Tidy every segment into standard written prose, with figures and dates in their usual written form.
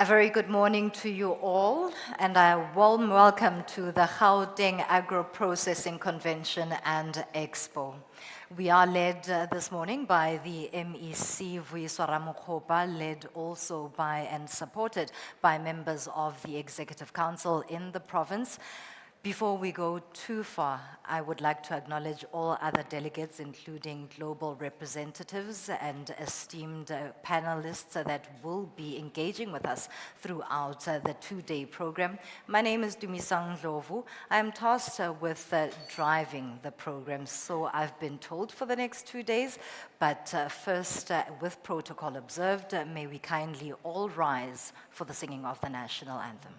A very good morning to you all, and a warm welcome to the Gauteng Agro Processing Convention and Expo. We are led this morning by the MEC Vuyiswa Ramokgopa, led also by and supported by members of the Executive Council in the province. Before we go too far, I would like to acknowledge all other delegates, including global representatives and esteemed panelists that will be engaging with us throughout the two-day program. My name is Dumisang Ndlovu. I am tasked with driving the program, so I've been told for the next 2 days. But first, with protocol observed, may we kindly all rise for the singing of the national anthem.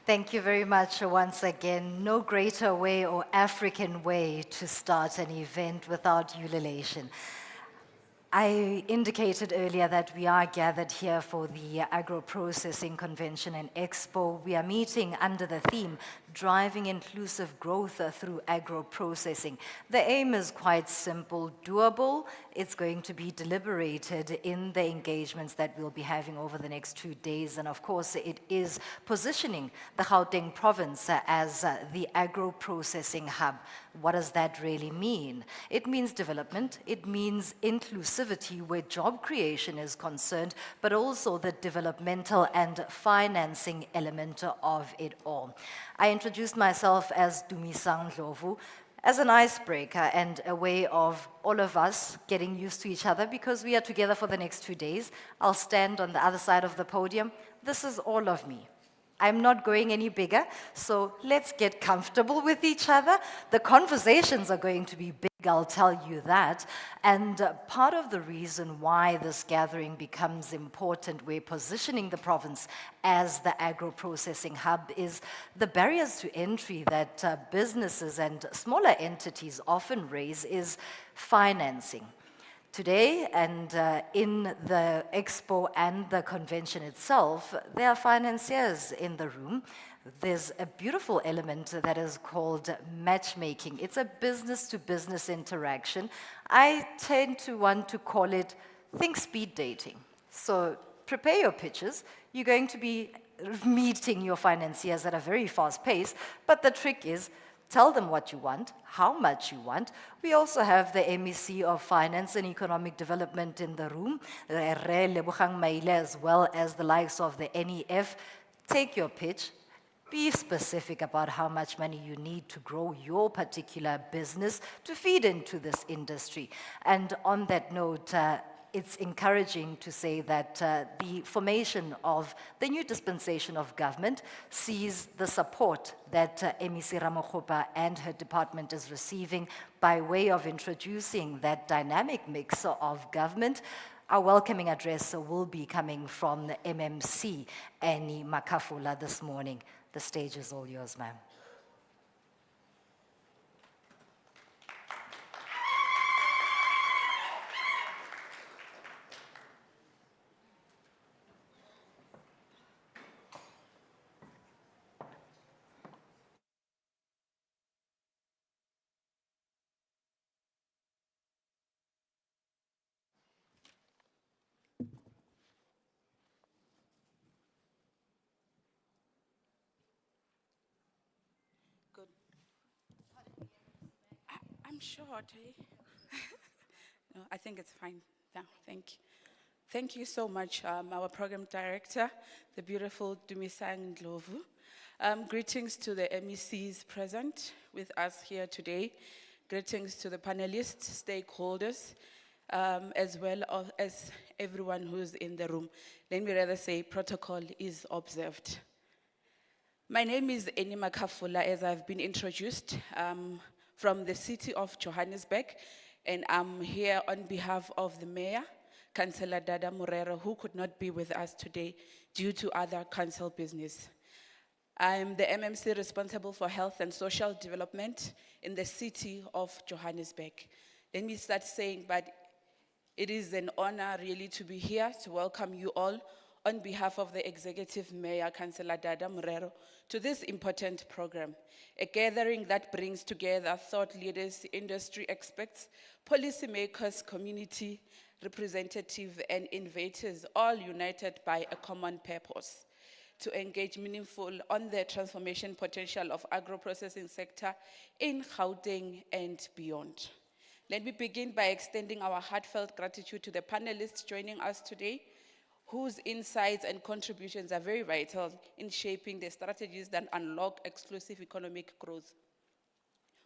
Thank you very much once again. No greater way or African way to start an event without ululation. I indicated earlier that we are gathered here for the Agro-Processing Convention and Expo. We are meeting under the theme, Driving Inclusive Growth Through Agro-Processing. The aim is quite simple, doable. It's going to be deliberated in the engagements that we'll be having over the next 2 days. And of course, it is positioning the Gauteng province as the agro-processing hub. What does that really mean? It means development. It means inclusivity where job creation is concerned, but also the developmental and financing element of it all. I introduced myself as Dumisang Ndlovu as an icebreaker and a way of all of us getting used to each other because we are together for the next 2 days. I'll stand on the other side of the podium. This is all of me. I'm not going any bigger, so let's get comfortable with each other. The conversations are going to be big, I'll tell you that. And part of the reason why this gathering becomes important, we're positioning the province as the agro-processing hub, is the barriers to entry that businesses and smaller entities often raise is financing. Today, and in the Expo and the convention itself, there are financiers in the room. There's a beautiful element that is called matchmaking. It's a business-to-business interaction. I tend to want to call it think speed dating. So prepare your pitches. You're going to be meeting your financiers at a very fast pace, but the trick is tell them what you want, how much you want. We also have the MEC of Finance and Economic Development in the room, Re Lebogang Maile, as well as the likes of the NEF. Take your pitch. Be specific about how much money you need to grow your particular business to feed into this industry. And on that note, it's encouraging to say that the formation of the new dispensation of government sees the support that MEC Ramokgopa and her department is receiving by way of introducing that dynamic mix of government. Our welcoming address will be coming from the MMC, Annie Makafula, this morning. The stage is all yours, ma'am. Good. I'm short, eh? No, I think it's fine now. Thank you. Thank you so much, our program director, the beautiful Dumisang Ndlovu. Greetings to the MECs present with us here today. Greetings to the panelists, stakeholders, as well as everyone who's in the room. Let me rather say protocol is observed. My name is Annie Makafula, as I've been introduced from the city of Johannesburg, and I'm here on behalf of the mayor, Councillor Dada Morero, who could not be with us today due to other council business. I'm the MMC responsible for health and social development in the city of Johannesburg. Let me start saying, but it is an honor really to be here to welcome you all on behalf of the Executive Mayor, Councillor Dada Morero, to this important program, a gathering that brings together thought leaders, industry experts, policymakers, community representatives, and innovators, all united by a common purpose to engage meaningful on the transformation potential of agro-processing sector in Gauteng and beyond. Let me begin by extending our heartfelt gratitude to the panelists joining us today, whose insights and contributions are very vital in shaping the strategies that unlock exclusive economic growth.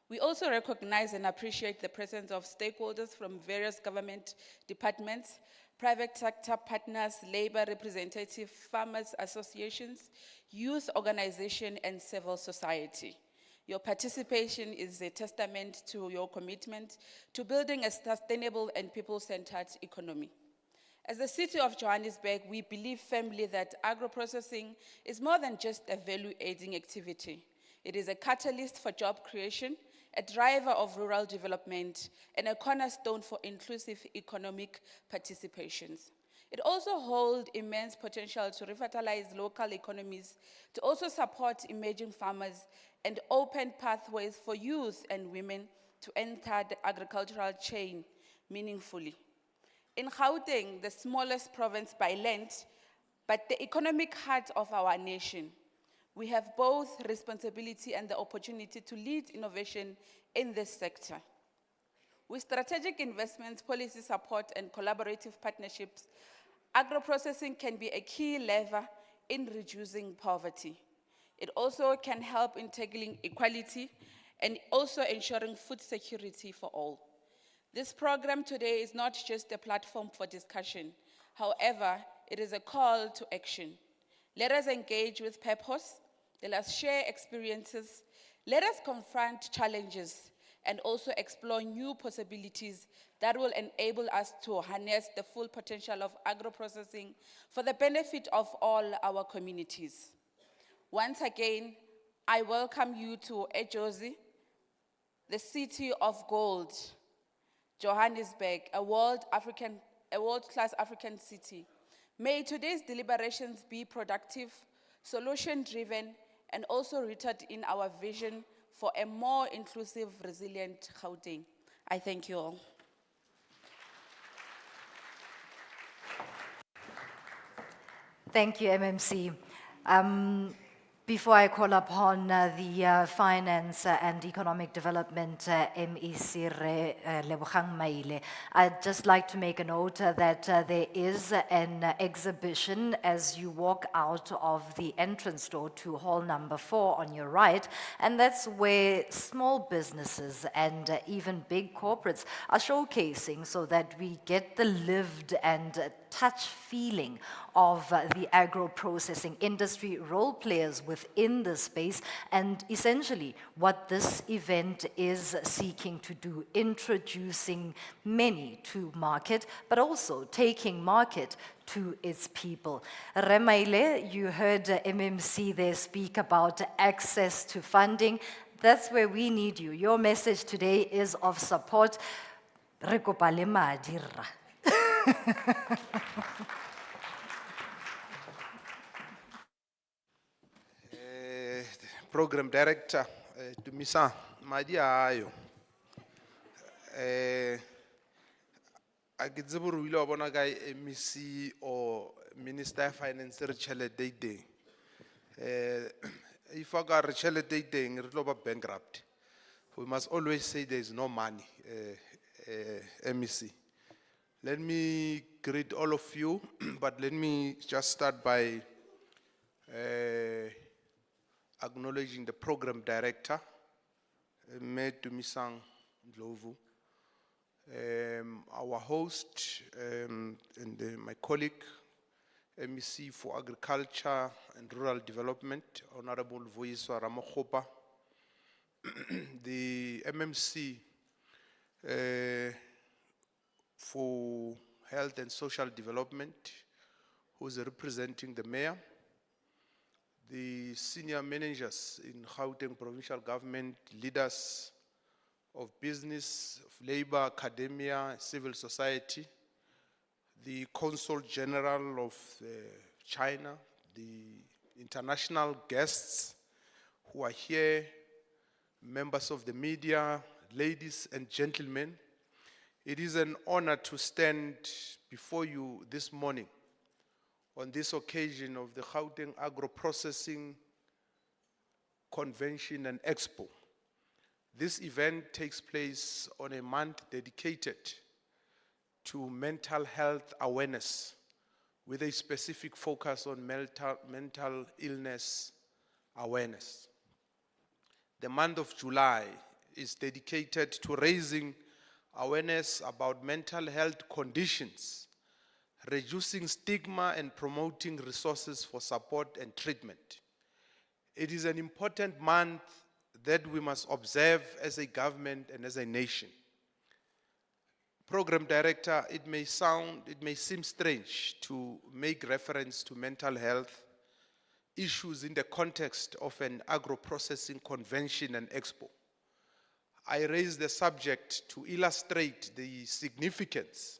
We also recognize and appreciate the presence of stakeholders from various government departments, private sector partners, labor representatives, farmers associations, youth organizations, and civil society. Your participation is a testament to your commitment to building a sustainable and people-centered economy. As the city of Johannesburg, we believe firmly that agro-processing is more than just a value-adding activity. It is a catalyst for job creation, a driver of rural development, and a cornerstone for inclusive economic participations. It also holds immense potential to revitalize local economies, to also support emerging farmers, and open pathways for youth and women to enter the agricultural chain meaningfully. In Gauteng, the smallest province by land, but the economic heart of our nation, we have both responsibility and the opportunity to lead innovation in this sector. With strategic investments, policy support, and collaborative partnerships, agro-processing can be a key lever in reducing poverty. It also can help in tackling equality and also ensuring food security for all. This program today is not just a platform for discussion. However, it is a call to action. Let us engage with purpose. Let us share experiences. Let us confront challenges and also explore new possibilities that will enable us to harness the full potential of agro-processing for the benefit of all our communities. Once again, I welcome you to Ejozi, the city of gold, Johannesburg, a world-class African city. May today's deliberations be productive, solution-driven, and also rooted in our vision for a more inclusive, resilient Gauteng. I thank you all. Thank you, MMC. Before I call upon the Finance and Economic Development MEC Lebogang Maile, I'd just like to make a note that there is an exhibition as you walk out of the entrance door to hall number 4 on your right, and that's where small businesses and even big corporates are showcasing so that we get the lived and touch feeling of the agro-processing industry, role players within the space, and essentially what this event is seeking to do, introducing many to market, but also taking market to its people. Remaile, you heard MMC there speak about access to funding. That's where we need you. Your message today is of support. Re kopa le madi rra. Program Director, Dumisa, Madia Ayo. I get the Buruilo Bonagai, MEC or Minister of Finance, Richelle Day. If I got Richelle Day, we're bankrupt. We must always say there is no money, MEC. Let me greet all of you, but let me just start by acknowledging the program director, Dumisang Ndlovu, our host, and my colleague, MEC for Agriculture and Rural Development, Honorable Voiswa Ramakgopa, the MMC for Health and Social Development, who is representing the mayor, the senior managers in Gauteng provincial government, leaders of business, of labor, academia, civil society, the Consul General of China, the international guests who are here, members of the media, ladies and gentlemen. It is an honor to stand before you this morning on this occasion of the Gauteng Agro Processing Convention and Expo. This event takes place on a month dedicated to mental health awareness with a specific focus on mental illness awareness. The month of July is dedicated to raising awareness about mental health conditions, reducing stigma and promoting resources for support and treatment. It is an important month that we must observe as a government and as a nation. Program Director, it may seem strange to make reference to mental health issues in the context of an agro-processing convention and expo. I raise the subject to illustrate the significance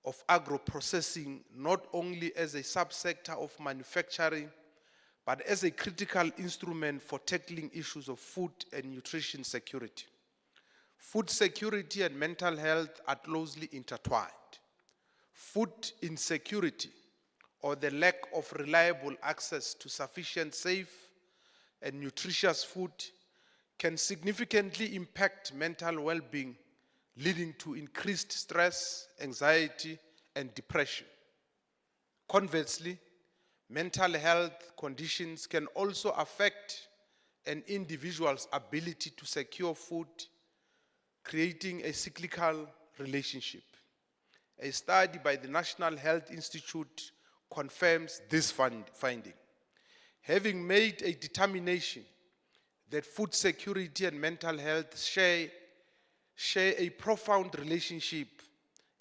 of agro-processing not only as a subsector of manufacturing, but as a critical instrument for tackling issues of food and nutrition security. Food security and mental health are closely intertwined. Food insecurity, or the lack of reliable access to sufficient, safe, and nutritious food, can significantly impact mental well-being, leading to increased stress, anxiety, and depression. Conversely, mental health conditions can also affect an individual's ability to secure food, creating a cyclical relationship. A study by the National Health Institute confirms this finding. Having made a determination that food security and mental health share a profound relationship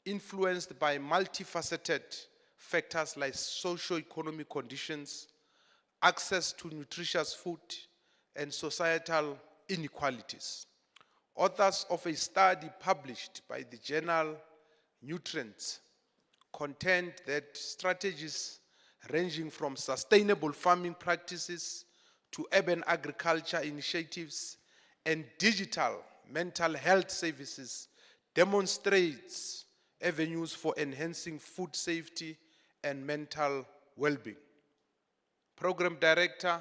influenced by multifaceted factors like socio-economic conditions, access to nutritious food, and societal inequalities. Authors of a study published by the journal Nutrients contend that strategies ranging from sustainable farming practices to urban agriculture initiatives and digital mental health services demonstrates avenues for enhancing food safety and mental well-being. Program Director,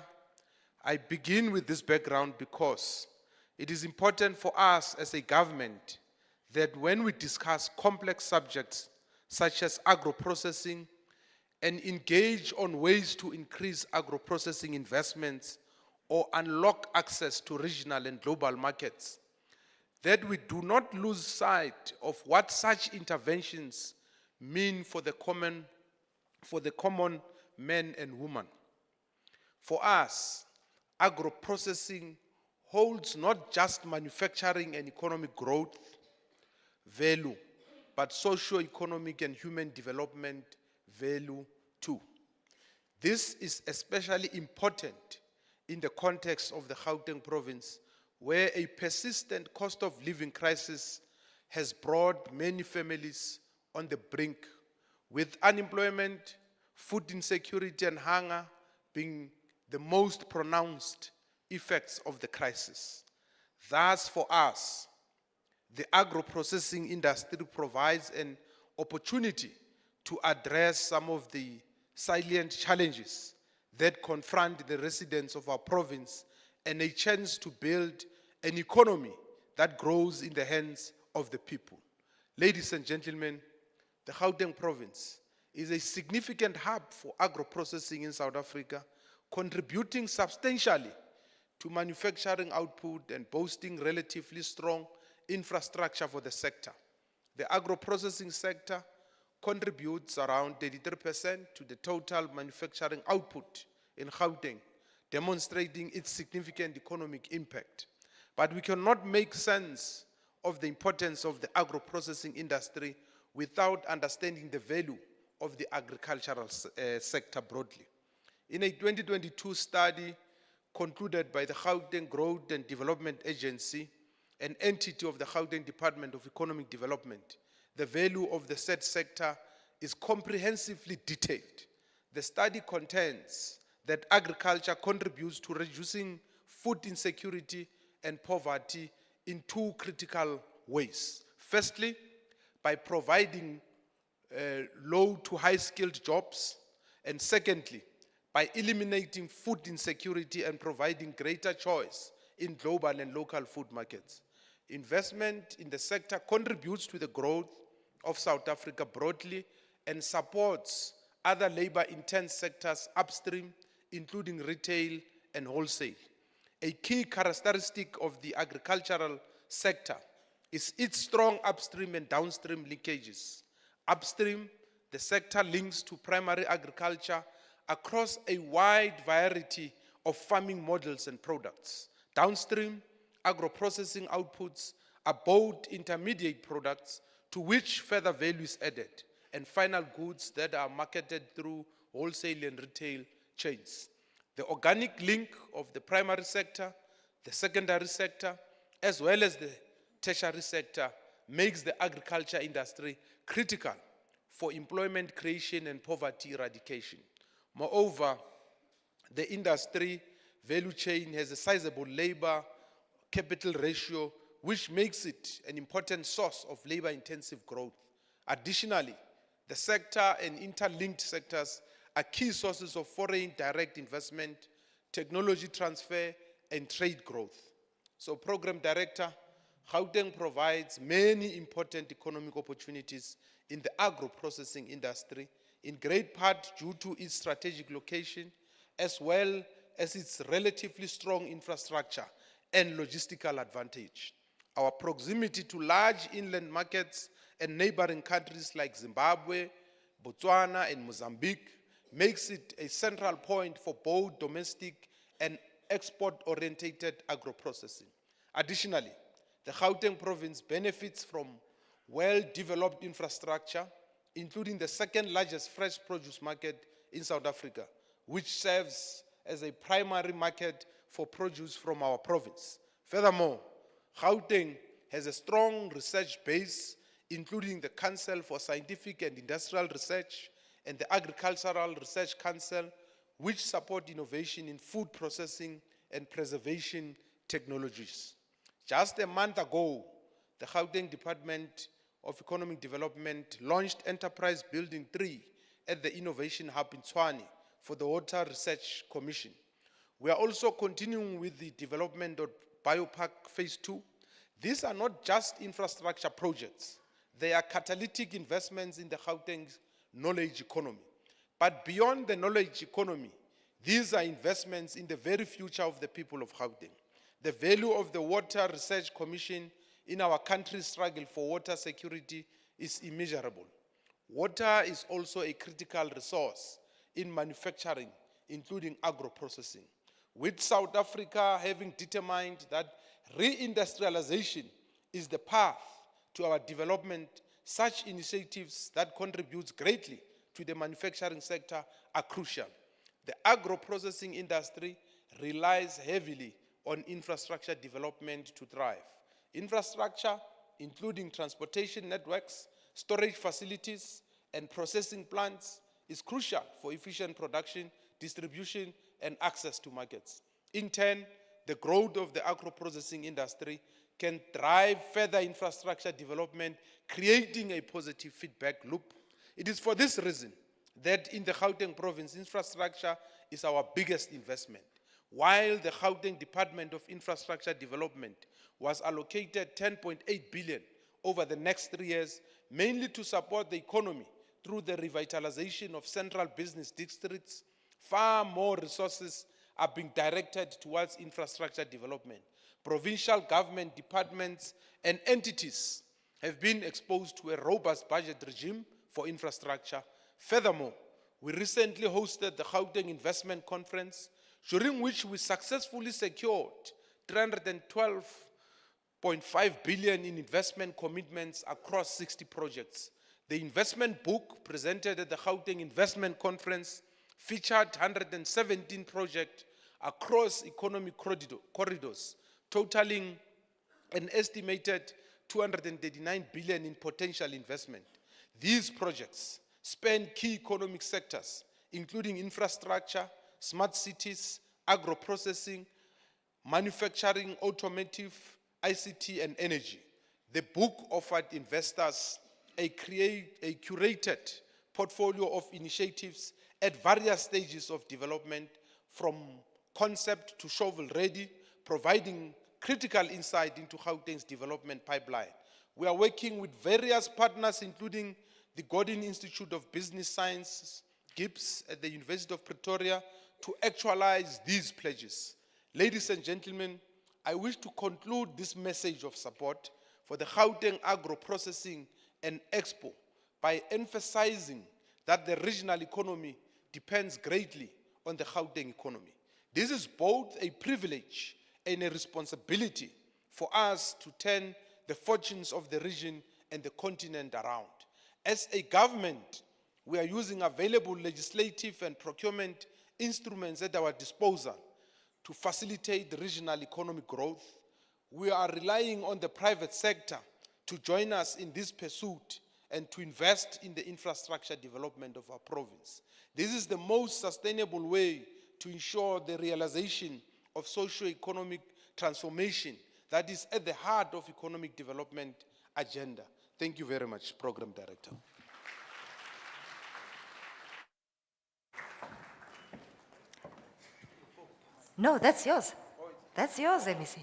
I begin with this background because it is important for us as a government that when we discuss complex subjects such as agro-processing and engage on ways to increase agro-processing investments or unlock access to regional and global markets, that we do not lose sight of what such interventions mean for the common man and woman. For us, agro-processing holds not just manufacturing and economic growth value, but socio-economic and human development value too. This is especially important in the context of the Gauteng province, where a persistent cost of living crisis has brought many families on the brink, with unemployment, food insecurity, and hunger being the most pronounced effects of the crisis. Thus, for us, the agro-processing industry provides an opportunity to address some of the salient challenges that confront the residents of our province and a chance to build an economy that grows in the hands of the people. Ladies and gentlemen, the Gauteng province is a significant hub for agro-processing in South Africa, contributing substantially to manufacturing output and boasting relatively strong infrastructure for the sector. The agro-processing sector contributes around 33% to the total manufacturing output in Gauteng, demonstrating its significant economic impact. But we cannot make sense of the importance of the agro-processing industry without understanding the value of the agricultural sector broadly. In a 2022 study concluded by the Gauteng Growth and Development Agency, an entity of the Gauteng Department of Economic Development, the value of the said sector is comprehensively detailed. The study contends that agriculture contributes to reducing food insecurity and poverty in two critical ways. Firstly, by providing low to high skilled jobs, and secondly, by eliminating food insecurity and providing greater choice in global and local food markets. Investment in the sector contributes to the growth of South Africa broadly and supports other labor-intense sectors upstream, including retail and wholesale. A key characteristic of the agricultural sector is its strong upstream and downstream linkages. Upstream, the sector links to primary agriculture across a wide variety of farming models and products. Downstream, agro-processing outputs are both intermediate products to which further value is added, and final goods that are marketed through wholesale and retail chains. The organic link of the primary sector, the secondary sector, as well as the tertiary sector makes the agriculture industry critical for employment creation and poverty eradication. Moreover, the industry value chain has a sizable labor capital ratio, which makes it an important source of labor-intensive growth. Additionally, the sector and interlinked sectors are key sources of foreign direct investment, technology transfer, and trade growth. So, Program Director, Gauteng provides many important economic opportunities in the agro-processing industry, in great part due to its strategic location, as well as its relatively strong infrastructure and logistical advantage. Our proximity to large inland markets and neighboring countries like Zimbabwe, Botswana, and Mozambique makes it a central point for both domestic and export-oriented agro-processing. Additionally, the Gauteng province benefits from well-developed infrastructure, including the second largest fresh produce market in South Africa, which serves as a primary market for produce from our province. Furthermore, Gauteng has a strong research base, including the Council for Scientific and Industrial Research and the Agricultural Research Council, which support innovation in food processing and preservation technologies. Just a month ago, the Gauteng Department of Economic Development launched Enterprise Building 3 at the Innovation Hub in Tshwane for the Water Research Commission. We are also continuing with the development of Biopark Phase 2. These are not just infrastructure projects. They are catalytic investments in the Gauteng's knowledge economy. But beyond the knowledge economy, these are investments in the very future of the people of Gauteng. The value of the Water Research Commission in our country's struggle for water security is immeasurable. Water is also a critical resource in manufacturing, including agro-processing. With South Africa having determined that reindustrialization is the path to our development, such initiatives that contribute greatly to the manufacturing sector are crucial. The agro-processing industry relies heavily on infrastructure development to thrive. Infrastructure, including transportation networks, storage facilities, and processing plants, is crucial for efficient production, distribution, and access to markets. In turn, the growth of the agro-processing industry can drive further infrastructure development, creating a positive feedback loop. It is for this reason that in the Gauteng province, infrastructure is our biggest investment. While the Gauteng Department of Infrastructure Development was allocated 10.8 billion over the next 3 years, mainly to support the economy through the revitalization of central business districts, far more resources are being directed towards infrastructure development. Provincial government departments and entities have been exposed to a robust budget regime for infrastructure. Furthermore, we recently hosted the Gauteng Investment Conference, during which we successfully secured 312.5 billion in investment commitments across 60 projects. The investment book presented at the Gauteng Investment Conference featured 117 projects across economic corridors, totaling an estimated 239 billion in potential investment. These projects span key economic sectors, including infrastructure, smart cities, agro-processing, manufacturing, automotive, ICT, and energy. The book offered investors a curated portfolio of initiatives at various stages of development, from concept to shovel-ready, providing critical insight into Gauteng's development pipeline. We are working with various partners, including the Gordon Institute of Business Sciences, GIBS, at the University of Pretoria, to actualize these pledges. Ladies and gentlemen, I wish to conclude this message of support for the Gauteng Agro Processing and Expo by emphasizing that the regional economy depends greatly on the Gauteng economy. This is both a privilege and a responsibility for us to turn the fortunes of the region and the continent around. As a government, we are using available legislative and procurement instruments at our disposal to facilitate regional economic growth. We are relying on the private sector to join us in this pursuit and to invest in the infrastructure development of our province. This is the most sustainable way to ensure the realization of socio-economic transformation that is at the heart of economic development agenda. Thank you very much, Program Director. No, that's yours. That's yours, MEC.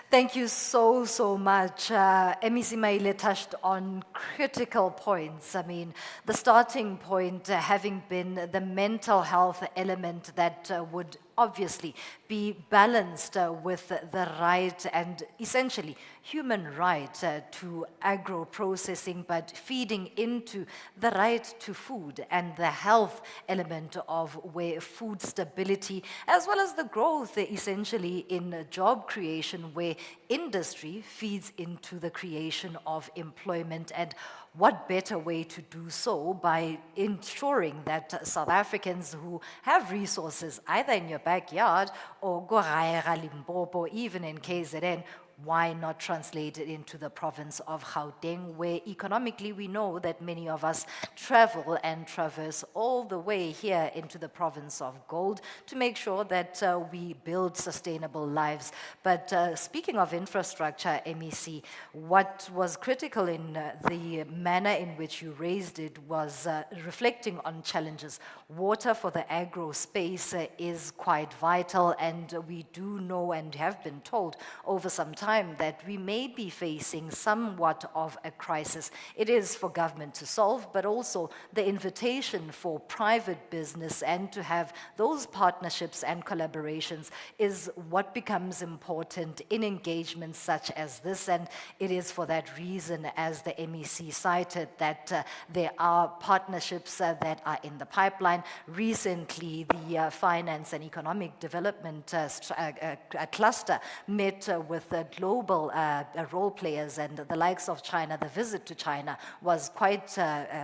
Thank you so much. MEC Maile touched on critical points. I mean, the starting point having been the mental health element that would obviously be balanced with the right and essentially human right to agro-processing, but feeding into the right to food and the health element of where food stability, as well as the growth essentially in job creation, where industry feeds into the creation of employment. And what better way to do so by ensuring that South Africans who have resources either in your backyard or go Limpopo, even in KZN, why not translate it into the province of Gauteng, where economically we know that many of us travel and traverse all the way here into the province of gold to make sure that we build sustainable lives. But speaking of infrastructure, MEC, what was critical in the manner in which you raised it was reflecting on challenges. Water for the agro space is quite vital, and we do know and have been told over some time that we may be facing somewhat of a crisis. It is for government to solve, but also the invitation for private business and to have those partnerships and collaborations is what becomes important in engagements such as this. And it is for that reason, as the MEC cited, that there are partnerships that are in the pipeline. Recently, the Finance and Economic Development cluster met with global role players and the likes of China. The visit to China was quite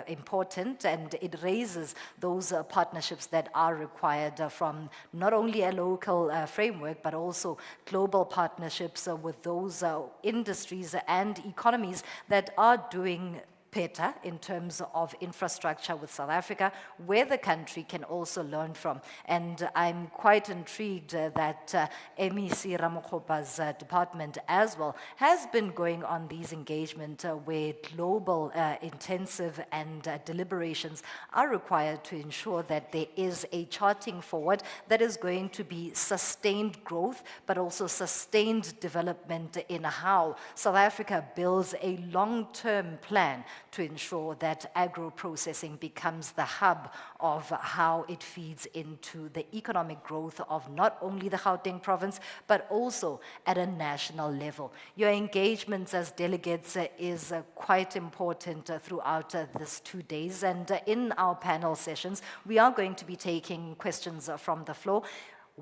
important, and it raises those partnerships that are required from not only a local framework, but also global partnerships with those industries and economies that are doing better in terms of infrastructure with South Africa, where the country can also learn from. And I'm quite intrigued that MEC Ramokgopa's department as well has been going on these engagements where global intensive and deliberations are required to ensure that there is a charting forward that is going to be sustained growth, but also sustained development in how South Africa builds a long-term plan to ensure that agro-processing becomes the hub of how it feeds into the economic growth of not only the Gauteng province, but also at a national level. Your engagements as delegates is quite important throughout these 2 days. And in our panel sessions, we are going to be taking questions from the floor.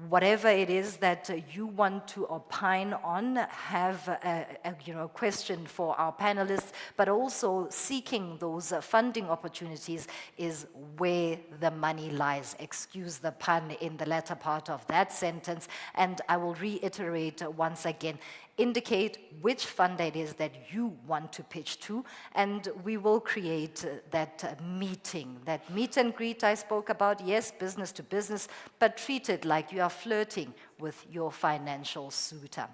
Whatever it is that you want to opine on, have a question for our panelists, but also seeking those funding opportunities is where the money lies. Excuse the pun in the latter part of that sentence, and I will reiterate once again. Indicate which fund it is that you want to pitch to, and we will create that meeting, that meet and greet I spoke about. Yes, business to business, but treat it like you are flirting with your financial suitor.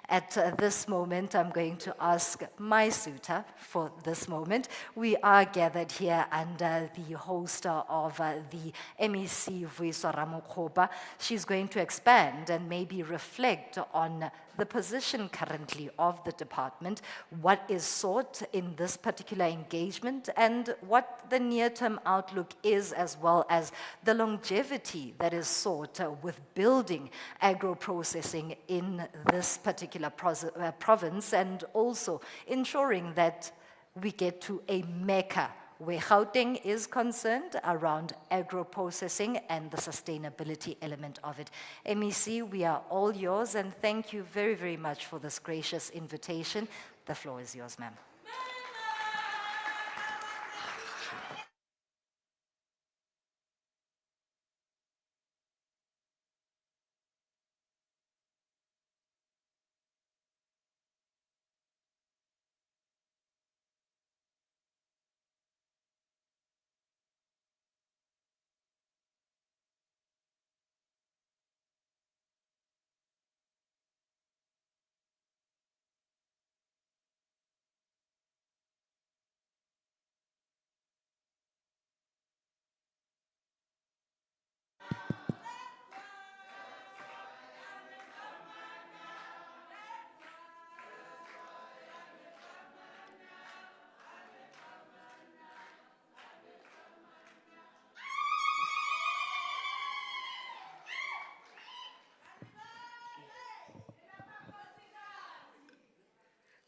At this moment, I'm going to ask my suitor for this moment. We are gathered here under the host of the MEC, Vuyiswa Ramokgopa. She's going to expand and maybe reflect on the position currently of the department, what is sought in this particular engagement, and what the near-term outlook is, as well as the longevity that is sought with building agro-processing in this particular province, and also ensuring that we get to a mecca where Gauteng is concerned around agro-processing and the sustainability element of it. MEC, we are all yours, and thank you very, very much for this gracious invitation. The floor is yours, ma'am.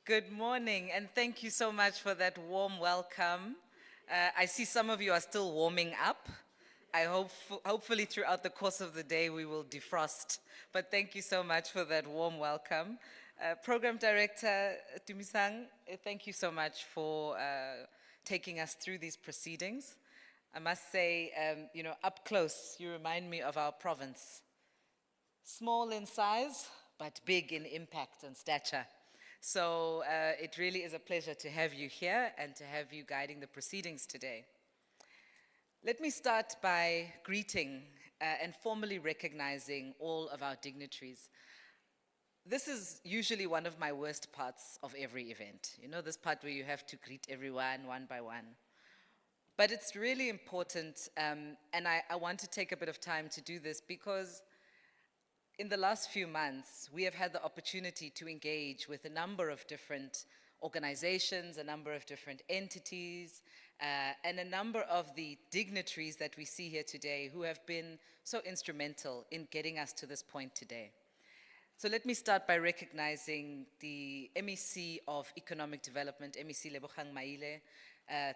Good morning, and thank you so much for that warm welcome. I see some of you are still warming up. I hope, hopefully throughout the course of the day we will defrost. But thank you so much for that warm welcome. Program Director Dumisang, thank you so much for taking us through these proceedings. I must say, up close, you remind me of our province. Small in size, but big in impact and stature. So it really is a pleasure to have you here and to have you guiding the proceedings today. Let me start by greeting and formally recognizing all of our dignitaries. This is usually one of my worst parts of every event. You know, this part where you have to greet everyone one by one. But it's really important, and I want to take a bit of time to do this because in the last few months, we have had the opportunity to engage with a number of different organizations, a number of different entities, and a number of the dignitaries that we see here today who have been so instrumental in getting us to this point today. So let me start by recognizing the MEC of Economic Development, MEC Lebogang Maile.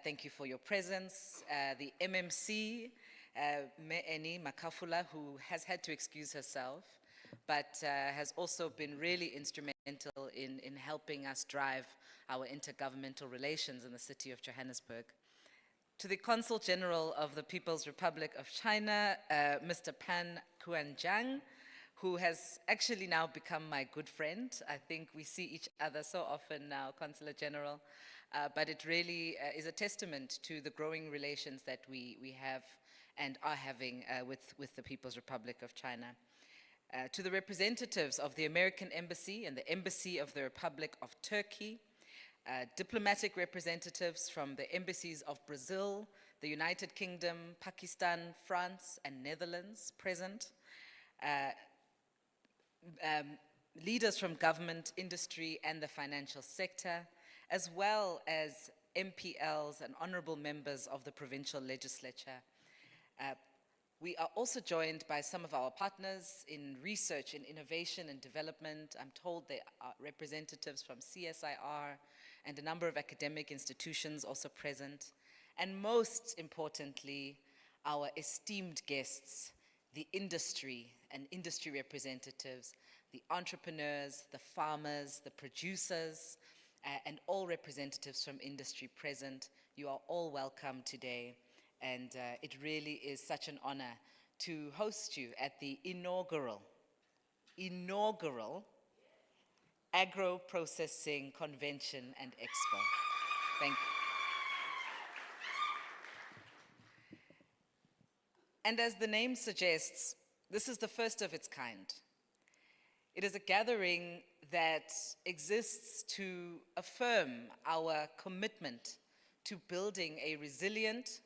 Thank you for your presence. The MMC, Me Eni Makafula, who has had to excuse herself, but has also been really instrumental in helping us drive our intergovernmental relations in the city of Johannesburg. To the Consul General of the People's Republic of China, Mr. Pan Kuanjiang, who has actually now become my good friend. I think we see each other so often now, Consular General, but it really is a testament to the growing relations that we have and are having with the People's Republic of China. To the representatives of the American Embassy and the Embassy of the Republic of Turkey, diplomatic representatives from the embassies of Brazil, the United Kingdom, Pakistan, France, and Netherlands present, leaders from government, industry, and the financial sector, as well as MPLs and honorable members of the provincial legislature. We are also joined by some of our partners in research, in innovation and development. I'm told there are representatives from CSIR and a number of academic institutions also present. And most importantly, our esteemed guests, the industry and industry representatives, the entrepreneurs, the farmers, the producers, and all representatives from industry present. You are all welcome today. And it really is such an honor to host you at the inaugural Agro-Processing Convention and Expo. Thank you. And as the name suggests, this is the first of its kind. It is a gathering that exists to affirm our commitment to building a resilient,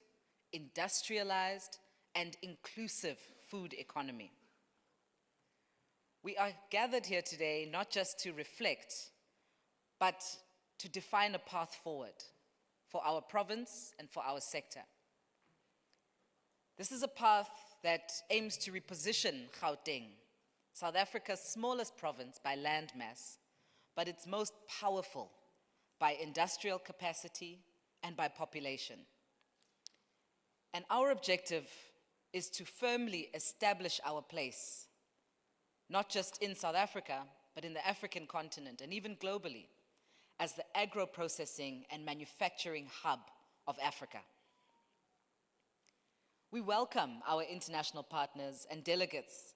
industrialized, and inclusive food economy. We are gathered here today not just to reflect, but to define a path forward for our province and for our sector. This is a path that aims to reposition Gauteng, South Africa's smallest province by land mass, but its most powerful by industrial capacity and by population. And our objective is to firmly establish our place, not just in South Africa, but in the African continent and even globally, as the agro-processing and manufacturing hub of Africa. We welcome our international partners and delegates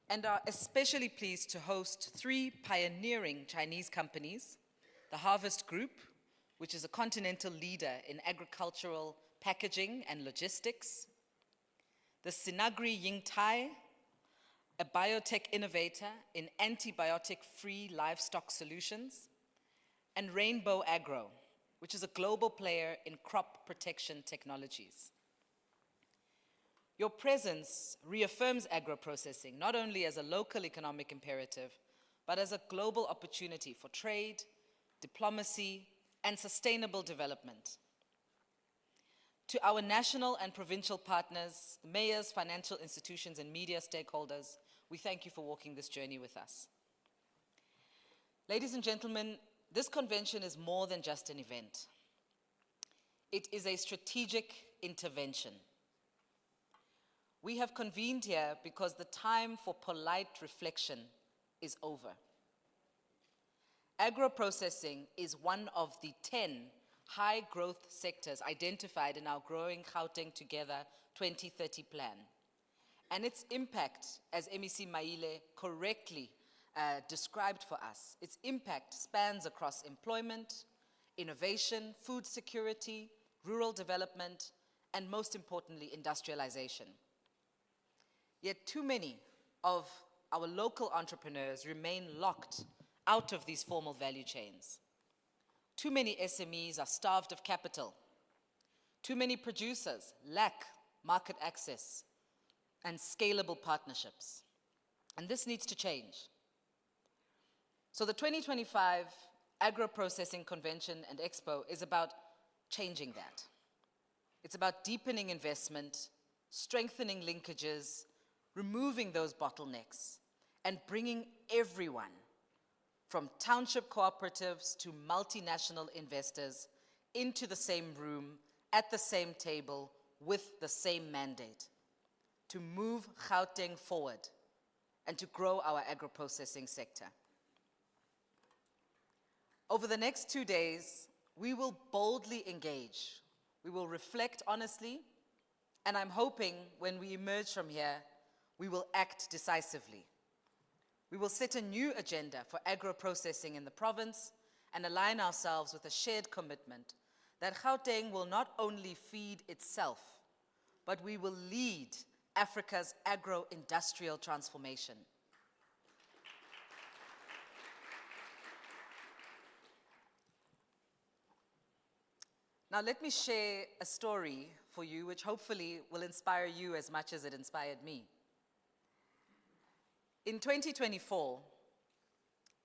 and are especially pleased to host 3 pioneering Chinese companies, the Harvest Group, which is a continental leader in agricultural packaging and logistics, the Sinagri Yingtai, a biotech innovator in antibiotic-free livestock solutions, and Rainbow Agro, which is a global player in crop protection technologies. Your presence reaffirms agro-processing not only as a local economic imperative, but as a global opportunity for trade, diplomacy, and sustainable development. To our national and provincial partners, mayors, financial institutions, and media stakeholders, we thank you for walking this journey with us. Ladies and gentlemen, this convention is more than just an event. It is a strategic intervention. We have convened here because the time for polite reflection is over. Agro-processing is one of the 10 high-growth sectors identified in our Growing Gauteng Together 2030 plan. And its impact, as MEC Maile correctly described for us, its impact spans across employment, innovation, food security, rural development, and most importantly, industrialization. Yet too many of our local entrepreneurs remain locked out of these formal value chains. Too many SMEs are starved of capital. Too many producers lack market access and scalable partnerships. And this needs to change. So the 2025 Agro-Processing Convention and Expo is about changing that. It's about deepening investment, strengthening linkages, removing those bottlenecks, and bringing everyone, from township cooperatives to multinational investors, into the same room, at the same table, with the same mandate: to move Gauteng forward and to grow our agro-processing sector. Over the next 2 days, we will boldly engage. We will reflect honestly, and I'm hoping when we emerge from here, we will act decisively. We will set a new agenda for agro-processing in the province and align ourselves with a shared commitment that Gauteng will not only feed itself, but we will lead Africa's agro-industrial transformation. Now let me share a story for you which hopefully will inspire you as much as it inspired me. In 2024,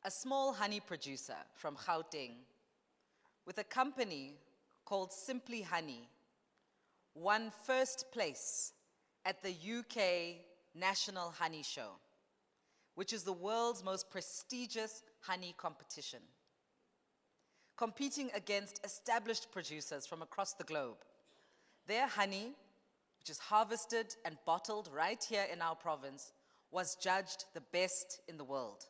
a small honey producer from Gauteng with a company called Simply Honey won first place at the UK National Honey Show, which is the world's most prestigious honey competition, competing against established producers from across the globe. Their honey, which is harvested and bottled right here in our province, was judged the best in the world.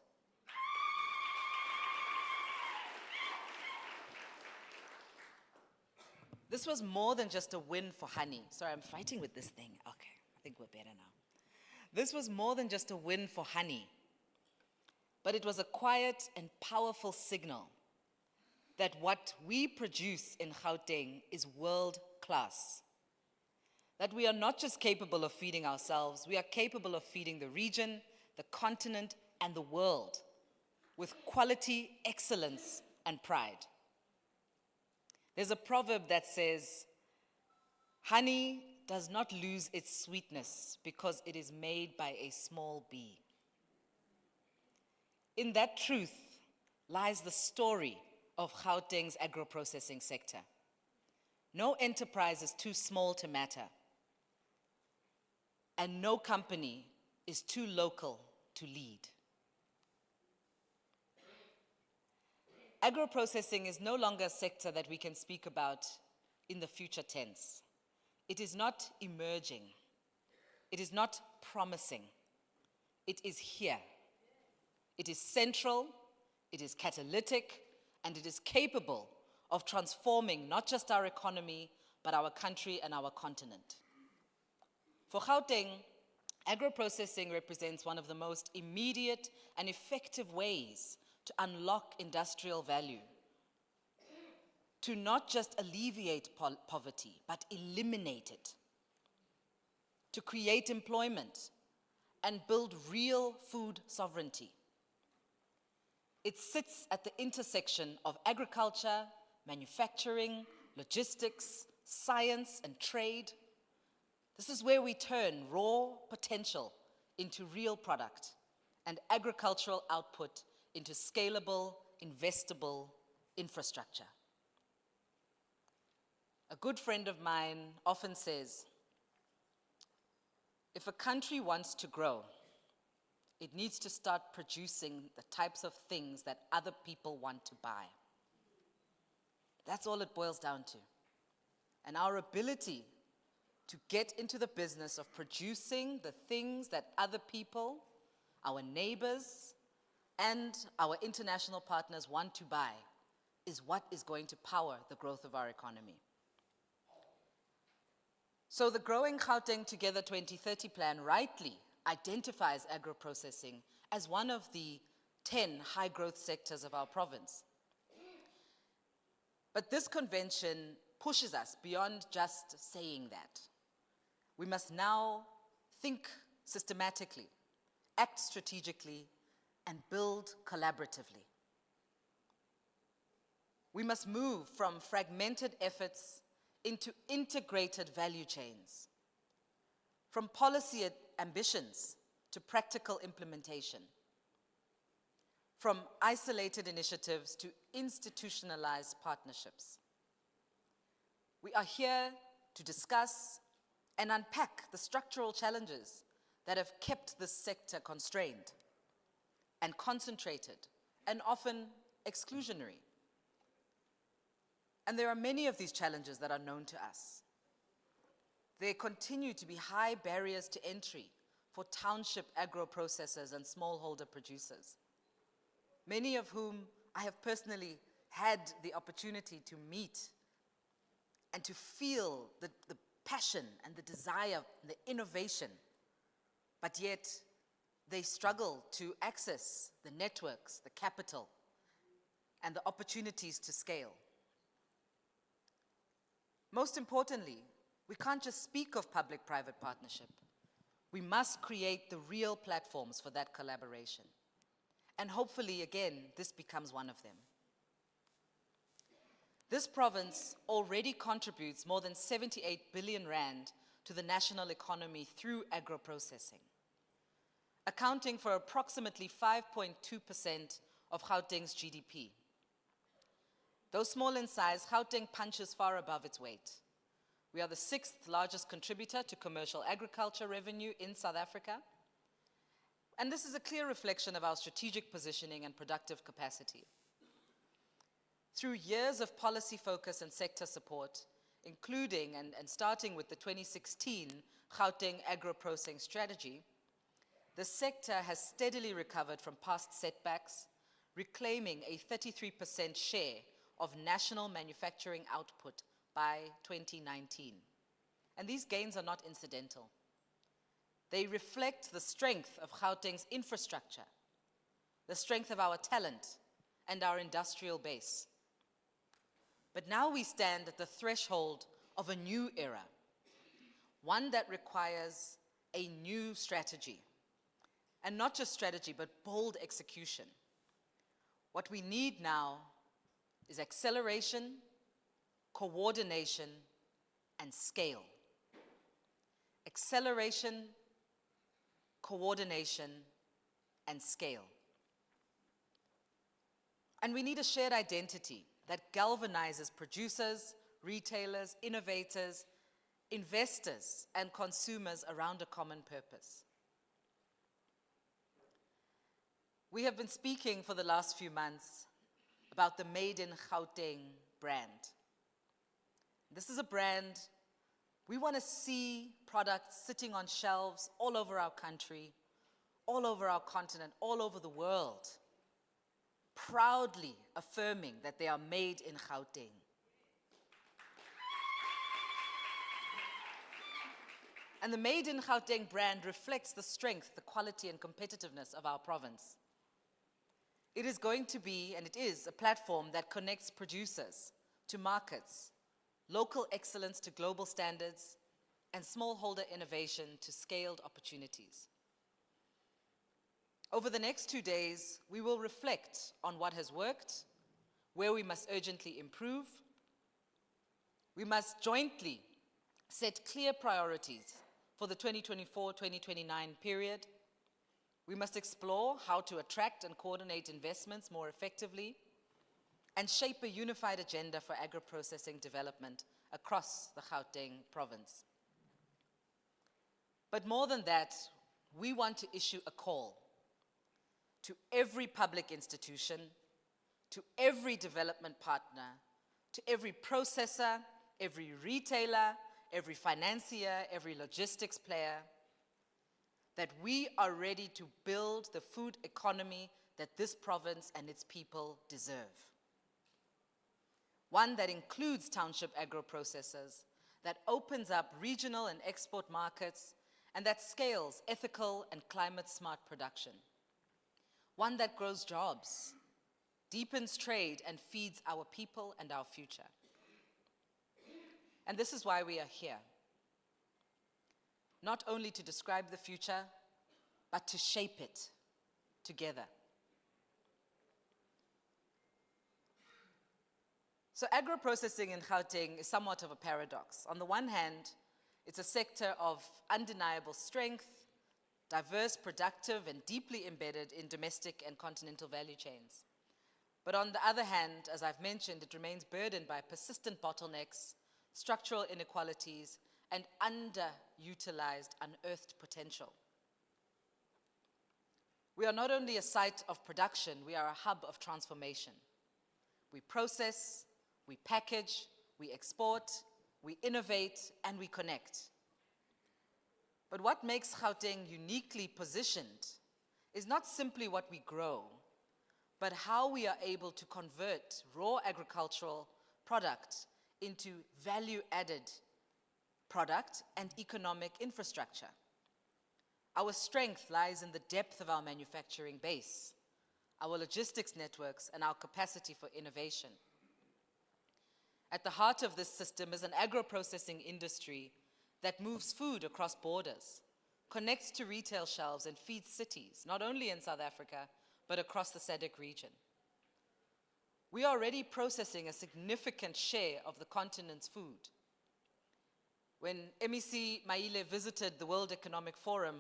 This was more than just a win for honey. Sorry, I'm fighting with this thing. Okay, I think we're better now. This was more than just a win for honey, but it was a quiet and powerful signal that what we produce in Gauteng is world class. That we are not just capable of feeding ourselves, we are capable of feeding the region, the continent, and the world with quality, excellence, and pride. There's a proverb that says, honey does not lose its sweetness because it is made by a small bee. In that truth lies the story of Gauteng's agro-processing sector. No enterprise is too small to matter, and no company is too local to lead. Agro-processing is no longer a sector that we can speak about in the future tense. It is not emerging. It is not promising. It is here. It is central, it is catalytic, and it is capable of transforming not just our economy, but our country and our continent. For Gauteng, agro-processing represents one of the most immediate and effective ways to unlock industrial value, to not just alleviate poverty, but eliminate it, to create employment and build real food sovereignty. It sits at the intersection of agriculture, manufacturing, logistics, science, and trade. This is where we turn raw potential into real product and agricultural output into scalable, investable infrastructure. A good friend of mine often says, if a country wants to grow, it needs to start producing the types of things that other people want to buy. That's all it boils down to. And our ability to get into the business of producing the things that other people, our neighbors, and our international partners want to buy is what is going to power the growth of our economy. So the Growing Gauteng Together 2030 plan rightly identifies agro-processing as one of the 10 high-growth sectors of our province. But this convention pushes us beyond just saying that. We must now think systematically, act strategically, and build collaboratively. We must move from fragmented efforts into integrated value chains, from policy ambitions to practical implementation, from isolated initiatives to institutionalized partnerships. We are here to discuss and unpack the structural challenges that have kept this sector constrained and concentrated and often exclusionary. And there are many of these challenges that are known to us. There continue to be high barriers to entry for township agro-processors and smallholder producers, many of whom I have personally had the opportunity to meet and to feel the passion and the desire, the innovation, but yet they struggle to access the networks, the capital, and the opportunities to scale. Most importantly, we can't just speak of public-private partnership. We must create the real platforms for that collaboration. And hopefully, again, this becomes one of them. This province already contributes more than 78 billion rand to the national economy through agro-processing, accounting for approximately 5.2% of Gauteng's GDP. Though small in size, Gauteng punches far above its weight. We are the 6th largest contributor to commercial agriculture revenue in South Africa. And this is a clear reflection of our strategic positioning and productive capacity. Through years of policy focus and sector support, including and starting with the 2016 Gauteng Agro Processing Strategy, the sector has steadily recovered from past setbacks, reclaiming a 33% share of national manufacturing output by 2019. And these gains are not incidental. They reflect the strength of Gauteng's infrastructure, the strength of our talent, and our industrial base. But now we stand at the threshold of a new era, one that requires a new strategy. And not just strategy, but bold execution. What we need now is acceleration, coordination, and scale. Acceleration, coordination, and scale. And we need a shared identity that galvanizes producers, retailers, innovators, investors, and consumers around a common purpose. We have been speaking for the last few months about the Made in Gauteng brand. This is a brand we want to see products sitting on shelves all over our country, all over our continent, all over the world, proudly affirming that they are made in Gauteng. And the Made in Gauteng brand reflects the strength, the quality, and competitiveness of our province. It is going to be, and it is, a platform that connects producers to markets, local excellence to global standards, and smallholder innovation to scaled opportunities. Over the next 2 days, we will reflect on what has worked, where we must urgently improve. We must jointly set clear priorities for the 2024-2029 period. We must explore how to attract and coordinate investments more effectively and shape a unified agenda for agro-processing development across the Gauteng province. But more than that, we want to issue a call to every public institution, to every development partner, to every processor, every retailer, every financier, every logistics player, that we are ready to build the food economy that this province and its people deserve. One that includes township agro-processors, that opens up regional and export markets, and that scales ethical and climate-smart production. one that grows jobs, deepens trade, and feeds our people and our future. And this is why we are here. Not only to describe the future, but to shape it together. So agro-processing in Gauteng is somewhat of a paradox. On the one hand, it's a sector of undeniable strength, diverse, productive, and deeply embedded in domestic and continental value chains. But on the other hand, as I've mentioned, it remains burdened by persistent bottlenecks, structural inequalities, and underutilized, unearthed potential. We are not only a site of production, we are a hub of transformation. We process, we package, we export, we innovate, and we connect. But what makes Gauteng uniquely positioned is not simply what we grow, but how we are able to convert raw agricultural product into value-added product and economic infrastructure. Our strength lies in the depth of our manufacturing base, our logistics networks, and our capacity for innovation. At the heart of this system is an agro-processing industry that moves food across borders, connects to retail shelves, and feeds cities, not only in South Africa, but across the SADC region. We are already processing a significant share of the continent's food. When MEC Maile visited the World Economic Forum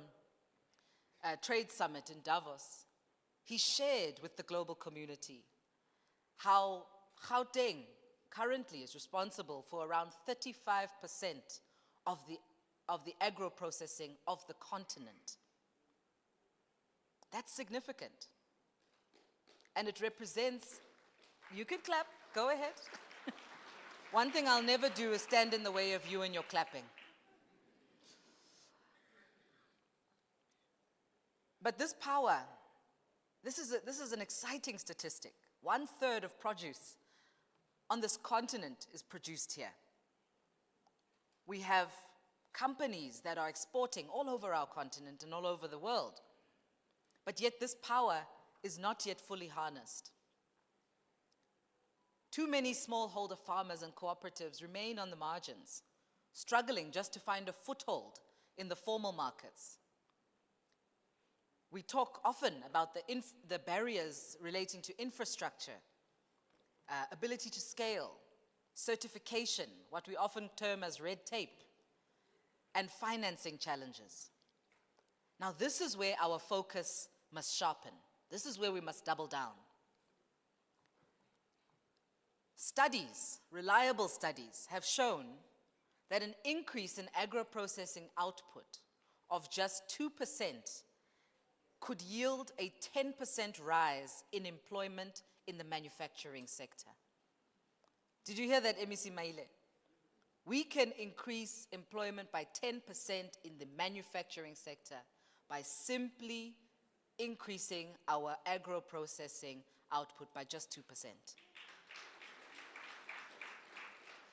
Trade Summit in Davos, he shared with the global community how Gauteng currently is responsible for around 35% of the agro-processing of the continent. That's significant. And it represents, you can clap, go ahead. One thing I'll never do is stand in the way of you and your clapping. But this power, this is an exciting statistic. 1/3 of produce on this continent is produced here. We have companies that are exporting all over our continent and all over the world. But yet this power is not yet fully harnessed. Too many smallholder farmers and cooperatives remain on the margins, struggling just to find a foothold in the formal markets. We talk often about the barriers relating to infrastructure, ability to scale, certification, what we often term as red tape, and financing challenges. Now, this is where our focus must sharpen. This is where we must double down. Studies, reliable studies, have shown that an increase in agro-processing output of just 2% could yield a 10% rise in employment in the manufacturing sector. Did you hear that, MEC Maile? We can increase employment by 10% in the manufacturing sector by simply increasing our agro-processing output by just 2%.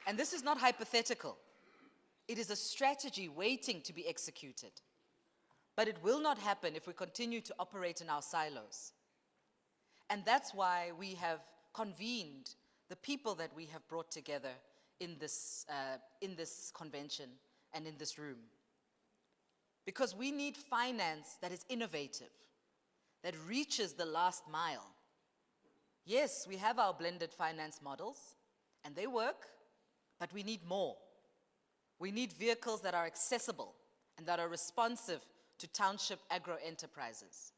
And this is not hypothetical. It is a strategy waiting to be executed. But it will not happen if we continue to operate in our silos. And that's why we have convened the people that we have brought together in this convention and in this room. Because we need finance that is innovative, that reaches the last mile. Yes, we have our blended finance models, and they work, but we need more. We need vehicles that are accessible and that are responsive to township agro-enterprises.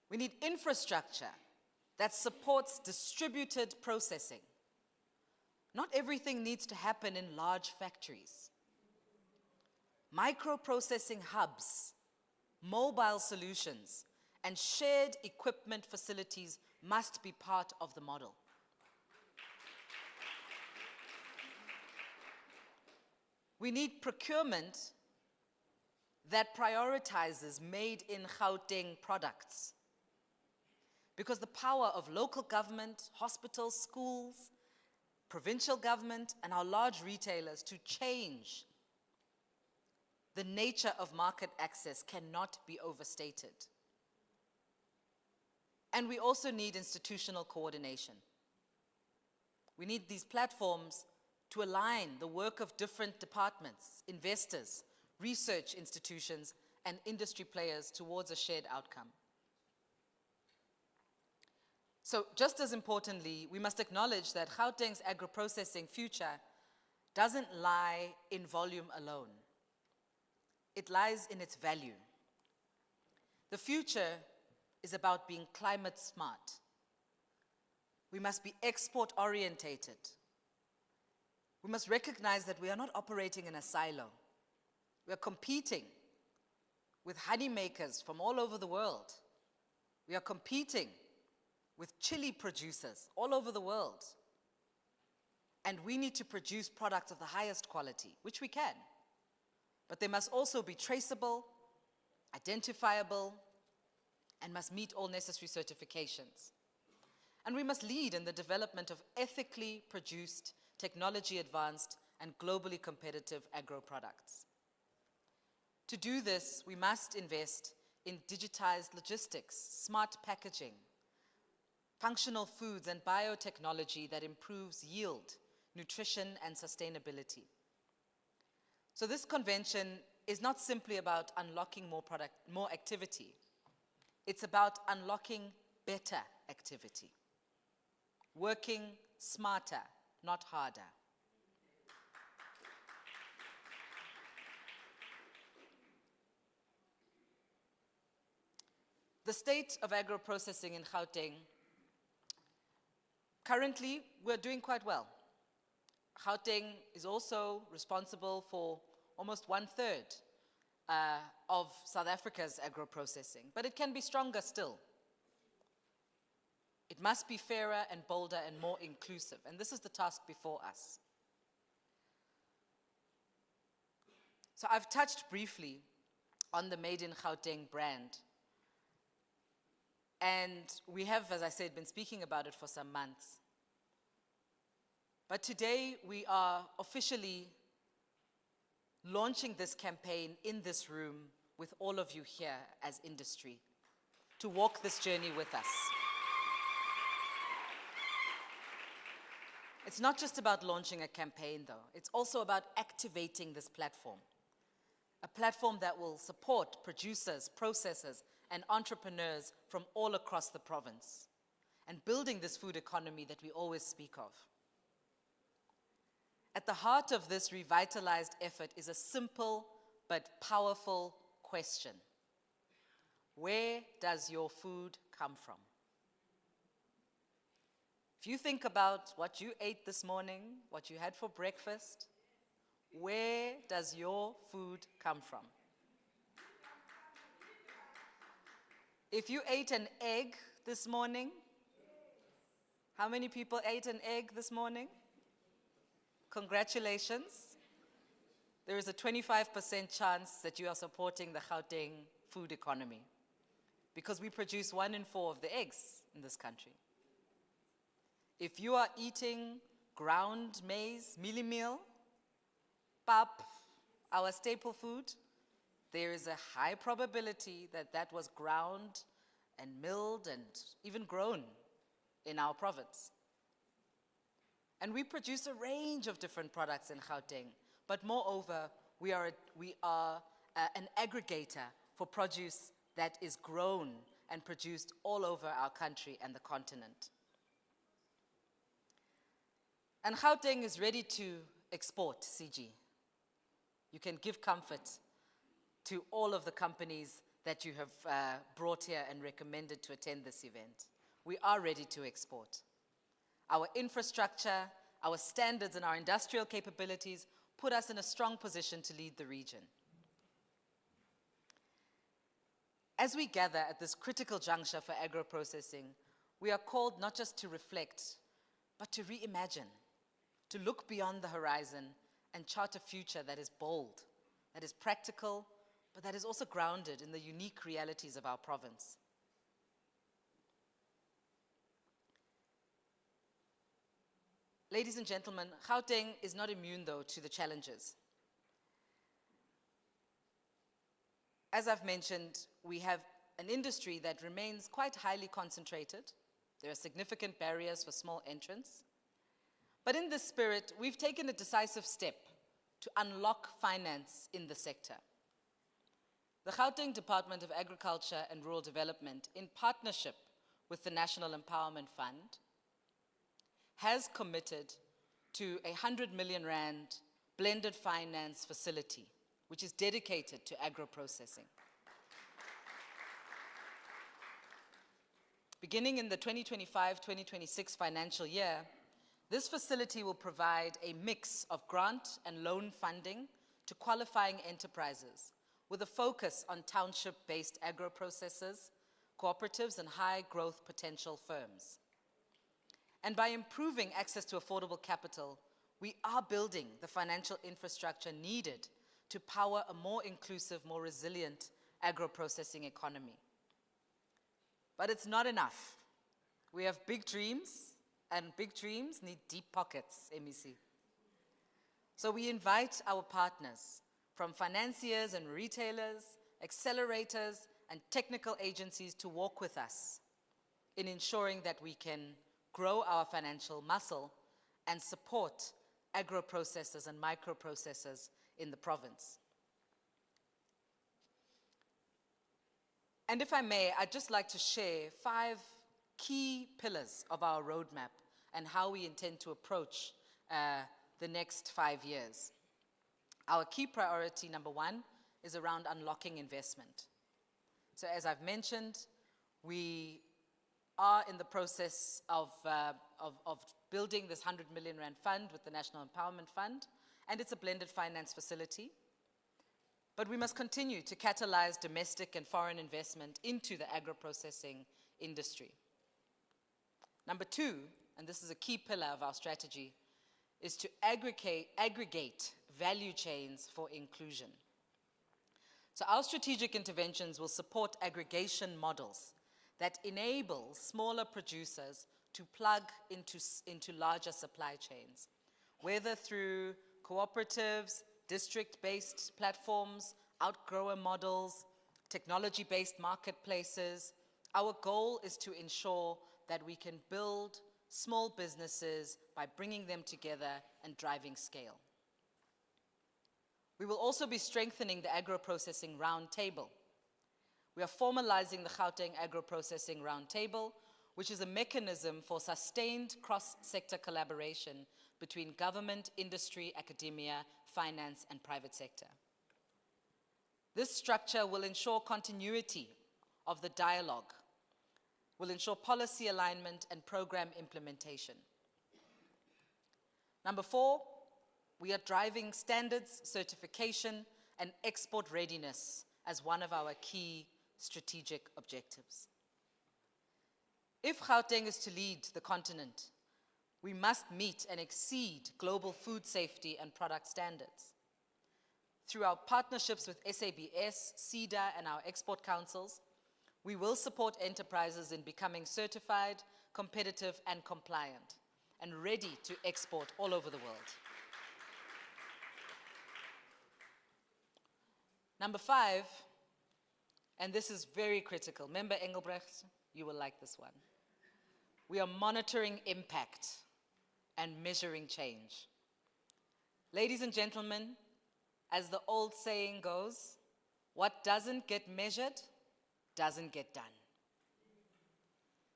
We need infrastructure that supports distributed processing. Not everything needs to happen in large factories. Micro-processing hubs, mobile solutions, and shared equipment facilities must be part of the model. We need procurement that prioritizes made in Gauteng products. Because the power of local government, hospitals, schools, provincial government, and our large retailers to change the nature of market access cannot be overstated. And we also need institutional coordination. We need these platforms to align the work of different departments, investors, research institutions, and industry players towards a shared outcome. So just as importantly, we must acknowledge that Gauteng's agro-processing future doesn't lie in volume alone. It lies in its value. The future is about being climate smart. We must be export orientated. We must recognize that we are not operating in a silo. We are competing with honey makers from all over the world. We are competing with chili producers all over the world. And we need to produce products of the highest quality, which we can. But they must also be traceable, identifiable, and must meet all necessary certifications. And we must lead in the development of ethically produced, technology-advanced, and globally competitive agro-products. To do this, we must invest in digitized logistics, smart packaging, functional foods, and biotechnology that improves yield, nutrition, and sustainability. So this convention is not simply about unlocking more activity. It's about unlocking better activity. Working smarter, not harder. The state of agro-processing in Gauteng, currently we're doing quite well. Gauteng is also responsible for almost 1/3 of South Africa's agro-processing, but it can be stronger still. It must be fairer and bolder and more inclusive, and this is the task before us. So I've touched briefly on the Made in Gauteng brand, and we have, as I said, been speaking about it for some months. But today we are officially launching this campaign in this room with all of you here as industry to walk this journey with us. It's not just about launching a campaign, though. It's also about activating this platform, a platform that will support producers, processors, and entrepreneurs from all across the province, and building this food economy that we always speak of. At the heart of this revitalized effort is a simple but powerful question. Where does your food come from? If you think about what you ate this morning, what you had for breakfast, where does your food come from? If you ate an egg this morning, how many people ate an egg this morning? Congratulations. There is a 25% chance that you are supporting the Gauteng food economy because we produce 1 in 4 of the eggs in this country. If you are eating ground maize, mealie meal, pap, our staple food, there is a high probability that that was ground and milled and even grown in our province. And we produce a range of different products in Gauteng, but moreover, we are an aggregator for produce that is grown and produced all over our country and the continent. And Gauteng is ready to export, CG. You can give comfort to all of the companies that you have brought here and recommended to attend this event. We are ready to export. Our infrastructure, our standards, and our industrial capabilities put us in a strong position to lead the region. As we gather at this critical juncture for agro-processing, we are called not just to reflect, but to reimagine, to look beyond the horizon and chart a future that is bold, that is practical, but that is also grounded in the unique realities of our province. Ladies and gentlemen, Gauteng is not immune, though, to the challenges. As I've mentioned, we have an industry that remains quite highly concentrated. There are significant barriers for small entrants. But in this spirit, we've taken a decisive step to unlock finance in the sector. The Gauteng Department of Agriculture and Rural Development, in partnership with the National Empowerment Fund, has committed to a 100 million rand blended finance facility, which is dedicated to agro-processing. Beginning in the 2025-2026 financial year, this facility will provide a mix of grant and loan funding to qualifying enterprises with a focus on township-based agro-processors, cooperatives, and high-growth potential firms. And by improving access to affordable capital, we are building the financial infrastructure needed to power a more inclusive, more resilient agro-processing economy. But it's not enough. We have big dreams, and big dreams need deep pockets, MEC. So we invite our partners from financiers and retailers, accelerators, and technical agencies to work with us in ensuring that we can grow our financial muscle and support agro-processors and micro-processors in the province. And if I may, I'd just like to share 5 key pillars of our roadmap and how we intend to approach the next 5 years. Our key priority, number 1, is around unlocking investment. So as I've mentioned, we are in the process of building this 100 million rand fund with the National Empowerment Fund, and it's a blended finance facility. But we must continue to catalyze domestic and foreign investment into the agro-processing industry. Number 2, and this is a key pillar of our strategy, is to aggregate value chains for inclusion. So our strategic interventions will support aggregation models that enable smaller producers to plug into larger supply chains, whether through cooperatives, district-based platforms, outgrower models, technology-based marketplaces. Our goal is to ensure that we can build small businesses by bringing them together and driving scale. We will also be strengthening the agro-processing roundtable. We are formalizing the Gauteng Agro-Processing Roundtable, which is a mechanism for sustained cross-sector collaboration between government, industry, academia, finance, and private sector. This structure will ensure continuity of the dialogue, will ensure policy alignment and program implementation. Number 4, we are driving standards, certification, and export readiness as one of our key strategic objectives. If Gauteng is to lead the continent, we must meet and exceed global food safety and product standards. Through our partnerships with SABS, CEDA, and our export councils, we will support enterprises in becoming certified, competitive, and compliant, and ready to export all over the world. Number 5, and this is very critical. Member Engelbrecht, you will like this one. We are monitoring impact and measuring change. Ladies and gentlemen, as the old saying goes, what doesn't get measured doesn't get done.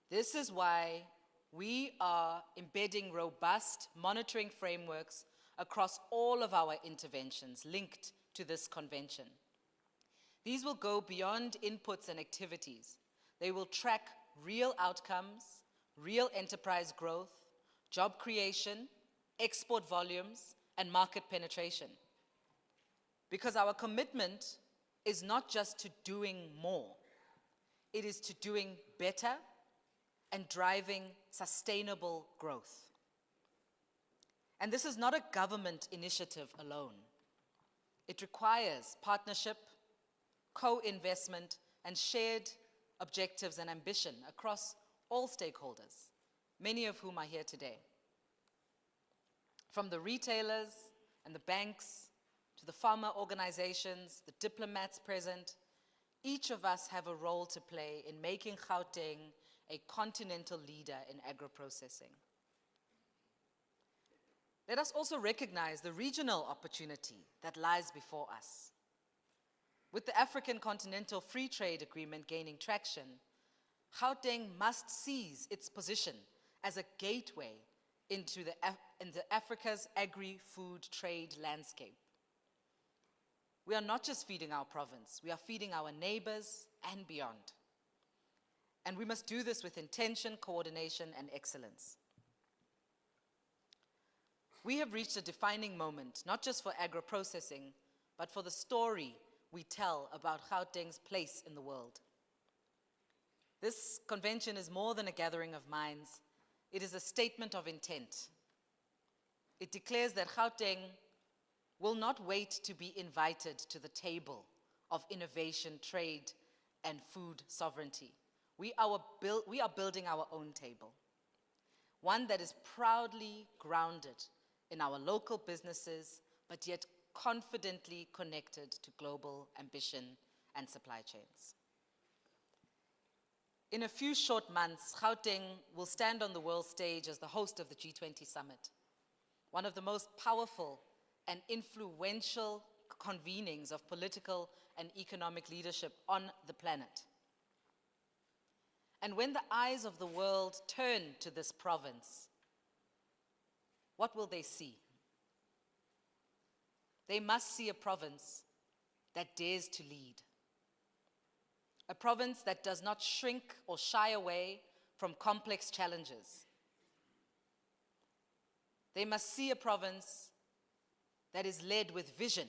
This is why we are embedding robust monitoring frameworks across all of our interventions linked to this convention. These will go beyond inputs and activities. They will track real outcomes, real enterprise growth, job creation, export volumes, and market penetration. Because our commitment is not just to doing more, it is to doing better and driving sustainable growth. And this is not a government initiative alone. It requires partnership, co-investment, and shared objectives and ambition across all stakeholders, many of whom are here today. From the retailers and the banks, to the farmer organizations, the diplomats present, Each of us have a role to play in making Gauteng a continental leader in agro-processing. Let us also recognize the regional opportunity that lies before us. With the African Continental Free Trade Agreement gaining traction, Gauteng must seize its position as a gateway into Africa's agri-food trade landscape. We are not just feeding our province, we are feeding our neighbors and beyond. And we must do this with intention, coordination, and excellence. We have reached a defining moment, not just for agro-processing, but for the story we tell about Gauteng's place in the world. This convention is more than a gathering of minds. It is a statement of intent. It declares that Gauteng will not wait to be invited to the table of innovation, trade, and food sovereignty. We are building our own table, one that is proudly grounded in our local businesses, but yet confidently connected to global ambition and supply chains. In a few short months, Gauteng will stand on the world stage as the host of the G20 summit, one of the most powerful and influential convenings of political and economic leadership on the planet. And when the eyes of the world turn to this province, what will they see? They must see a province that dares to lead. A province that does not shrink or shy away from complex challenges. They must see a province that is led with vision,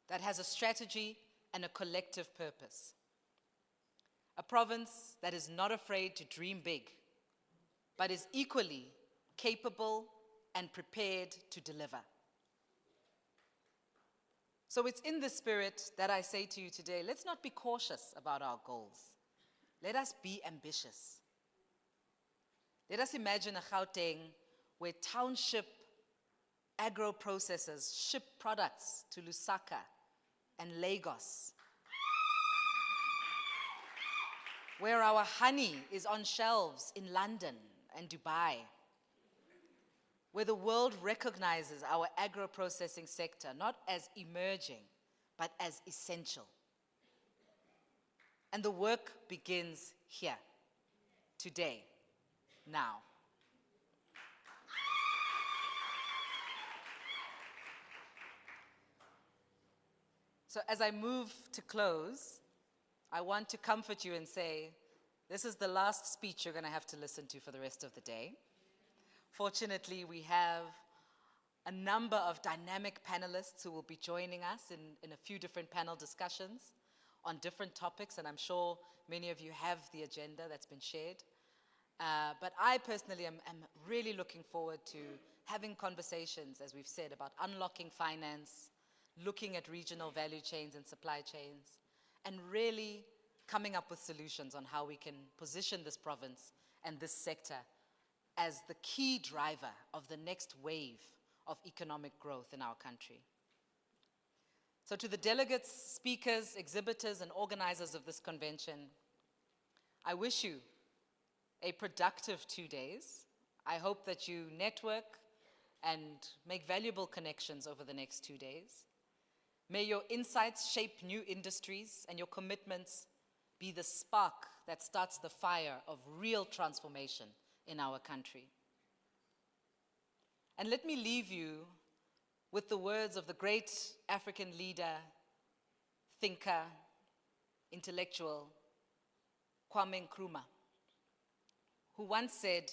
that has a strategy and a collective purpose. A province that is not afraid to dream big, but is equally capable and prepared to deliver. So it's in this spirit that I say to you today, let's not be cautious about our goals. Let us be ambitious. Let us imagine a Gauteng where township agro-processors ship products to Lusaka and Lagos, where our honey is on shelves in London and Dubai, where the world recognizes our agro-processing sector not as emerging, but as essential. And the work begins here, today, now. So as I move to close, I want to comfort you and say, this is the last speech you're going to have to listen to for the rest of the day. Fortunately, we have a number of dynamic panelists who will be joining us in a few different panel discussions on different topics, and I'm sure many of you have the agenda that's been shared. But I personally am really looking forward to having conversations, as we've said, about unlocking finance, looking at regional value chains and supply chains, and really coming up with solutions on how we can position this province and this sector as the key driver of the next wave of economic growth in our country. So to the delegates, speakers, exhibitors, and organizers of this convention, I wish you a productive 2 days. I hope that you network and make valuable connections over the next 2 days. May your insights shape new industries and your commitments be the spark that starts the fire of real transformation in our country. And let me leave you with the words of the great African leader, thinker, intellectual, Kwame Nkrumah, who once said,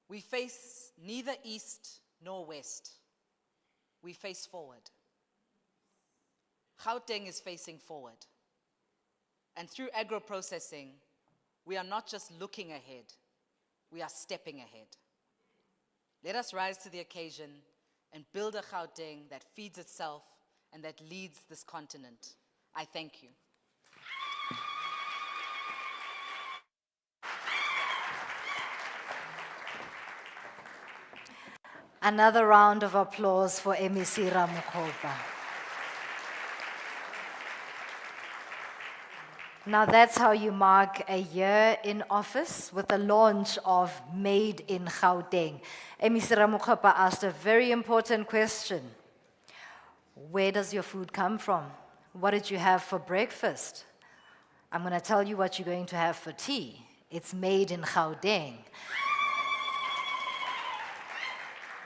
"We face neither east nor west. We face forward." Gauteng is facing forward. And through agro-processing, we are not just looking ahead, we are stepping ahead. Let us rise to the occasion and build a Gauteng that feeds itself and that leads this continent. I thank you. Another round of applause for MEC Ramokgopa. Now that's how you mark a year in office with the launch of Made in Gauteng. MEC Ramokgopa asked a very important question. Where does your food come from? What did you have for breakfast? I'm going to tell you what you're going to have for tea. It's made in Gauteng.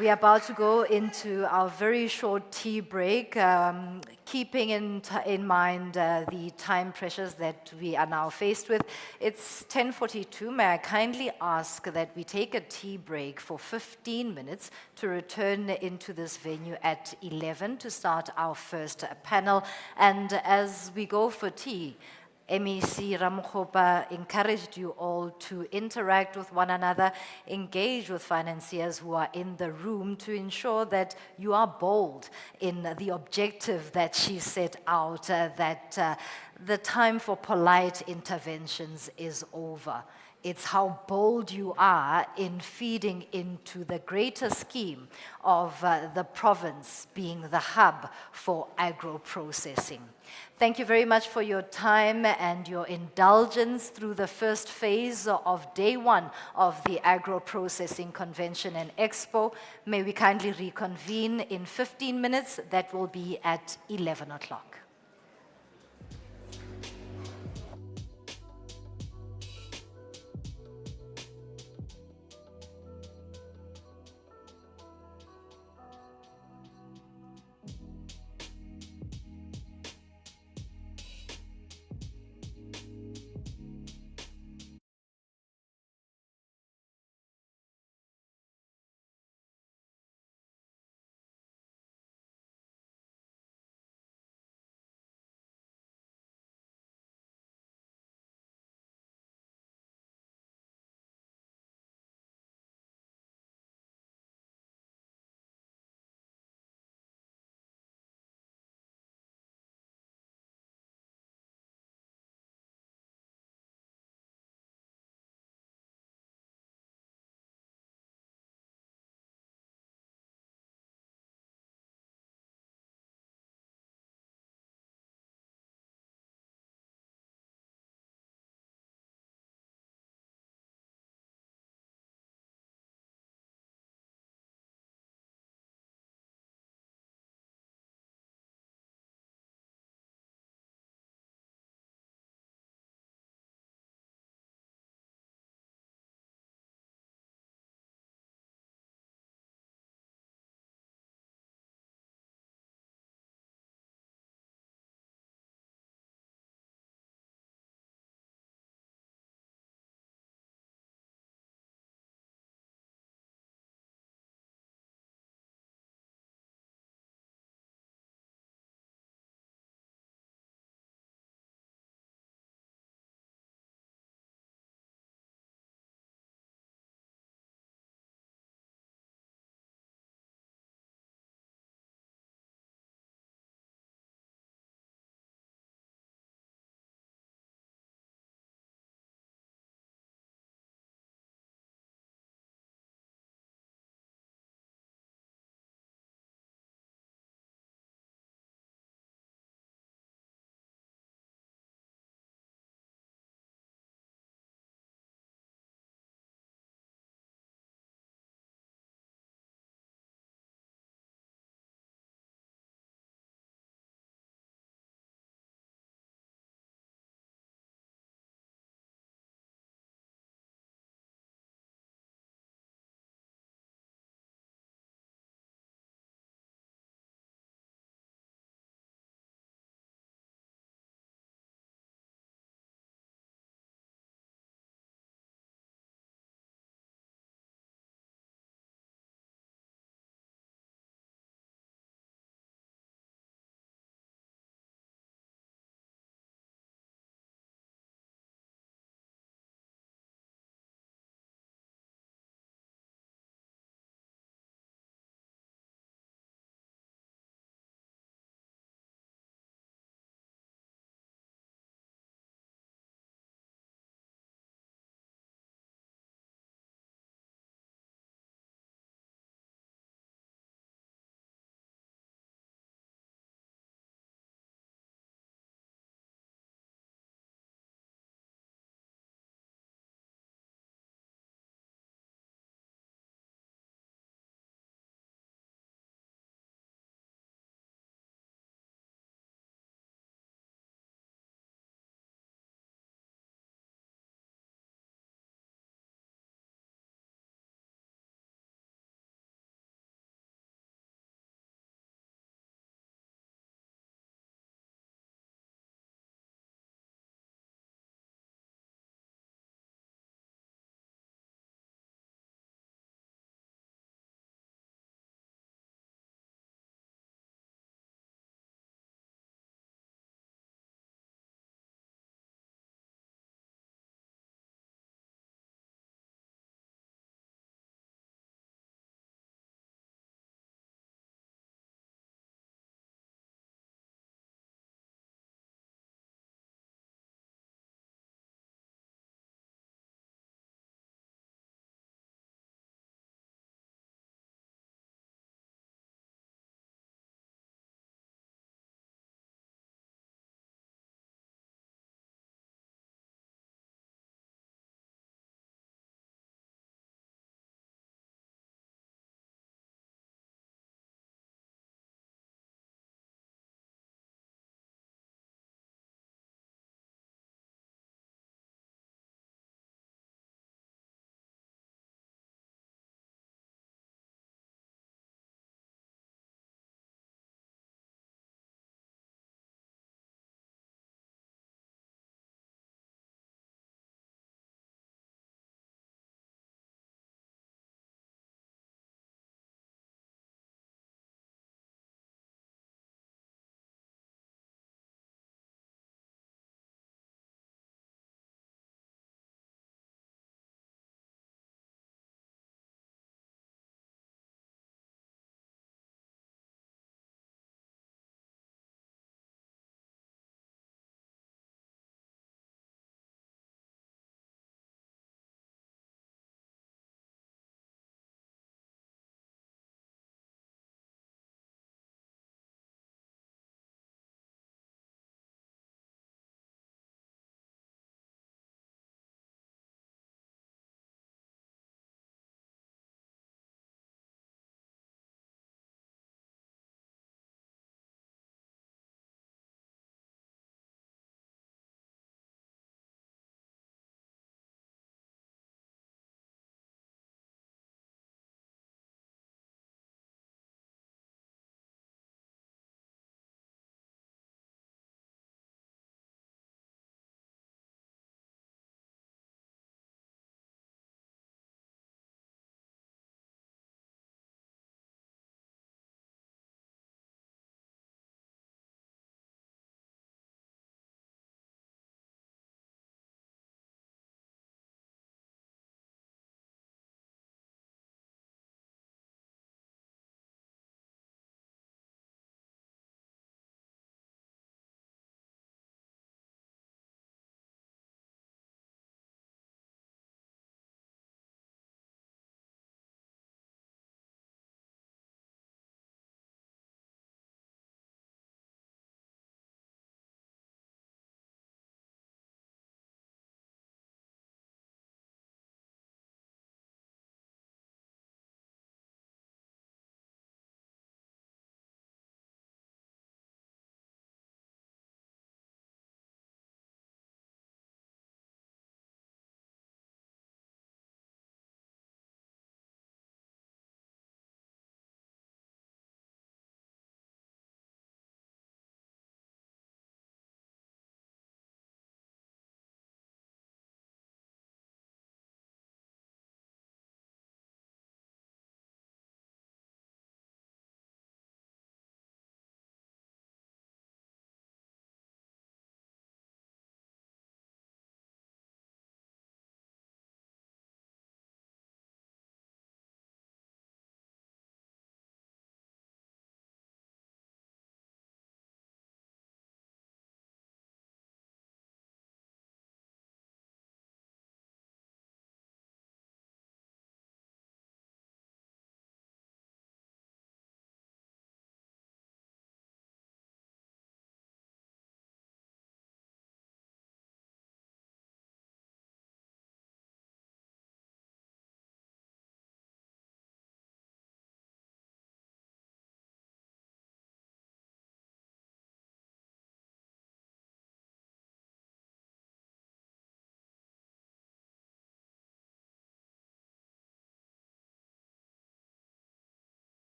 We are about to go into our very short tea break, keeping in mind the time pressures that we are now faced with. It's 10:42. May I kindly ask that we take a tea break for 15 minutes to return into this venue at 11 to start our first panel. And as we go for tea, MEC Ramokgopa encouraged you all to interact with one another, engage with financiers who are in the room to ensure that you are bold in the objective that she set out, that the time for polite interventions is over. It's how bold you are in feeding into the greater scheme of the province being the hub for agro-processing. Thank you very much for your time and your indulgence through the first phase of day one of the Agro-Processing Convention and Expo. May we kindly reconvene in 15 minutes. That will be at 11 o'clock.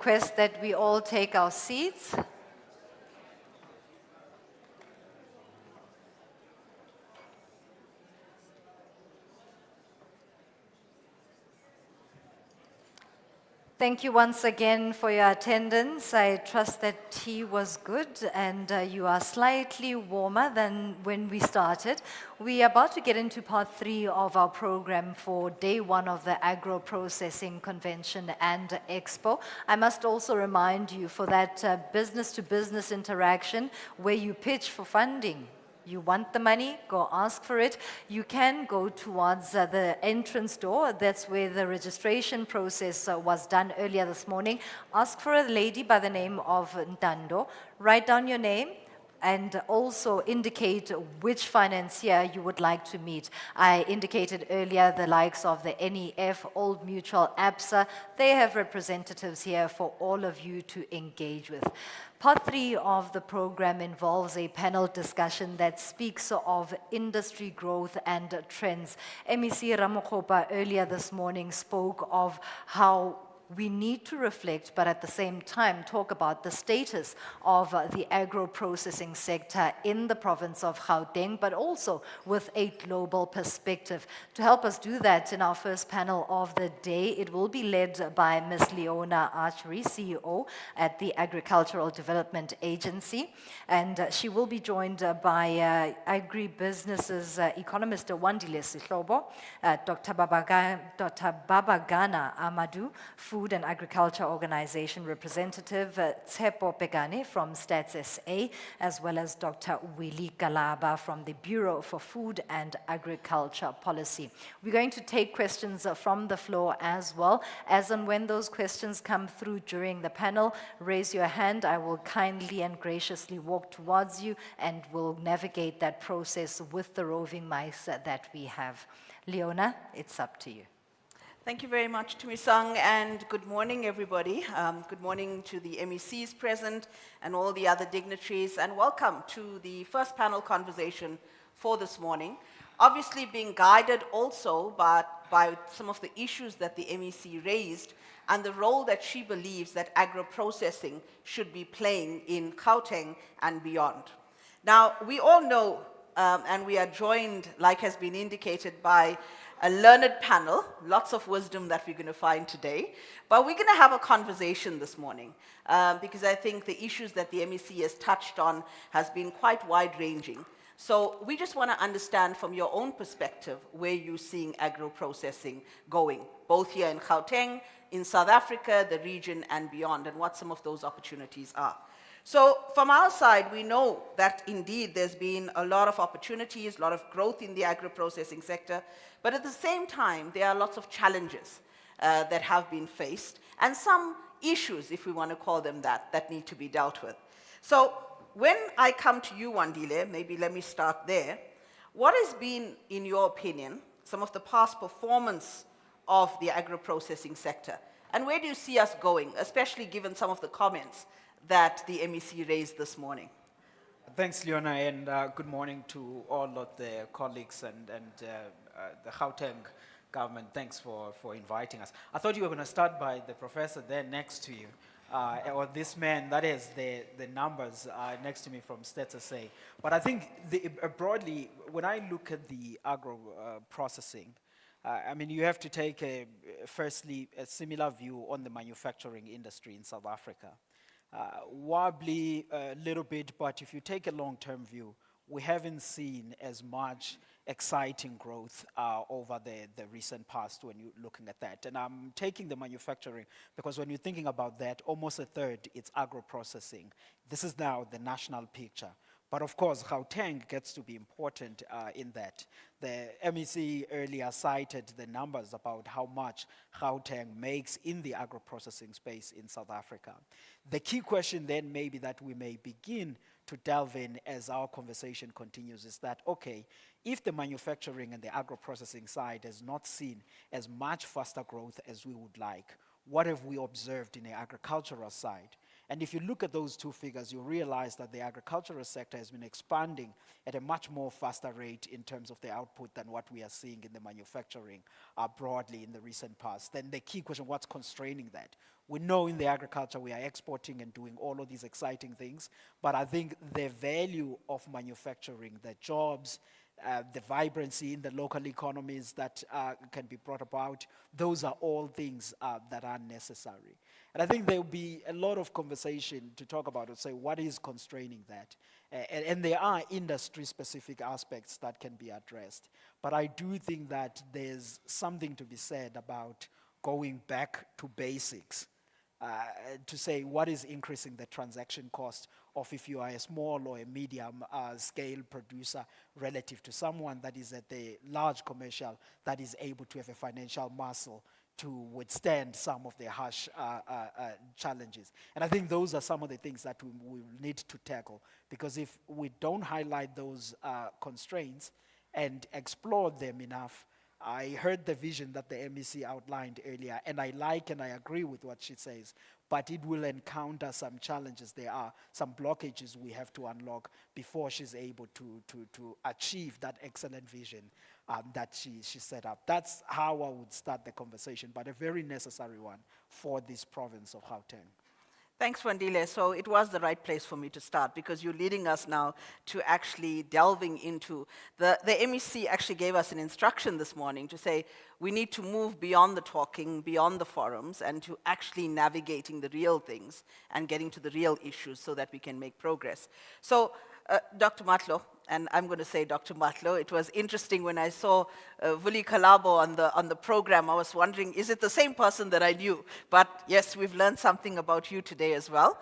request that we all take our seats. Thank you once again for your attendance. I trust that tea was good and you are slightly warmer than when we started. We are about to get into part 3 of our program for day 1 of the Agro Processing Convention and Expo. I must also remind you for that business-to-business interaction where you pitch for funding. You want the money, go ask for it. You can go towards the entrance door. That's where the registration process was done earlier this morning. Ask for a lady by the name of Ntando. Write down your name and also indicate which financier you would like to meet. I indicated earlier the likes of the NEF, Old Mutual, ABSA. They have representatives here for all of you to engage with. Part 3 of the program involves a panel discussion that speaks of industry growth and trends. MEC Ramokgopa earlier this morning spoke of how we need to reflect, but at the same time talk about the status of the agro-processing sector in the province of Gauteng, but also with a global perspective. To help us do that in our first panel of the day, it will be led by Ms. Leona Archery, CEO at the Agricultural Development Agency, and she will be joined by agribusinesses economist Wandile Sihlobo, Dr. Babagana Amadou, Food and Agriculture Organization representative Tshepo Pegane from Stats SA, as well as Dr. Willie Galaba from the Bureau for Food and Agriculture Policy. We're going to take questions from the floor as well. As and when those questions come through during the panel, raise your hand. I will kindly and graciously walk towards you and will navigate that process with the roving mice that we have. Leona, it's up to you. Thank you very much, Tumisang, and good morning, everybody. Good morning to the MECs present and all the other dignitaries, and welcome to the first panel conversation for this morning. Obviously being guided also by some of the issues that the MEC raised and the role that she believes that agro-processing should be playing in Gauteng and beyond. Now, we all know, and we are joined, like has been indicated, by a learned panel, lots of wisdom that we're going to find today. But we're going to have a conversation this morning because I think the issues that the MEC has touched on has been quite wide-ranging. So we just want to understand from your own perspective where you're seeing agro-processing going, both here in Gauteng, in South Africa, the region, and beyond, and what some of those opportunities are. So from our side, we know that indeed there's been a lot of opportunities, a lot of growth in the agro-processing sector, but at the same time, there are lots of challenges that have been faced, and some issues, if we want to call them that, that need to be dealt with. So when I come to you, Wandile, maybe let me start there. What has been, in your opinion, some of the past performance of the agro-processing sector? And where do you see us going, especially given some of the comments that the MEC raised this morning? Thanks, Leona, and good morning to all of the colleagues and the Gauteng government. Thanks for inviting us. I thought you were going to start by the professor there next to you, or this man, that is the numbers next to me from Stats SA. But I think broadly, when I look at the agro processing, I mean, you have to take firstly a similar view on the manufacturing industry in South Africa. Wobbly a little bit, but if you take a long-term view, we haven't seen as much exciting growth over the recent past when you're looking at that. And I'm taking the manufacturing because when you're thinking about that, almost a third, it's agro-processing. This is now the national picture. But of course, Gauteng gets to be important in that. The MEC earlier cited the numbers about how much Gauteng makes in the agro-processing space in South Africa. The key question then maybe that we may begin to delve in as our conversation continues is that, okay, if the manufacturing and the agro-processing side has not seen as much faster growth as we would like, what have we observed in the agricultural side? And if you look at those two figures, you realize that the agricultural sector has been expanding at a much more faster rate in terms of the output than what we are seeing in the manufacturing broadly in the recent past. Then the key question, what's constraining that? We know in the agriculture we are exporting and doing all of these exciting things, but I think the value of manufacturing, the jobs, the vibrancy in the local economies that can be brought about, those are all things that are necessary. And I think there will be a lot of conversation to talk about and say what is constraining that. And there are industry-specific aspects that can be addressed. But I do think that there's something to be said about going back to basics. To say what is increasing the transaction cost of if you are a small or a medium scale producer relative to someone that is at the large commercial that is able to have a financial muscle to withstand some of the harsh challenges. And I think those are some of the things that we will need to tackle, because if we don't highlight those constraints and explore them enough, I heard the vision that the MEC outlined earlier, and I like and I agree with what she says, but it will encounter some challenges. There are some blockages we have to unlock before she's able to achieve that excellent vision that she set up. That's how I would start the conversation, but a very necessary one for this province of Gauteng. Thanks, Wandile. So it was the right place for me to start, because you're leading us now to actually delving into, the MEC actually gave us an instruction this morning to say we need to move beyond the talking, beyond the forums, and to actually navigating the real things and getting to the real issues so that we can make progress. So Dr. Matlo, and I'm going to say Dr. Matlo, it was interesting when I saw Vuli Kalabo on the program. I was wondering, is it the same person that I knew? But yes, we've learned something about you today as well.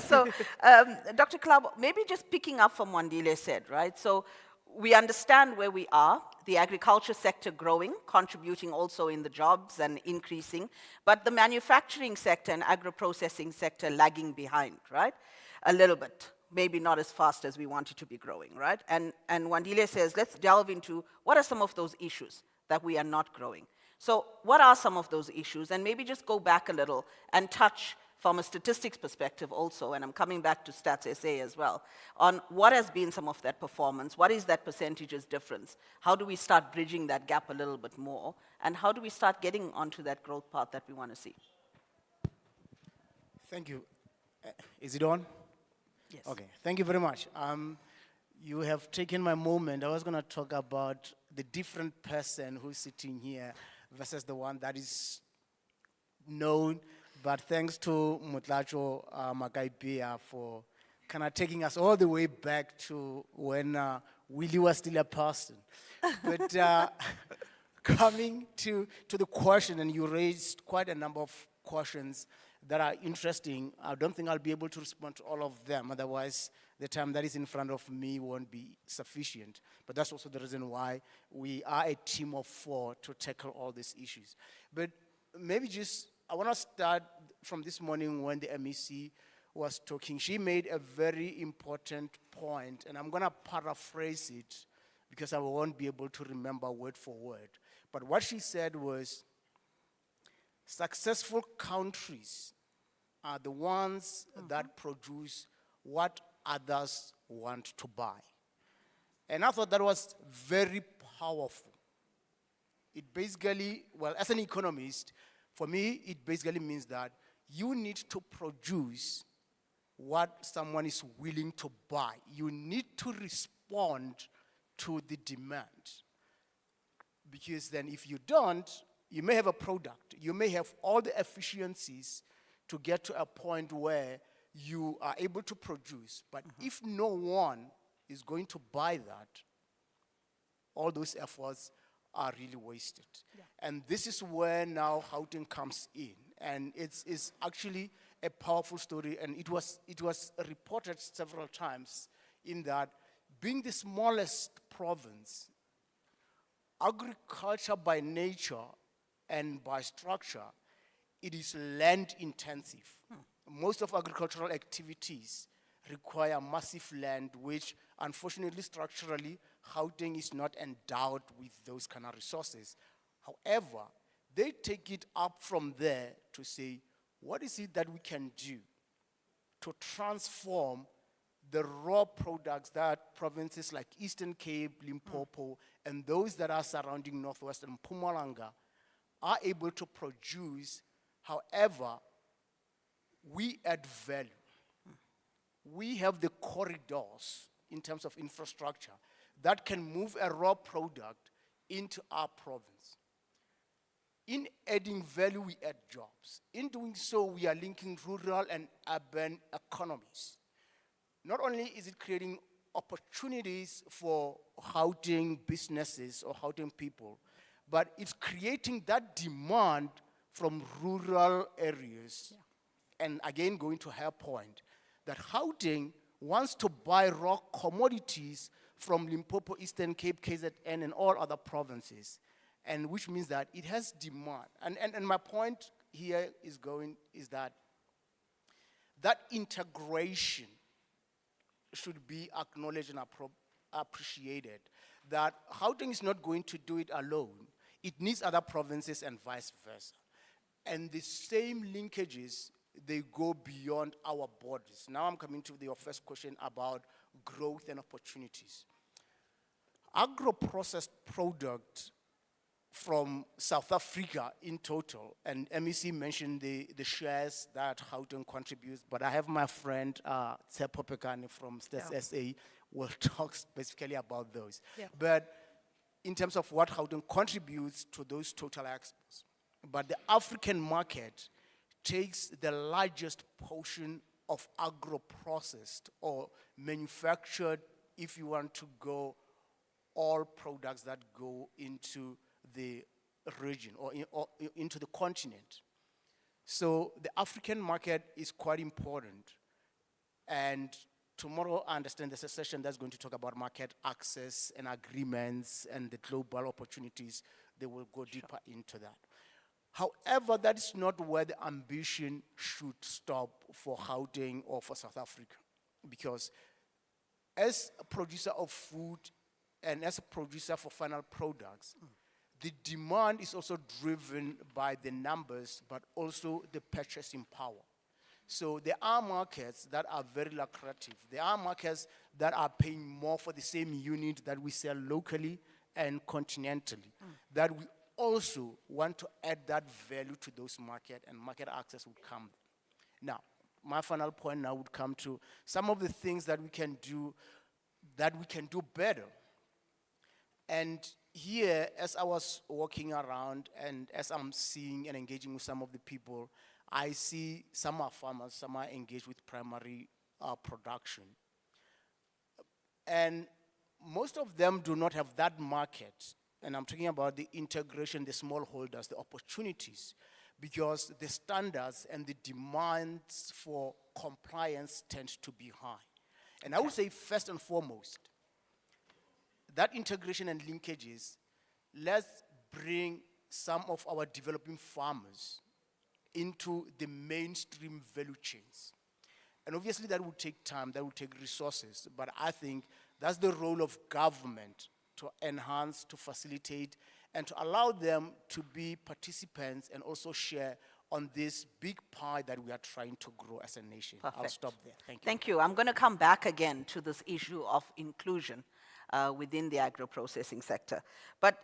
So Dr. Kalabo, maybe just picking up from what Wandile said, right? So we understand where we are, the agriculture sector growing, contributing also in the jobs and increasing, but the manufacturing sector and agro-processing sector lagging behind, right? A little bit. Maybe not as fast as we want it to be growing, right? And Wandile says, let's delve into what are some of those issues that we are not growing. So what are some of those issues? And maybe just go back a little and touch from a statistics perspective also, and I'm coming back to Stats SA as well, on what has been some of that performance, what is that percentages difference? How do we start bridging that gap a little bit more? And how do we start getting onto that growth path that we want to see? Thank you. Is it on? Yes. Okay, thank you very much. You have taken my moment. I was going to talk about the different person who's sitting here versus the one that is known. But thanks to Mutlacho Makaipia for kind of taking us all the way back to when Willie was still a person. But coming to the question, and you raised quite a number of questions that are interesting. I don't think I'll be able to respond to all of them. Otherwise, the time that is in front of me won't be sufficient. But that's also the reason why we are a team of 4 to tackle all these issues. But maybe I want to start from this morning when the MEC was talking. She made a very important point, and I'm going to paraphrase it because I won't be able to remember word for word. But what she said was, successful countries are the ones that produce what others want to buy. And I thought that was very powerful. It basically, well, as an economist, for me, it basically means that you need to produce what someone is willing to buy. You need to respond to the demand. Because then if you don't, you may have a product, you may have all the efficiencies to get to a point where you are able to produce, but if no one is going to buy that, all those efforts are really wasted. Yeah. And this is where now Gauteng comes in, and it's actually a powerful story, and it was reported several times in that being the smallest province, agriculture by nature and by structure, it is land intensive. Most of agricultural activities require massive land, which unfortunately structurally, Gauteng is not endowed with those kind of resources. However, they take it up from there to say, what is it that we can do to transform the raw products that provinces like Eastern Cape, Limpopo, and those that are surrounding Northwestern Mpumalanga are able to produce. However, we add value. We have the corridors in terms of infrastructure that can move a raw product into our province. In adding value, we add jobs. In doing so, we are linking rural and urban economies. Not only is it creating opportunities for Gauteng businesses or Gauteng people, but it's creating that demand from rural areas. And again, going to her point, that Gauteng wants to buy raw commodities from Limpopo, Eastern Cape, KZN, and all other provinces, and which means that it has demand. And my point here is that integration should be acknowledged and appreciated, that Gauteng is not going to do it alone. It needs other provinces and vice versa. And the same linkages, they go beyond our borders. Now I'm coming to your first question about growth and opportunities. Agro-processed product from South Africa in total, and MEC mentioned the shares that Gauteng contributes, but I have my friend Tsepo Pekane from Stats SA will talk specifically about those. But in terms of what Gauteng contributes to those total exports, but the African market takes the largest portion of agro-processed or manufactured, if you want to go, all products that go into the region or into the continent. So the African market is quite important. And tomorrow, I understand there's a session that's going to talk about market access and agreements and the global opportunities. They will go deeper into that. However, that is not where the ambition should stop for Gauteng or for South Africa. Because as a producer of food and as a producer for final products, the demand is also driven by the numbers, but also the purchasing power. So there are markets that are very lucrative. There are markets that are paying more for the same unit that we sell locally and continentally, that we also want to add that value to those markets, and market access would come. Now, my final point now would come to some of the things that we can do better. And here, as I was walking around and as I'm seeing and engaging with some of the people, I see some are farmers, some are engaged with primary production. And most of them do not have that market. And I'm talking about the integration, the smallholders, the opportunities, because the standards and the demands for compliance tend to be high. And I would say first and foremost, that integration and linkages, let's bring some of our developing farmers into the mainstream value chains. And obviously that will take time, that will take resources, but I think that's the role of government to enhance, to facilitate, and to allow them to be participants and also share on this big pie that we are trying to grow as a nation. I'll Perfect. stop there. Thank you. Thank you. I'm going to come back again to this issue of inclusion within the agro-processing sector. But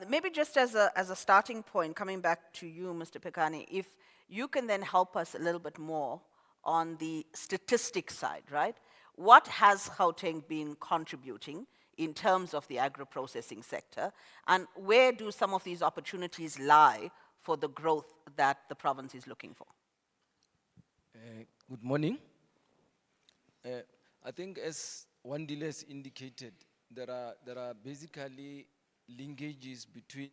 maybe just as a starting point, coming back to you, Mr. Pekane, if you can then help us a little bit more on the statistics side, right? What has Gauteng been contributing in terms of the agro-processing sector, and where do some of these opportunities lie for the growth that the province is looking for? Good morning. I think as Wandile has indicated, there are basically linkages between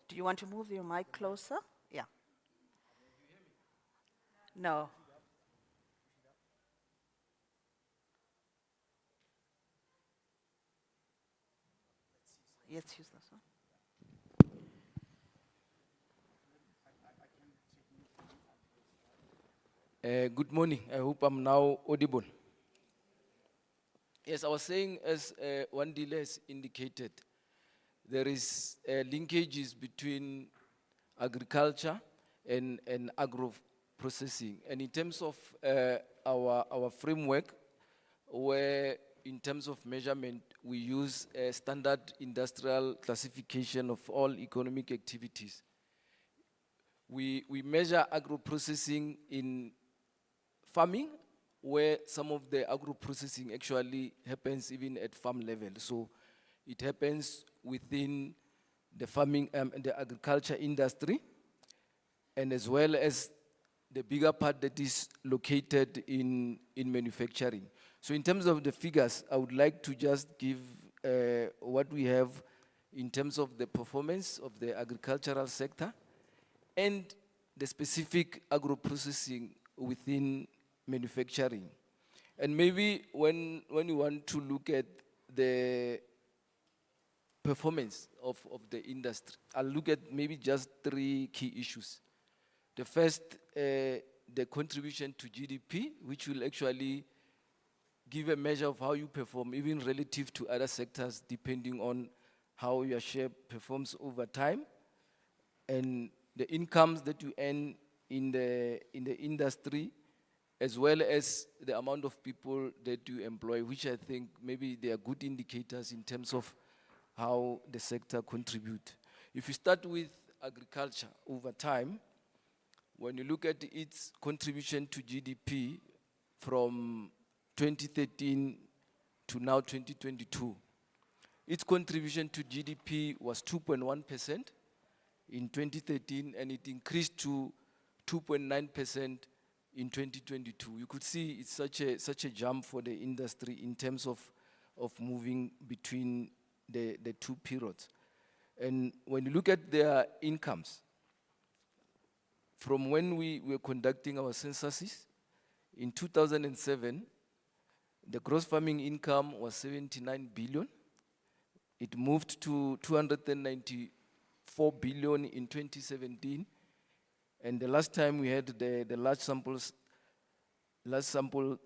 Do you want to move your mic closer? Yeah. No. Let's use this one. Good morning. I hope I'm now audible. Yes, I was saying, as Wandile has indicated, there is linkages between agriculture and agro processing. And in terms of our framework, where in terms of measurement, we use a standard industrial classification of all economic activities. We measure agro-processing in farming, where some of the agro-processing actually happens even at farm level. So it happens within the farming and the agriculture industry, and as well as the bigger part that is located in manufacturing. So in terms of the figures, I would like to just give what we have in terms of the performance of the agricultural sector and the specific agro-processing within manufacturing. And maybe when you want to look at the performance of the industry, I'll look at maybe just 3 key issues. The first, the contribution to GDP, which will actually give a measure of how you perform, even relative to other sectors, depending on how your share performs over time, and the incomes that you earn in the industry, as well as the amount of people that you employ, which I think maybe they are good indicators in terms of how the sector contribute. If you start with agriculture over time, when you look at its contribution to GDP from 2013 to now 2022, its contribution to GDP was 2.1% in 2013, and it increased to 2.9% in 2022. You could see it's such a jump for the industry in terms of moving between the 2 periods. And when you look at their incomes, from when we were conducting our censuses, in 2007, the gross farming income was 79 billion. It moved to 294 billion in 2017. And the last time we had the large sample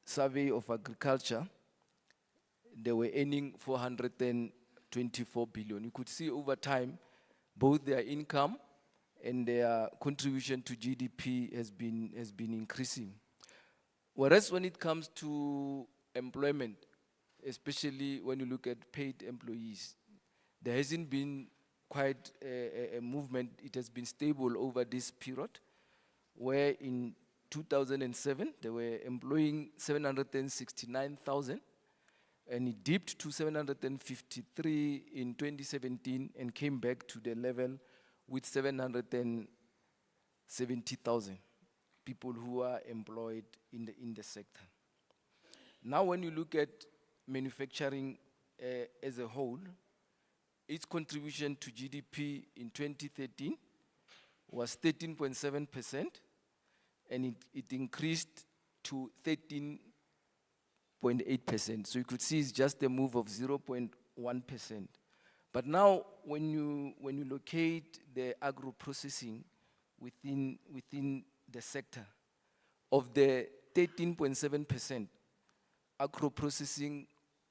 survey of agriculture, they were earning 424 billion. You could see over time, both their income and their contribution to GDP has been increasing. Whereas when it comes to employment, especially when you look at paid employees, there hasn't been quite a movement. It has been stable over this period, where in 2007, they were employing 769,000, and it dipped to 753 in 2017 and came back to the level with 770,000 people who are employed in the sector. Now when you look at manufacturing as a whole, its contribution to GDP in 2013 was 13.7%, and it increased to 13.8%. So you could see it's just a move of 0.1%. But now, when you locate the agro-processing within the sector, of the 13.7%, agro-processing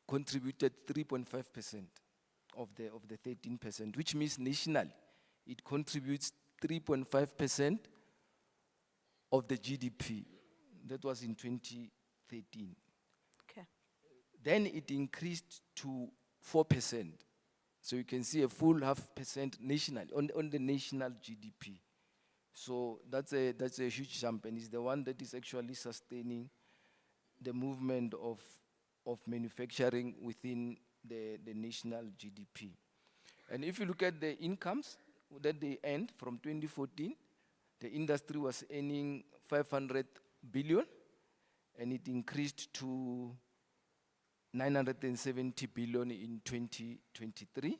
contributed 3.5% of the 13%, which means nationally, it contributes 3.5% of the GDP. That was in 2013. Okay. Then it increased to 4%. So you can see a full 0.5% nationally on the national GDP. So that's a huge jump, and it's the one that is actually sustaining the movement of manufacturing within the national GDP. And if you look at the incomes that they earned from 2014, the industry was earning 500 billion, and it increased to 970 billion in 2023.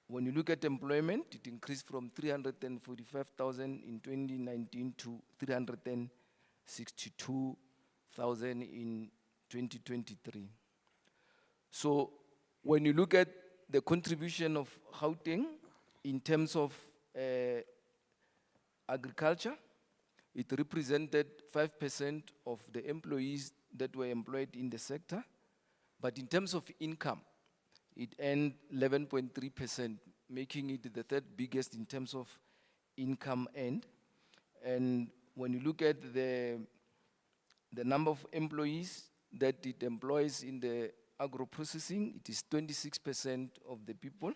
When you look at employment, it increased from 345,000 in 2019 to 362,000 in 2023. So when you look at the contribution of Gauteng in terms of agriculture, it represented 5% of the employees that were employed in the sector. But in terms of income, it earned 11.3%, making it the third biggest in terms of income earned. And when you look at the number of employees that it employs in the agro-processing, it is 26% of the people.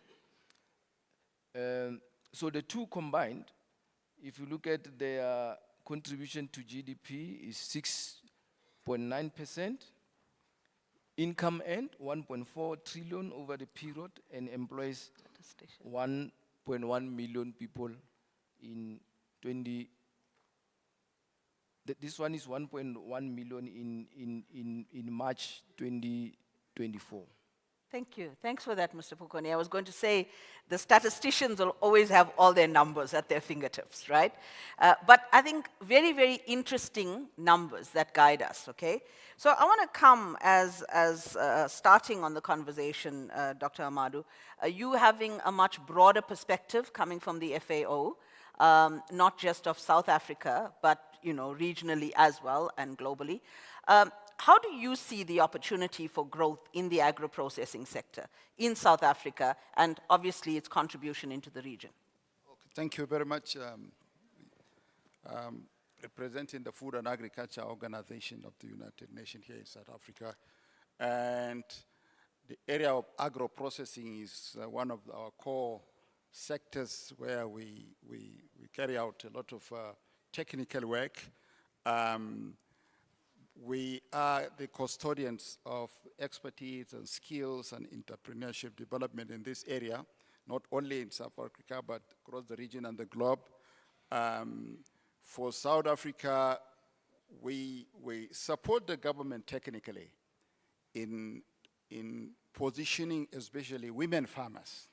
So the two combined, if you look at their contribution to GDP, is 6.9%. Income earned 1.4 trillion over the period and employs 1.1 million people in 20. This one is 1.1 million in March 2024. Thank you. Thanks for that, Mr. Pukoni. I was going to say the statisticians will always have all their numbers at their fingertips, right? But I think very, very interesting numbers that guide us, okay? So I want to come as starting on the conversation, Dr. Amadou, you having a much broader perspective coming from the FAO, not just of South Africa, but regionally as well and globally. How do you see the opportunity for growth in the agro-processing sector in South Africa and obviously its contribution into the region? Okay, thank you very much. Representing the Food and Agriculture Organization of the United Nations here in South Africa. And the area of agro-processing is one of our core sectors where we carry out a lot of technical work. We are the custodians of expertise and skills and entrepreneurship development in this area, not only in South Africa, but across the region and the globe. For South Africa, we support the government technically in positioning especially women farmers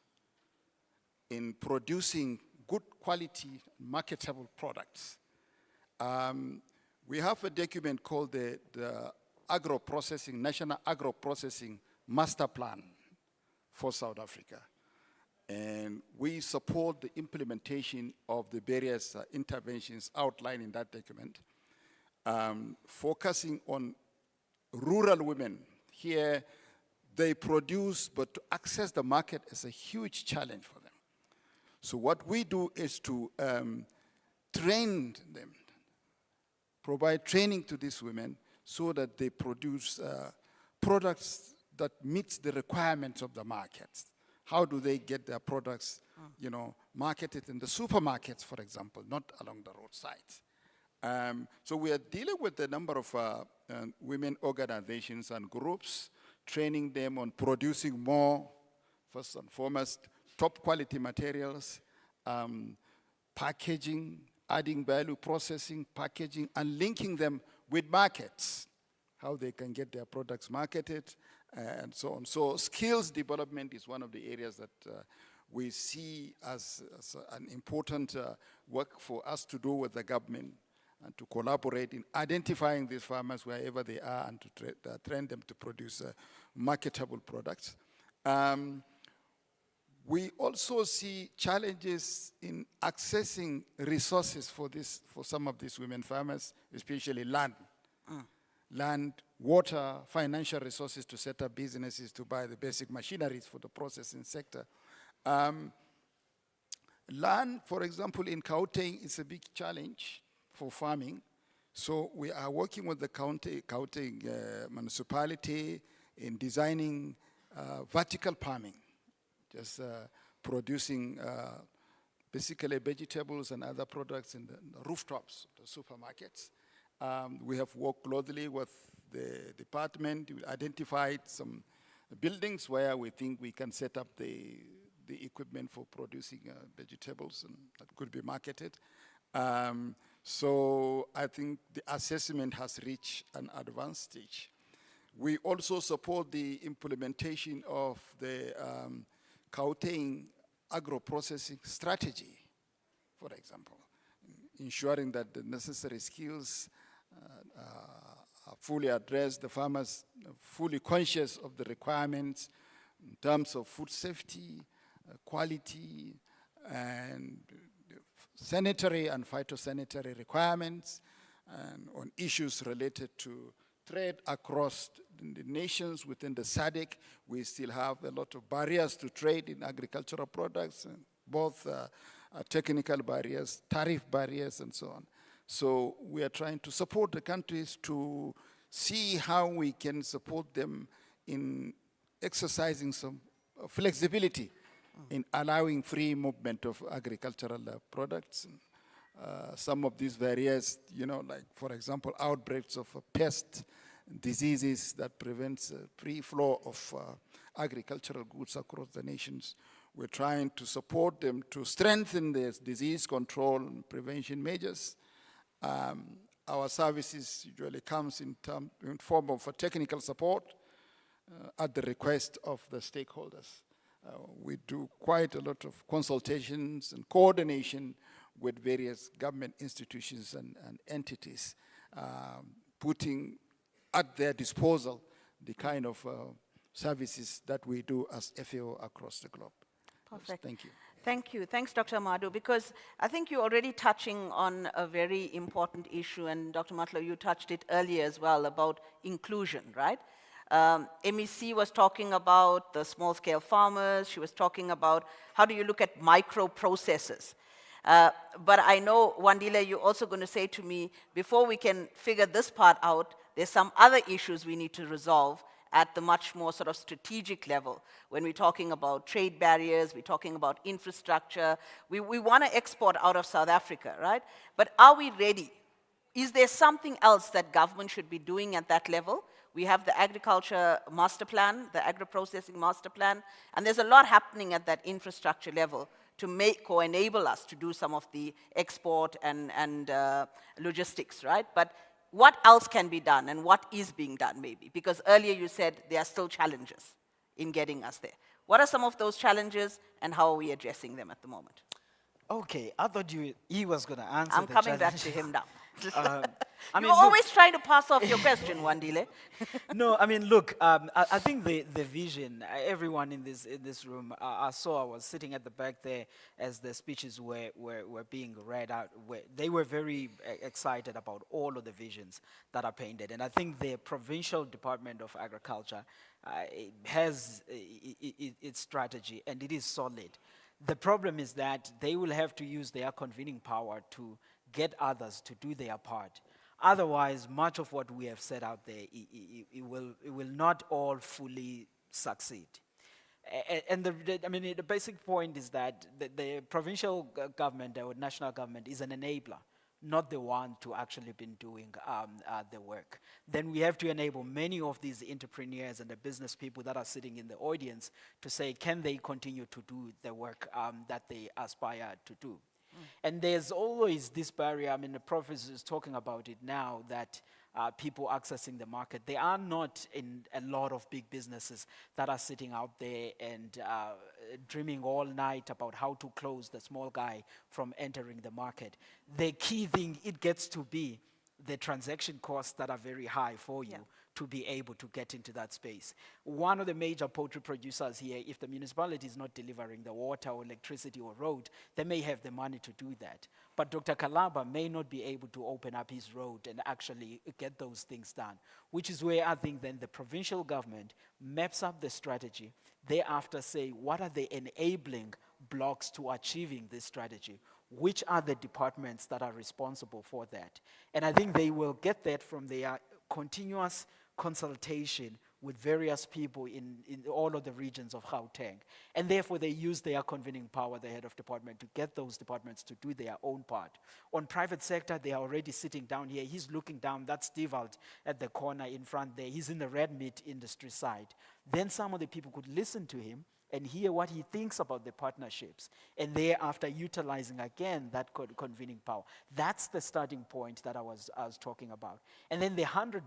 in producing good quality, marketable products. We have a document called the Agro-Processing, National Agro-Processing Master Plan for South Africa. And we support the implementation of the various interventions outlined in that document, focusing on rural women. Here, they produce, but to access the market is a huge challenge for them. So what we do is to train them, provide training to these women so that they produce products that meet the requirements of the markets. How do they get their products, marketed in the supermarkets, for example, not along the roadsides? So we are dealing with a number of women organizations and groups, training them on producing more, first and foremost, top quality materials, packaging, adding value, processing, packaging, and linking them with markets, how they can get their products marketed, and so on. So skills development is one of the areas that we see as an important work for us to do with the government and to collaborate in identifying these farmers wherever they are and to train them to produce marketable products. We also see challenges in accessing resources for some of these women farmers, especially land. Land, water, financial resources to set up businesses, to buy the basic machineries for the processing sector. Land, for example, in Gauteng is a big challenge for farming. So we are working with the Gauteng municipality in designing vertical farming, just producing basically vegetables and other products in the rooftops of the supermarkets. We have worked closely with the department. We identified some buildings where we think we can set up the equipment for producing vegetables and that could be marketed. So I think the assessment has reached an advanced stage. We also support the implementation of the Gauteng agro-processing strategy, for example, ensuring that the necessary skills are fully addressed, the farmers are fully conscious of the requirements in terms of food safety, quality, and sanitary and phytosanitary requirements, and on issues related to trade across the nations within the SADC. We still have a lot of barriers to trade in agricultural products, and both technical barriers, tariff barriers, and so on. So we are trying to support the countries to see how we can support them in exercising some flexibility in allowing free movement of agricultural products. Some of these barriers, like, for example, outbreaks of pest diseases that prevents free flow of agricultural goods across the nations. We're trying to support them to strengthen their disease control and prevention measures. Our services usually comes in form of a technical support at the request of the stakeholders. We do quite a lot of consultations and coordination with various government institutions and entities, putting at their disposal the kind of services that we do as FAO across the globe. Perfect. Thank you. Thank you. Thanks, Dr. Amadu, because I think you're already touching on a very important issue, and Dr. Matlo, you touched it earlier as well, about inclusion, right? MEC was talking about the small-scale farmers. She was talking about how do you look at micro-processes. But I know, Wandile, you're also going to say to me, before we can figure this part out, there's some other issues we need to resolve at the much more sort of strategic level. When we're talking about trade barriers, we're talking about infrastructure. We want to export out of South Africa, right? But are we ready? Is there something else that government should be doing at that level? We have the agriculture master plan, the agro-processing master plan, and there's a lot happening at that infrastructure level to make or enable us to do some of the export and logistics, right? But what else can be done, and what is being done maybe? Because earlier you said there are still challenges in getting us there. What are some of those challenges, and how are we addressing them at the moment? Okay, I thought he was going to answer I'm the coming back challenge. to him now. I You're mean, always trying to pass off your question, Wandile. No, I mean, look, I think the vision, everyone in this room, I saw, I was sitting at the back there as the speeches were being read out. They were very excited about all of the visions that are painted. And I think the Provincial Department of Agriculture has its strategy, and it is solid. The problem is that they will have to use their convening power to get others to do their part. Otherwise, much of what we have set out there, it will not all fully succeed. And the basic point is that the provincial government or national government is an enabler, not the one to actually been doing the work. Then we have to enable many of these entrepreneurs and the business people that are sitting in the audience to say, can they continue to do the work that they aspire to do? And there's always this barrier. I mean, the professor is talking about it now, that people accessing the market. There are not in a lot of big businesses that are sitting out there and dreaming all night about how to close the small guy from entering the market. The key thing, it gets to be the transaction costs that are very high for you to be able to get into that space. One of the major poultry producers here, if the municipality is not delivering the water or electricity or road, they may have the money to do that. But Dr. Kalaba may not be able to open up his road and actually get those things done, which is where I think then the provincial government maps up the strategy, thereafter say, what are the enabling blocks to achieving this strategy? Which are the departments that are responsible for that? And I think they will get that from their continuous consultation with various people in all of the regions of Gauteng. And therefore, they use their convening power, the head of department, to get those departments to do their own part. On private sector, they are already sitting down here. He's looking down. That's Stevald at the corner in front there. He's in the red meat industry side. Then some of the people could listen to him and hear what he thinks about the partnerships, and thereafter utilizing again that convening power. That's the starting point that I was talking about. And then the 100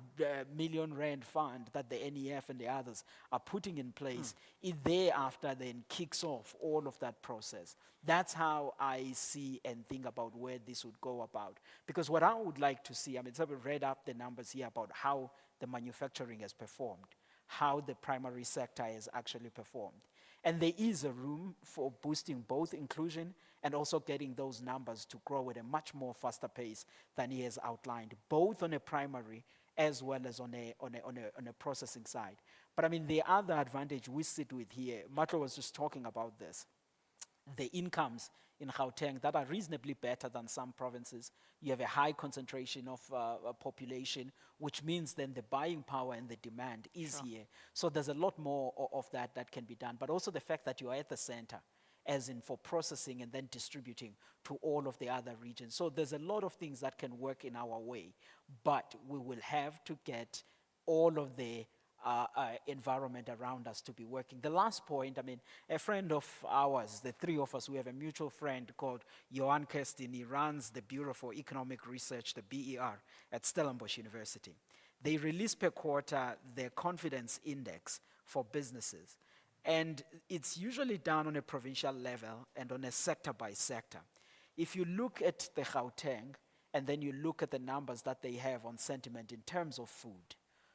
million rand fund that the NEF and the others are putting in place, it thereafter then kicks off all of that process. That's how I see and think about where this would go about. Because what I would like to see, I mean, so we read up the numbers here about how the manufacturing has performed, how the primary sector has actually performed. And there is a room for boosting both inclusion and also getting those numbers to grow at a much more faster pace than he has outlined, both on a primary as well as on a processing side. But I mean, the other advantage we sit with here, Matlo was just talking about this, the incomes in Gauteng that are reasonably better than some provinces. You have a high concentration of population, which means then the buying power and the demand is here. So there's a lot more of that can be done. But also the fact that you are at the center, as in for processing and then distributing to all of the other regions. So there's a lot of things that can work in our way, but we will have to get all of the environment around us to be working. The last point, I mean, a friend of ours, the three of us, we have a mutual friend called Johan Kerstin. He runs the Bureau for Economic Research, the BER, at Stellenbosch University. They release per quarter their confidence index for businesses. And it's usually done on a provincial level and on a sector by sector. If you look at the Gauteng, and then you look at the numbers that they have on sentiment in terms of food,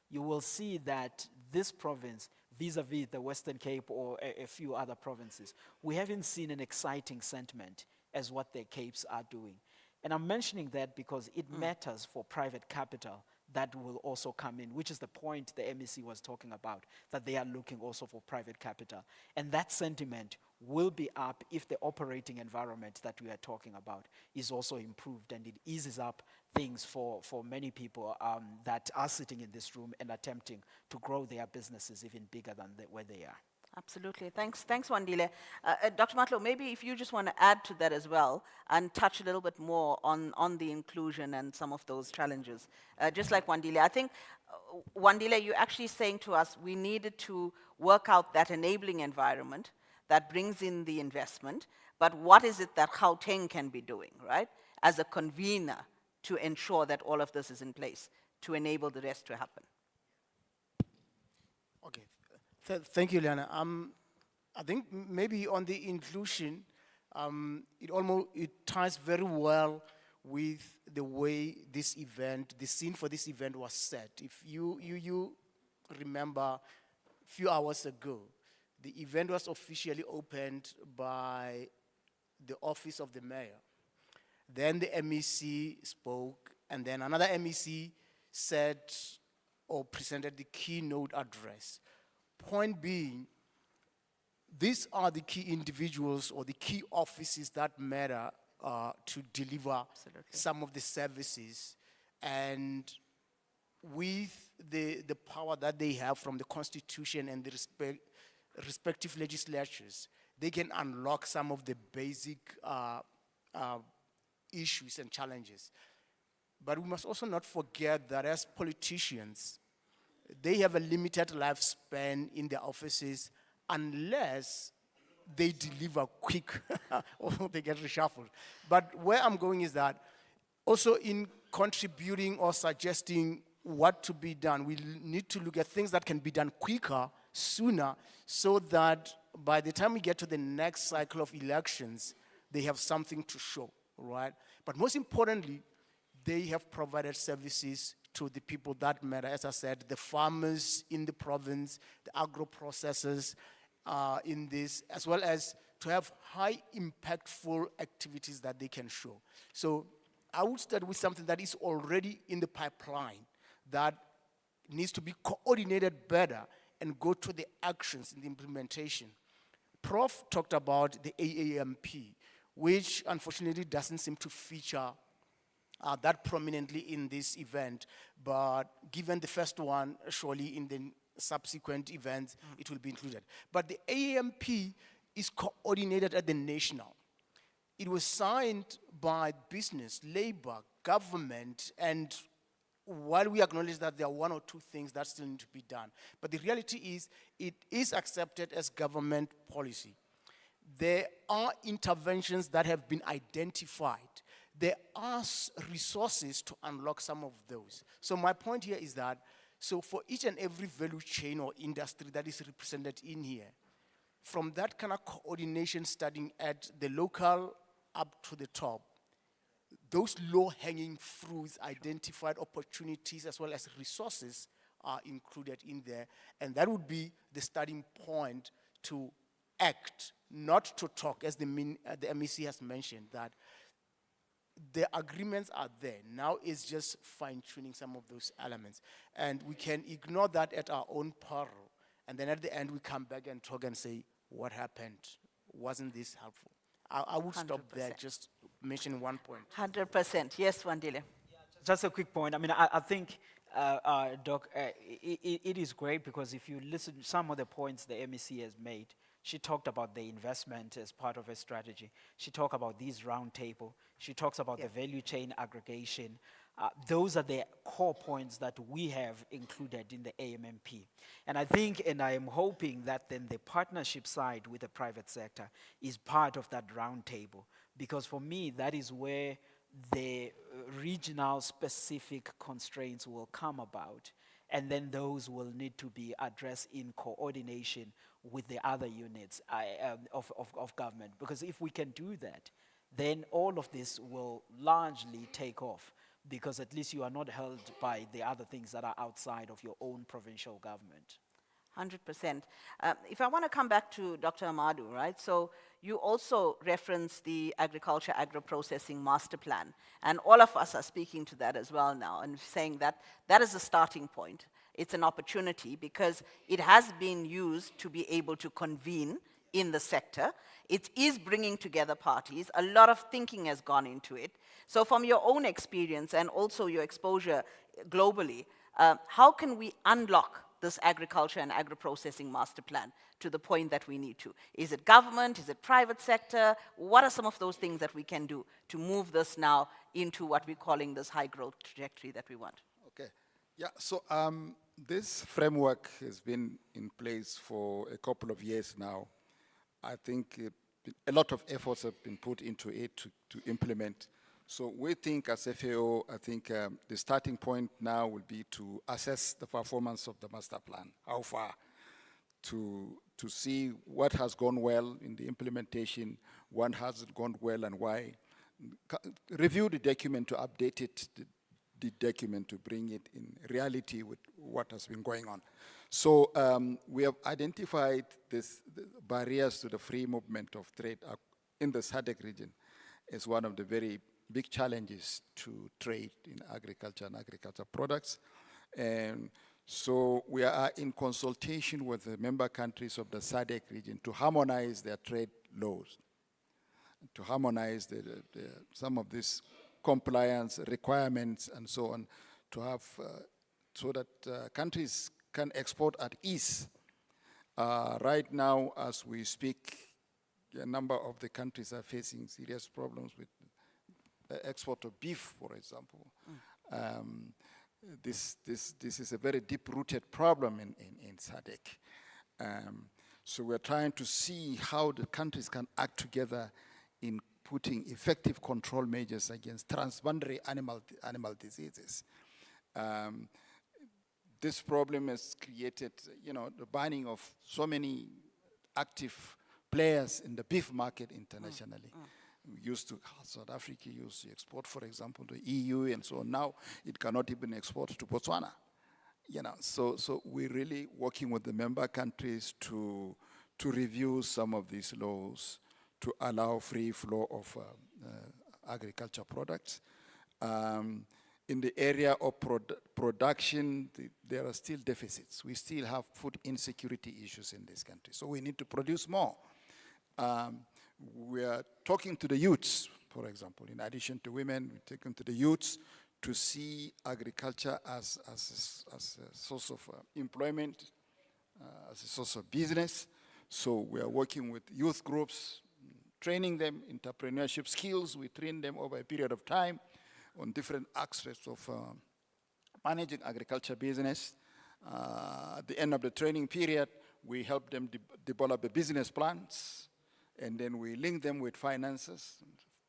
you will see that this province, vis-a-vis the Western Cape or a few other provinces, we haven't seen an exciting sentiment as what the Capes are doing. And I'm mentioning that because it matters for private capital that will also come in, which is the point the MEC was talking about, that they are looking also for private capital. And that sentiment will be up if the operating environment that we are talking about is also improved, and it eases up things for many people that are sitting in this room and attempting to grow their businesses even bigger than where they are. Absolutely. Thanks, Wandile. Dr. Matlo, maybe if you just want to add to that as well and touch a little bit more on the inclusion and some of those challenges. Just like Wandile, I think, Wandile, you're actually saying to us we needed to work out that enabling environment that brings in the investment, but what is it that Gauteng can be doing, right, as a convener to ensure that all of this is in place to enable the rest to happen? Okay, thank you, Liana. I think maybe on the inclusion, it ties very well with the way this event, the scene for this event was set. If you remember a few hours ago, the event was officially opened by the office of the mayor. Then the MEC spoke, and then another MEC said or presented the keynote address. Point being, these are the key individuals or the key offices that matter to deliver some of the services. And with the power that they have from the Constitution and the respective legislatures, they can unlock some of the basic issues and challenges. But we must also not forget that as politicians, they have a limited lifespan in their offices unless they deliver quick or they get reshuffled. But where I'm going is that also in contributing or suggesting what to be done, we need to look at things that can be done quicker, sooner, so that by the time we get to the next cycle of elections, they have something to show, right? But most importantly, they have provided services to the people that matter. As I said, the farmers in the province, the agro processors in this, as well as to have high impactful activities that they can show. So I would start with something that is already in the pipeline that needs to be coordinated better and go to the actions in the implementation. Prof talked about the AAMP, which unfortunately doesn't seem to feature that prominently in this event, but given the first one, surely in the subsequent events, it will be included. But the AAMP is coordinated at the national. It was signed by business, labor, government, and while we acknowledge that there are one or two things that still need to be done, but the reality is it is accepted as government policy. There are interventions that have been identified. There are resources to unlock some of those. So my point here is that, so for each and every value chain or industry that is represented in here, from that kind of coordination starting at the local up to the top, those low-hanging fruits, identified opportunities as well as resources are included in there. And that would be the starting point to act, not to talk, as the MEC has mentioned, that the agreements are there. Now it's just fine-tuning some of those elements. And we can ignore that at our own peril. And then at the end, we come back and talk and say, what happened? Wasn't this helpful? I would stop there, 100%. just mention one point. 100%. Yes, Wandile. Just a quick point. I mean, I think, Doc, it is great because if you listen to some of the points the MEC has made, she talked about the investment as part of her strategy. She talked about these roundtable. She talks about the value chain aggregation. Those are the core points that we have included in the AMMP. And I think, and I am hoping that then the partnership side with the private sector is part of that roundtable. Because for me, that is where the regional specific constraints will come about, and then those will need to be addressed in coordination with the other units of government. Because if we can do that, then all of this will largely take off, because at least you are not held by the other things that are outside of your own provincial government. 100%. If I want to come back to Dr. Amadou, right? So you also referenced the Agriculture Agro-Processing Master Plan, and all of us are speaking to that as well now and saying that that is a starting point. It's an opportunity because it has been used to be able to convene in the sector. It is bringing together parties. A lot of thinking has gone into it. So from your own experience and also your exposure globally, how can we unlock this agriculture and agro-processing master plan to the point that we need to? Is it government? Is it private sector? What are some of those things that we can do to move this now into what we're calling this high growth trajectory that we want? Okay. Yeah, so this framework has been in place for a couple of years now. I think a lot of efforts have been put into it to implement. So we think as FAO, I think the starting point now will be to assess the performance of the master plan, how far, to see what has gone well in the implementation, what hasn't gone well and why. Review the document to update it, the document to bring it in reality with what has been going on. So we have identified the barriers to the free movement of trade in the SADC region as one of the very big challenges to trade in agriculture and agriculture products. And so we are in consultation with the member countries of the SADC region to harmonize their trade laws, to harmonize some of these compliance requirements and so on, to have, so that countries can export at ease. Right now, as we speak, a number of the countries are facing serious problems with the export of beef, for example. This is a very deep-rooted problem in SADC. So we're trying to see how the countries can act together in putting effective control measures against transboundary animal diseases. This problem has created, the banning of so many active players in the beef market internationally. South Africa used to export, for example, to the EU and so on. Now it cannot even export to Botswana. So we're really working with the member countries to review some of these laws to allow free flow of agriculture products. In the area of production, there are still deficits. We still have food insecurity issues in this country. So we need to produce more. We are talking to the youths, for example. In addition to women, we're talking to the youths to see agriculture as a source of employment, as a source of business. So we are working with youth groups, training them entrepreneurship skills. We train them over a period of time on different aspects of managing agriculture business. At the end of the training period, we help them develop a business plans, and then we link them with finances,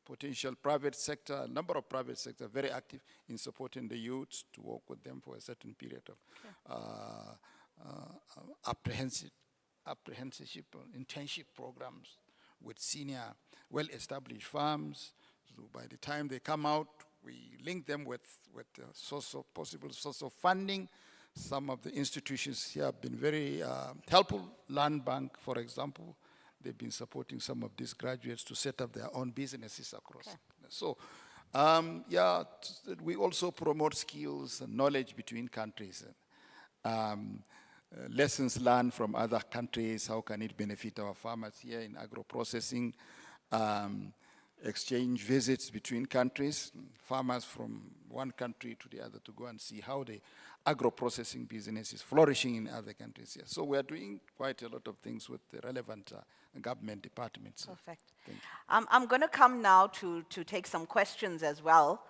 potential private sector. A number of private sector are very active in supporting the youths to work with them for a certain period of apprenticeship or internship programs with senior, well-established firms. So by the time they come out, we link them with a possible source of funding. Some of the institutions here have been very helpful. Land Bank, for example, they've been supporting some of these graduates to set up their own businesses across. So Yeah, we also promote skills and knowledge between countries. Lessons learned from other countries, how can it benefit our farmers here in agro-processing, exchange visits between countries, farmers from one country to the other to go and see how the agro-processing business is flourishing in other countries here. So we are doing quite a lot of things with the relevant government departments. Perfect. Thank you. I'm going to come now to take some questions as well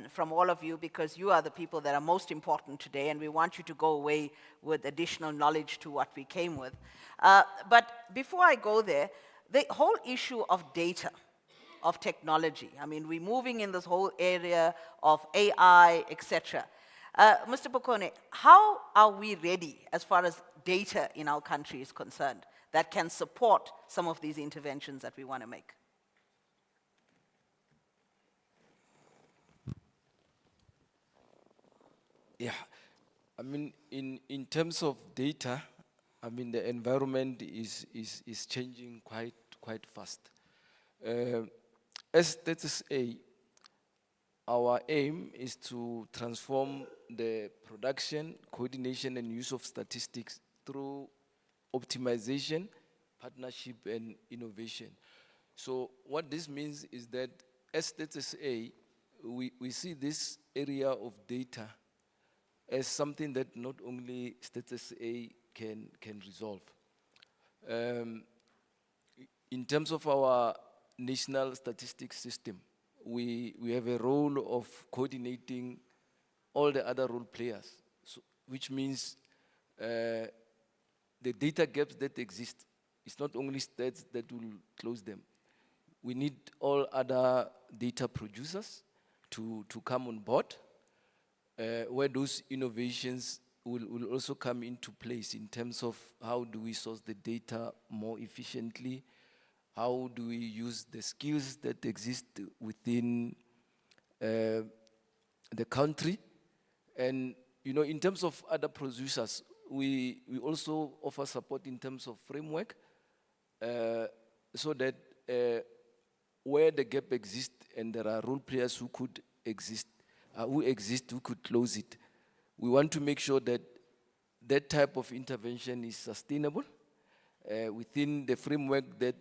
from all of you, because you are the people that are most important today, and we want you to go away with additional knowledge to what we came with. But before I go there, the whole issue of data, of technology, I mean, we're moving in this whole area of AI, etc. Mr. Pokone, how are we ready as far as data in our country is concerned that can support some of these interventions that we want to make? Yeah, I mean, in terms of data, I mean, the environment is changing quite fast. As Status A, our aim is to transform the production, coordination, and use of statistics through optimization, partnership, and innovation. So what this means is that as Status A, we see this area of data as something that not only Status A can resolve. In terms of our national statistics system, we have a role of coordinating all the other role players, so, which means the data gaps that exist, it's not only stats that will close them. We need all other data producers to come on board, where those innovations will also come into place in terms of how do we source the data more efficiently, how do we use the skills that exist within the country. And you know, in terms of other producers, we also offer support in terms of framework, so that where the gap exists and there are role players who could exist, who could close it. We want to make sure that that type of intervention is sustainable within the framework that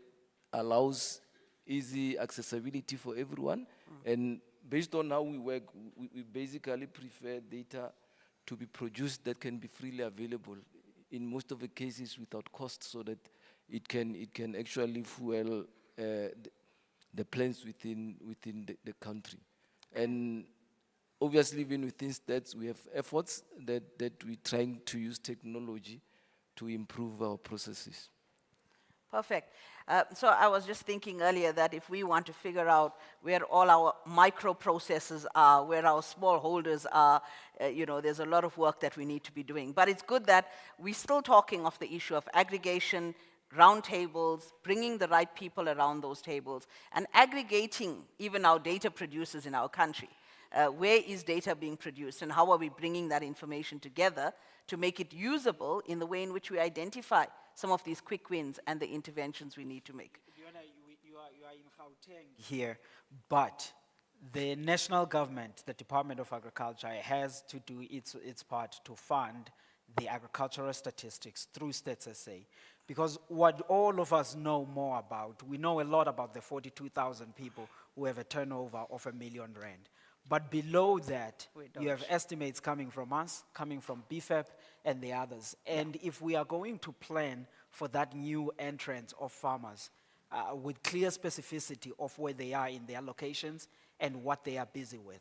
allows easy accessibility for everyone. And based on how we work, we basically prefer data to be produced that can be freely available in most of the cases without cost, so that it can actually fuel the plans within the country. And obviously, even within stats, we have efforts that we're trying to use technology to improve our processes. Perfect. So I was just thinking earlier that if we want to figure out where all our microprocessors are, where our smallholders are, you know, there's a lot of work that we need to be doing. But it's good that we're still talking of the issue of aggregation, round tables, bringing the right people around those tables, and aggregating even our data producers in our country. Where is data being produced, and how are we bringing that information together to make it usable in the way in which we identify some of these quick wins and the interventions we need to make? You are in Gauteng here, but the national government, the Department of Agriculture, has to do its part to fund the agricultural statistics through Stats SA. Because what all of us know more about, we know a lot about the 42,000 people who have a turnover of R1 million. But below that, you have estimates coming from us, coming from BFEP and the others. And if we are going to plan for that new entrance of farmers with clear specificity of where they are in their locations and what they are busy with,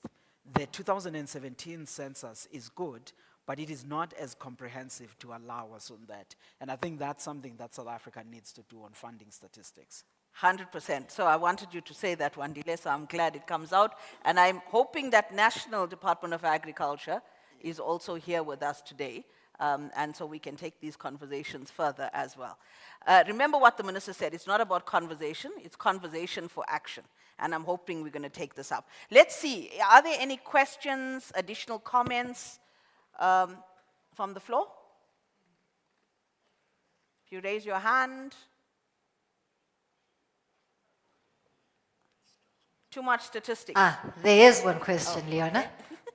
the 2017 census is good, but it is not as comprehensive to allow us on that. And I think that's something that South Africa needs to do on funding statistics. 100%. So I wanted you to say that, Wandile, so I'm glad it comes out. And I'm hoping that National Department of Agriculture is also here with us today, and so we can take these conversations further as well. Remember what the minister said, it's not about conversation, it's conversation for action. And I'm hoping we're going to take this up. Let's see, are there any questions, additional comments from the floor? If you raise your hand. Too much statistics. There is one question, Leona.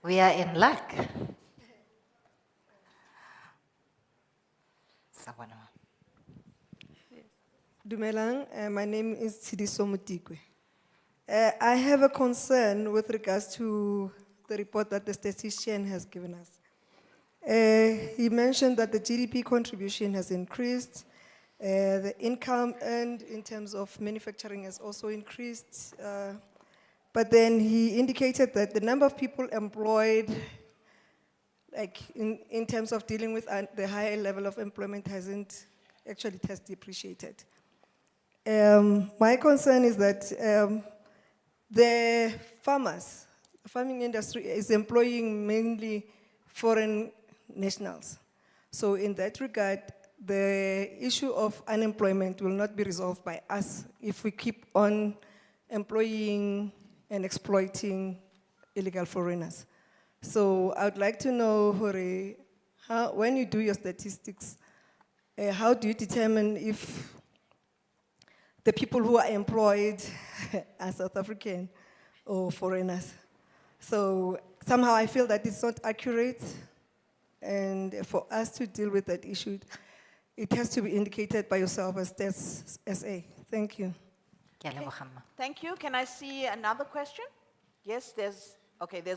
We are in luck. Sawona. Dumelang, my name is Tsidiso Mutikwe. I have a concern with regards to the report that the statistician has given us. He mentioned that the GDP contribution has increased, the income earned in terms of manufacturing has also increased, but then he indicated that the number of people employed, like in terms of dealing with the higher level of employment, hasn't actually has depreciated. My concern is that the farmers, the farming industry is employing mainly foreign nationals. So in that regard, the issue of unemployment will not be resolved by us if we keep on employing and exploiting illegal foreigners. So I would like to know, Hore, when you do your statistics, how do you determine if the people who are employed are South African or foreigners? So somehow I feel that it's not accurate, and for us to deal with that issue, it has to be indicated by yourself as Stats SA. Thank you. Thank you. Can I see another question? Yes, there's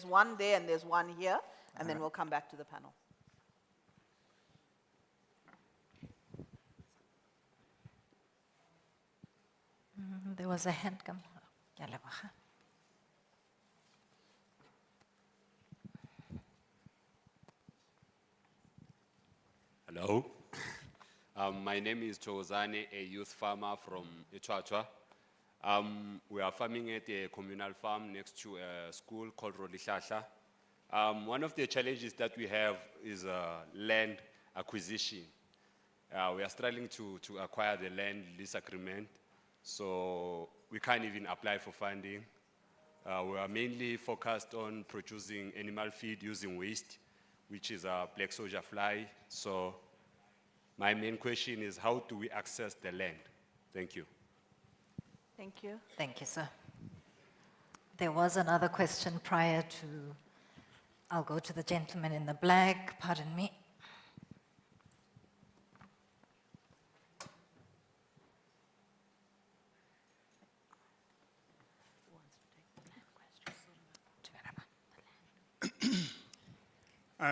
one there and there's one here, and then we'll come back to the panel. There was a hand come. Hello. My name is Chozane, a youth farmer from Echwachwa. We are farming at a communal farm next to a school called Rolishasha. One of the challenges that we have is land acquisition. We are struggling to acquire the land lease agreement, so we can't even apply for funding. We are mainly focused on producing animal feed using waste, which is a black soldier fly. So my main question is, how do we access the land? Thank you. Thank you. Thank you, sir. There was another question prior to, I'll go to the gentleman in the black, pardon me.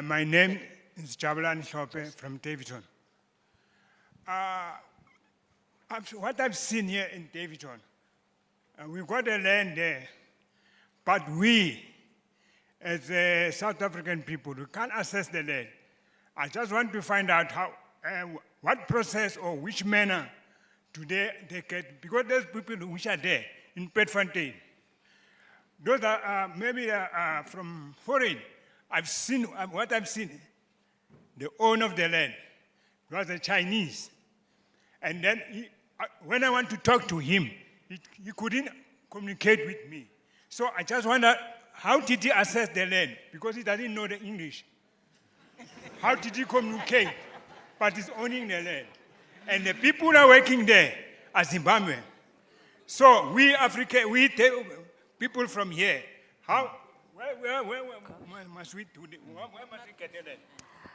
My name is Jabulan Shope from Davidson. What I've seen here in Davidson, we've got a land there, but we, as South African people, we can't access the land. I just want to find out how, what process or which manner do they get, because there's people which are there in Petfontein. Those are maybe from foreign. I've seen, what I've seen, the owner of the land was a Chinese. And then when I want to talk to him, he couldn't communicate with me. So I just wonder, how did he access the land? Because he doesn't know the English. How did he communicate? But he's owning the land. And the people are working there are Zimbabwean. So we African, people from here, where must we do this? Where must we get the land?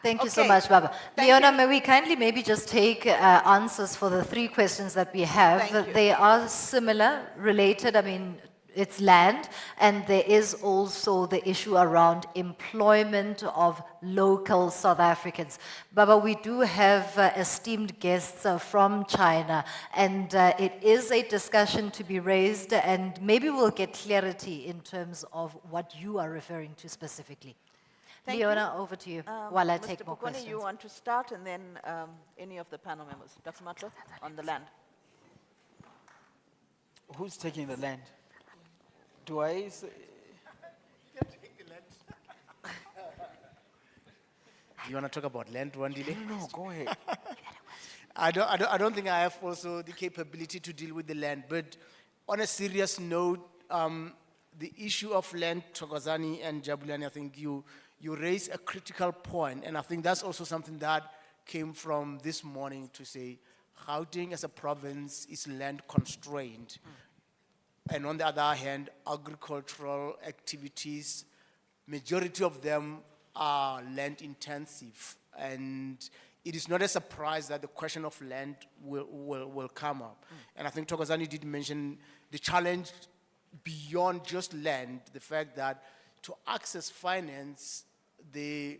Thank you so much, Baba. Leona, may we kindly maybe just take answers for the three questions that we have. Thank you. They are similar, related. I mean, it's land, and there is also the issue around employment of local South Africans. Baba, we do have esteemed guests from China, and it is a discussion to be raised, and maybe we'll get clarity in terms of what you are referring to specifically. Thank Leona, you. over to you while I Mr. take more Pukone, questions. you want to start, and then any of the panel members. Dr. Matlo, on the land. Who's taking the land? Do I say? You want to talk about land, Wandile? No, go ahead. I don't think I have also the capability to deal with the land. But on a serious note, the issue of land, Thokozani and Jabulani, I think you raise a critical point, and I think that's also something that came from this morning to say, Gauteng as a province is land constrained. And on the other hand, agricultural activities, majority of them are land intensive. And it is not a surprise that the question of land will come up. And I think Thokozani did mention the challenge beyond just land, the fact that to access finance, the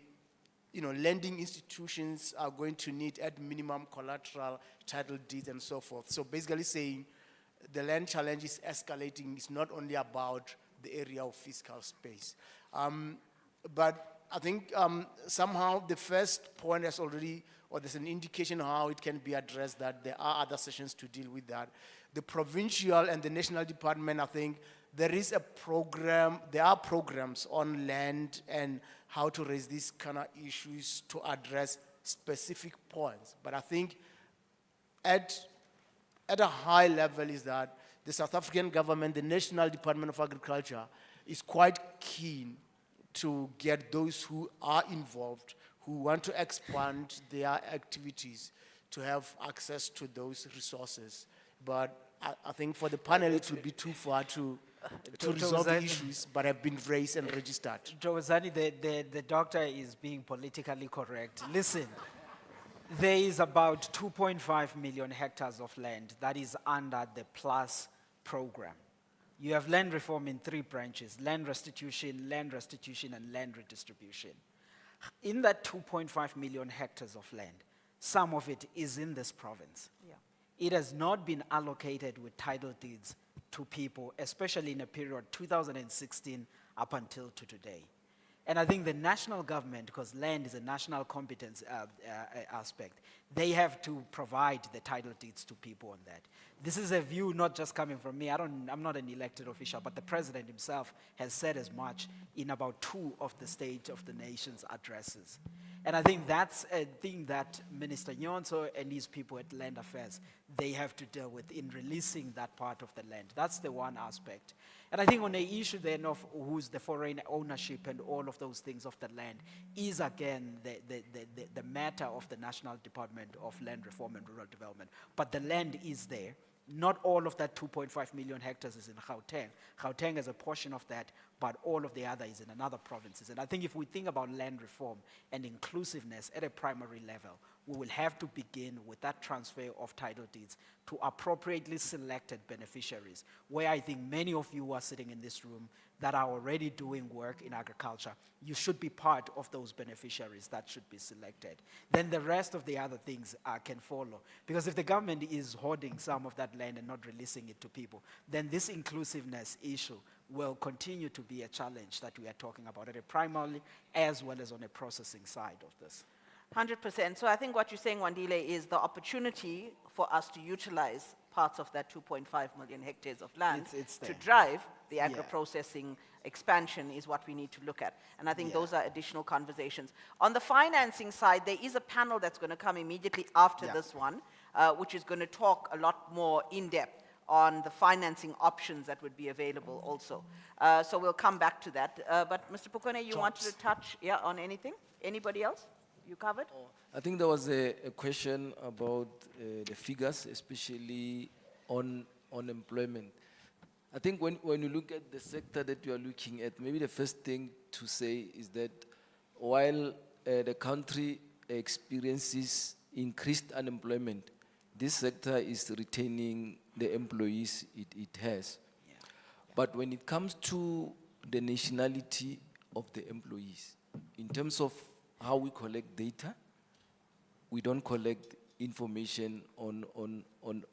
lending institutions are going to need at minimum collateral, title deeds, and so forth. So basically saying the land challenge is escalating. It's not only about the area of fiscal space. But I think somehow the first point has already, or there's an indication how it can be addressed, that there are other sessions to deal with that. The provincial and the national department, I think there is a program, there are programs on land and how to raise these kind of issues to address specific points. But I think at a high level is that the South African government, the National Department of Agriculture, is quite keen to get those who are involved, who want to expand their activities, to have access to those resources. But I think for the panel, it would be too far to resolve the issues, but have been raised and registered. Jowazani, the doctor is being politically correct. Listen, there is about 2.5 million hectares of land that is under the PLUS program. You have land reform in 3 branches: land restitution, and land redistribution. In that 2.5 million hectares of land, some of it is in this province. Yeah. It has not been allocated with title deeds to people, especially in a period 2016 up until to today. And I think the national government, because land is a national competence aspect, they have to provide the title deeds to people on that. This is a view not just coming from me. I'm not an elected official, but the president himself has said as much in about 2 of the State of the Nation's addresses. And I think that's a thing that Minister Nyonso and his people at Land Affairs, they have to deal with in releasing that part of the land. That's the one aspect. And I think on the issue then of who's the foreign ownership and all of those things of the land is again the matter of the National Department of Land Reform and Rural Development. But the land is there. Not all of that 2.5 million hectares is in Gauteng. Gauteng is a portion of that, but all of the other is in another provinces. And I think if we think about land reform and inclusiveness at a primary level, we will have to begin with that transfer of title deeds to appropriately selected beneficiaries, where I think many of you who are sitting in this room that are already doing work in agriculture, you should be part of those beneficiaries that should be selected. Then the rest of the other things can follow. Because if the government is hoarding some of that land and not releasing it to people, then this inclusiveness issue will continue to be a challenge that we are talking about at a primary as well as on a processing side of this. 100%. So I think what you're saying, Wandile, is the opportunity for us to utilize parts of that 2.5 million hectares of land It's to there. drive the Yeah. agro-processing expansion is what we need to look at. And I think Yeah. those are additional conversations. On the financing side, there is a panel that's going to come immediately after Yeah. this one, which is going to talk a lot more in depth on the financing options that would be available also. So we'll come back to that. But Mr. Pukone, you wanted to touch on anything? Anybody else? You covered? I think there was a question about the figures, especially on unemployment. I think when you look at the sector that you are looking at, maybe the first thing to say is that while the country experiences increased unemployment, this sector is retaining the employees it has. Yeah. But when it comes to the nationality of the employees, in terms of how we collect data, we don't collect information on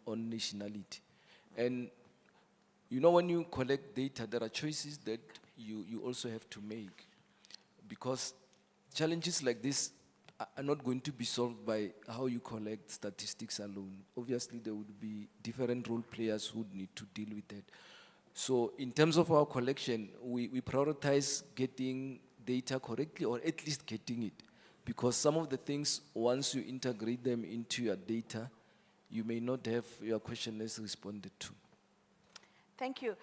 nationality. And you know, when you collect data, there are choices that you also have to make, because challenges like this are not going to be solved by how you collect statistics alone. Obviously, there would be different role players who would need to deal with that. So in terms of our collection, we prioritize getting data correctly, or at least getting it. Because some of the things, once you integrate them into your data, you may not have your questionnaires responded to. Thank you.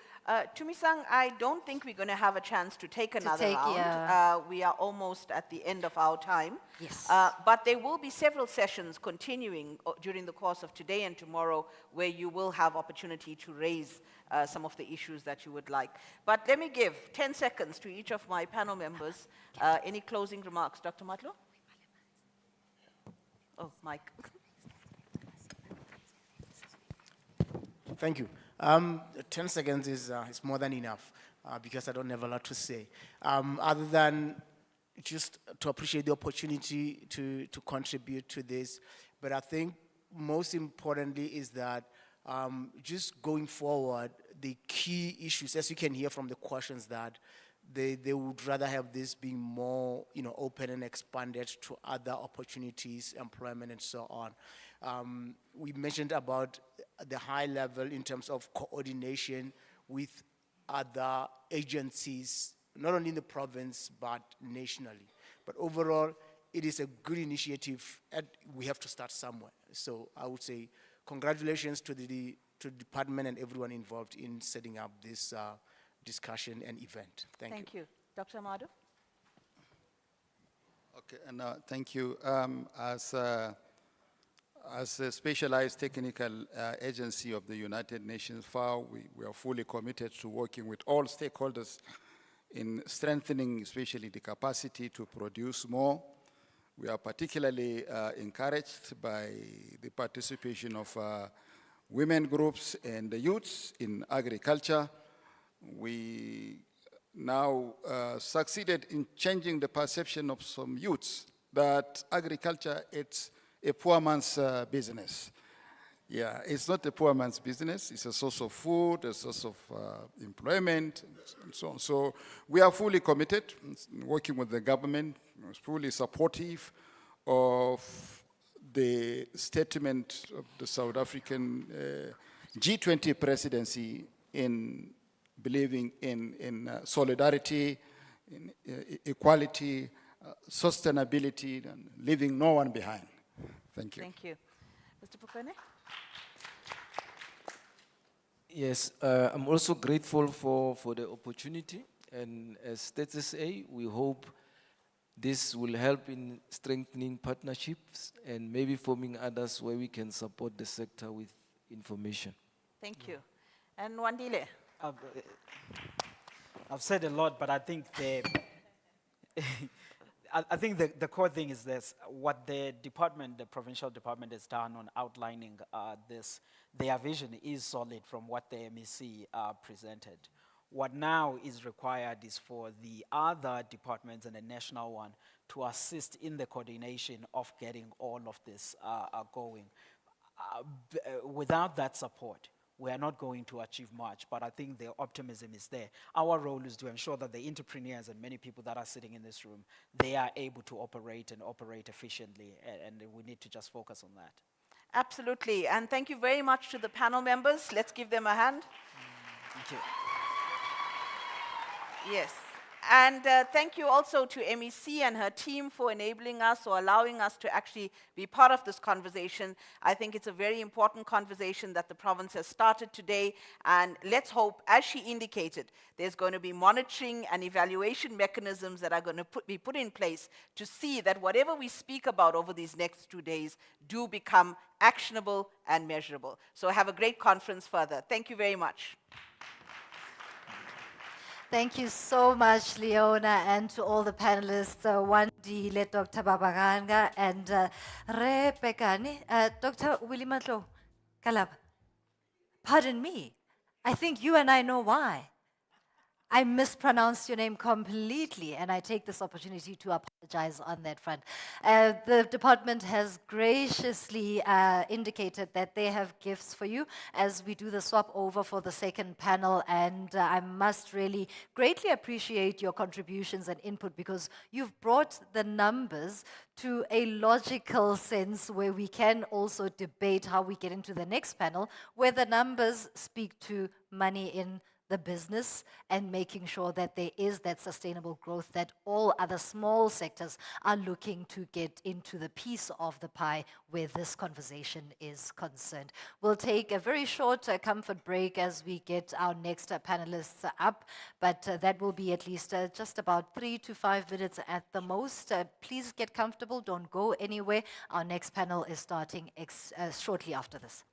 Tumisang, I don't think we're going to have a chance to take another take, round. yeah. We are almost at the end of our time. Yes. But there will be several sessions continuing during the course of today and tomorrow where you will have opportunity to raise some of the issues that you would like. But let me give 10 seconds to each of my panel members. Any closing remarks, Dr. Matlo? Oh, Mike. Thank you. 10 seconds is more than enough because I don't have a lot to say. Other than just to appreciate the opportunity to contribute to this. But I think most importantly is that just going forward, the key issues, as you can hear from the questions, that they would rather have this being more open and expanded to other opportunities, employment, and so on. We mentioned about the high level in terms of coordination with other agencies, not only in the province, but nationally. But overall, it is a good initiative, and we have to start somewhere. So I would say congratulations to the department and everyone involved in setting up this discussion and event. Thank you. Dr. Amado? Okay, and thank you. As a specialized technical agency of the United Nations FAO, we are fully committed to working with all stakeholders in strengthening especially the capacity to produce more. We are particularly encouraged by the participation of women groups and the youths in agriculture. We now succeeded in changing the perception of some youths that agriculture, it's a poor man's business. Yeah, it's not a poor man's business. It's a source of food, a source of employment, and so on. So we are fully committed, working with the government, fully supportive of the statement of the South African G20 presidency in believing in solidarity, in equality, sustainability, and leaving no one behind. Thank you. Thank you. Mr. Pukane? Yes, I'm also grateful for the opportunity. And as Status A, we hope this will help in strengthening partnerships and maybe forming others where we can support the sector with information. Thank you. And Wandile? I've said a lot, but I think I think the core thing is this: what the department, the provincial department, has done on outlining this. Their vision is solid from what the MEC presented. What now is required is for the other departments and the national one to assist in the coordination of getting all of this going. Without that support, we are not going to achieve much, but I think the optimism is there. Our role is to ensure that the entrepreneurs and many people that are sitting in this room, they are able to operate and operate efficiently, and we need to just focus on that. Absolutely. And thank you very much to the panel members. Let's give them a hand. Thank you. Yes. And thank you also to MEC and her team for enabling us or allowing us to actually be part of this conversation. I think it's a very important conversation that the province has started today. And let's hope, as she indicated, there's going to be monitoring and evaluation mechanisms that are going to be put in place to see that whatever we speak about over these next 2 days do become actionable and measurable. So have a great conference further. Thank you very much. Thank you so much, Leona, and to all the panelists, Wandile, Dr. Babaganga, and Rebecca. Dr. Willimatlo Kalab, pardon me, I think you and I know why. I mispronounced your name completely, and I take this opportunity to apologize on that front. The department has graciously indicated that they have gifts for you as we do the swap over for the second panel, and I must really greatly appreciate your contributions and input because you've brought the numbers to a logical sense where we can also debate how we get into the next panel, where the numbers speak to money in the business and making sure that there is that sustainable growth that all other small sectors are looking to get into the piece of the pie where this conversation is concerned. We'll take a very short comfort break as we get our next panelists up, but that will be at least just about 3 to 5 minutes at the most. Please get comfortable, don't go anywhere. Our next panel is starting shortly after this.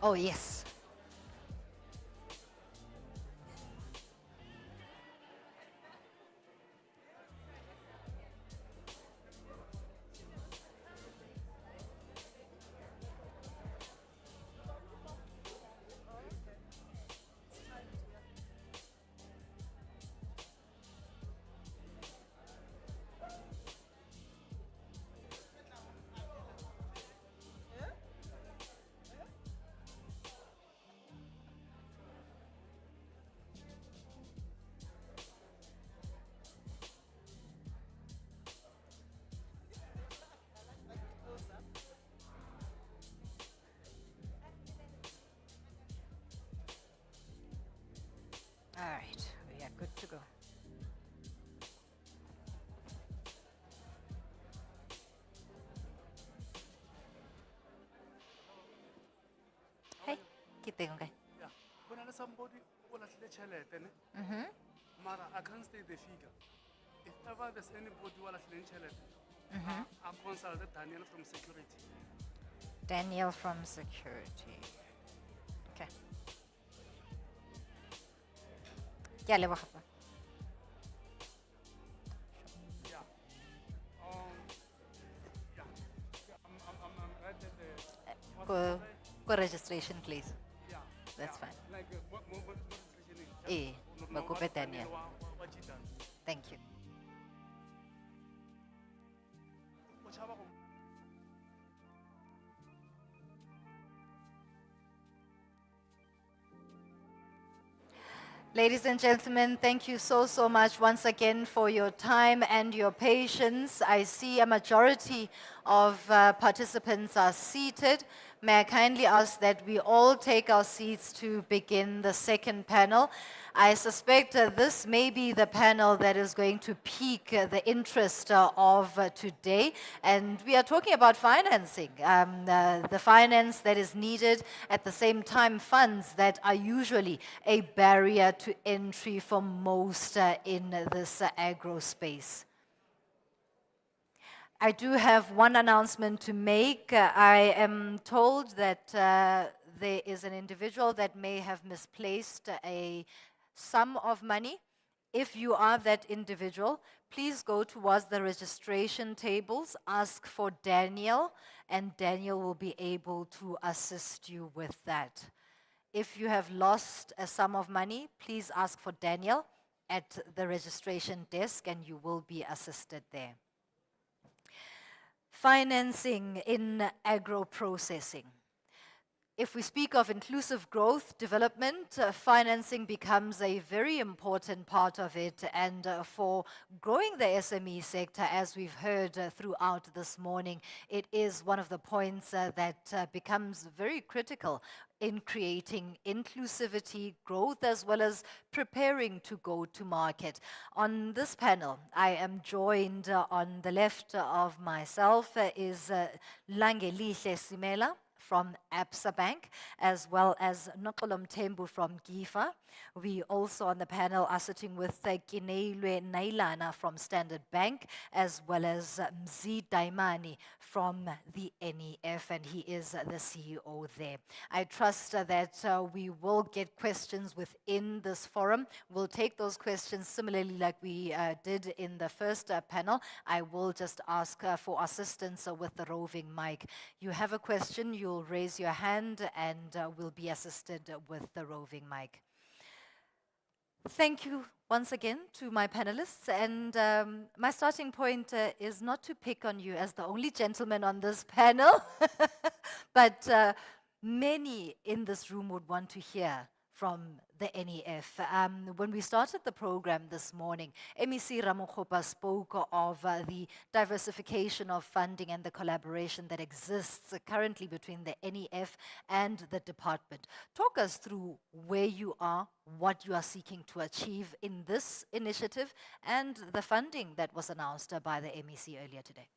Oh, yes. All right, we are good to go. Hey, ke teng kae? Yeah, when somebody will actually chelete, mara I can't state the figure. If ever there's anybody who will actually chelete, I consulted Daniel from security. Daniel from security. Okay. Ke a leboga pa. Yeah. Yeah. I'm right at the. Go registration, please. Yeah. That's fine. Like what registration is? Eh, makope Daniel. What you done? Thank you. Ladies and gentlemen, thank you so much once again for your time and your patience. I see a majority of participants are seated. May I kindly ask that we all take our seats to begin the second panel. I suspect this may be the panel that is going to pique the interest of today. And we are talking about financing, the finance that is needed, at the same time funds that are usually a barrier to entry for most in this agro space. I do have one announcement to make. I am told that there is an individual that may have misplaced a sum of money. If you are that individual, please go towards the registration tables, ask for Daniel, and Daniel will be able to assist you with that. If you have lost a sum of money, please ask for Daniel at the registration desk and you will be assisted there. Financing in agro-processing. If we speak of inclusive growth development, financing becomes a very important part of it. And for growing the SME sector, as we've heard throughout this morning, it is one of the points that becomes very critical in creating inclusivity, growth, as well as preparing to go to market. On this panel, I am joined on the left of myself is Langelihle Simela from Absa Bank, as well as Nokolom Tembu from GIFA. We also on the panel are sitting with Kineilwe Nailana from Standard Bank, as well as Mzi Daimani from the NEF, and he is the CEO there. I trust that we will get questions within this forum. We'll take those questions similarly like we did in the first panel. I will just ask for assistance with the roving mic. You have a question, you'll raise your hand and will be assisted with the roving mic. Thank you once again to my panelists, and my starting point is not to pick on you as the only gentleman on this panel, but many in this room would want to hear from the NEF. When we started the program this morning, MEC Ramokgopa spoke of the diversification of funding and the collaboration that exists currently between the NEF and the department. Talk us through where you are, what you are seeking to achieve in this initiative, and the funding that was announced by the MEC earlier today.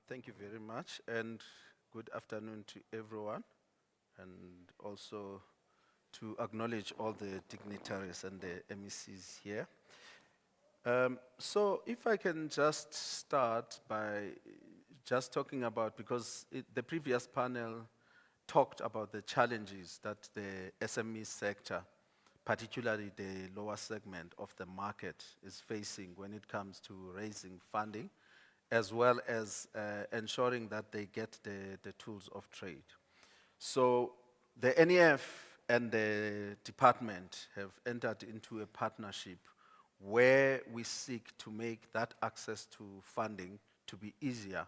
Thank you very much, and good afternoon to everyone, and also to acknowledge all the dignitaries and the MECs here. So if I can just start by just talking about, because the previous panel talked about the challenges that the SME sector, particularly the lower segment of the market, is facing when it comes to raising funding, as well as ensuring that they get the tools of trade. So the NEF and the department have entered into a partnership where we seek to make that access to funding to be easier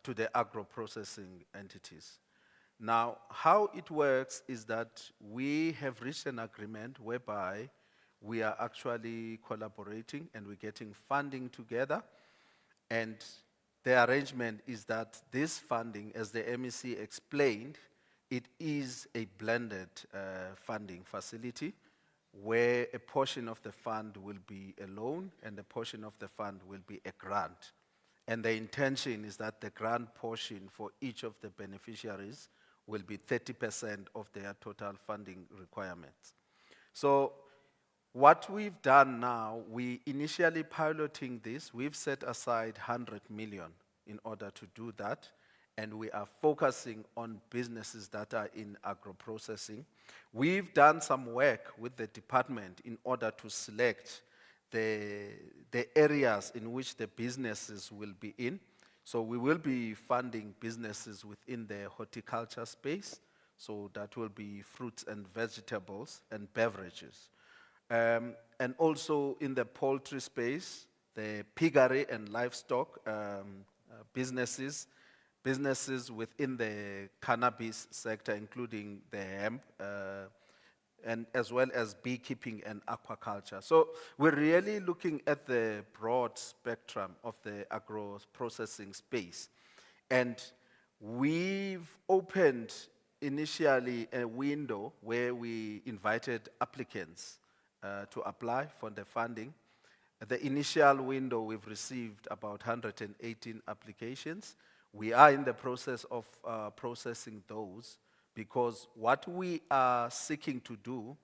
to the agro-processing entities. Now, how it works is that we have reached an agreement whereby we are actually collaborating and we're getting funding together. And the arrangement is that this funding, as the MEC explained, it is a blended funding facility where a portion of the fund will be a loan and a portion of the fund will be a grant. And the intention is that the grant portion for each of the beneficiaries will be 30% of their total funding requirements. So what we've done now, we initially piloting this, we've set aside 100 million in order to do that, and we are focusing on businesses that are in agro-processing. We've done some work with the department in order to select the areas in which the businesses will be in. So we will be funding businesses within the horticulture space, so that will be fruits and vegetables and beverages. And also in the poultry space, the piggery and livestock businesses within the cannabis sector, including the hemp, and as well as beekeeping and aquaculture. So we're really looking at the broad spectrum of the agro-processing space. And we've opened initially a window where we invited applicants to apply for the funding. At the initial window, we've received about 118 applications. We are in the process of processing those, because what we are seeking to do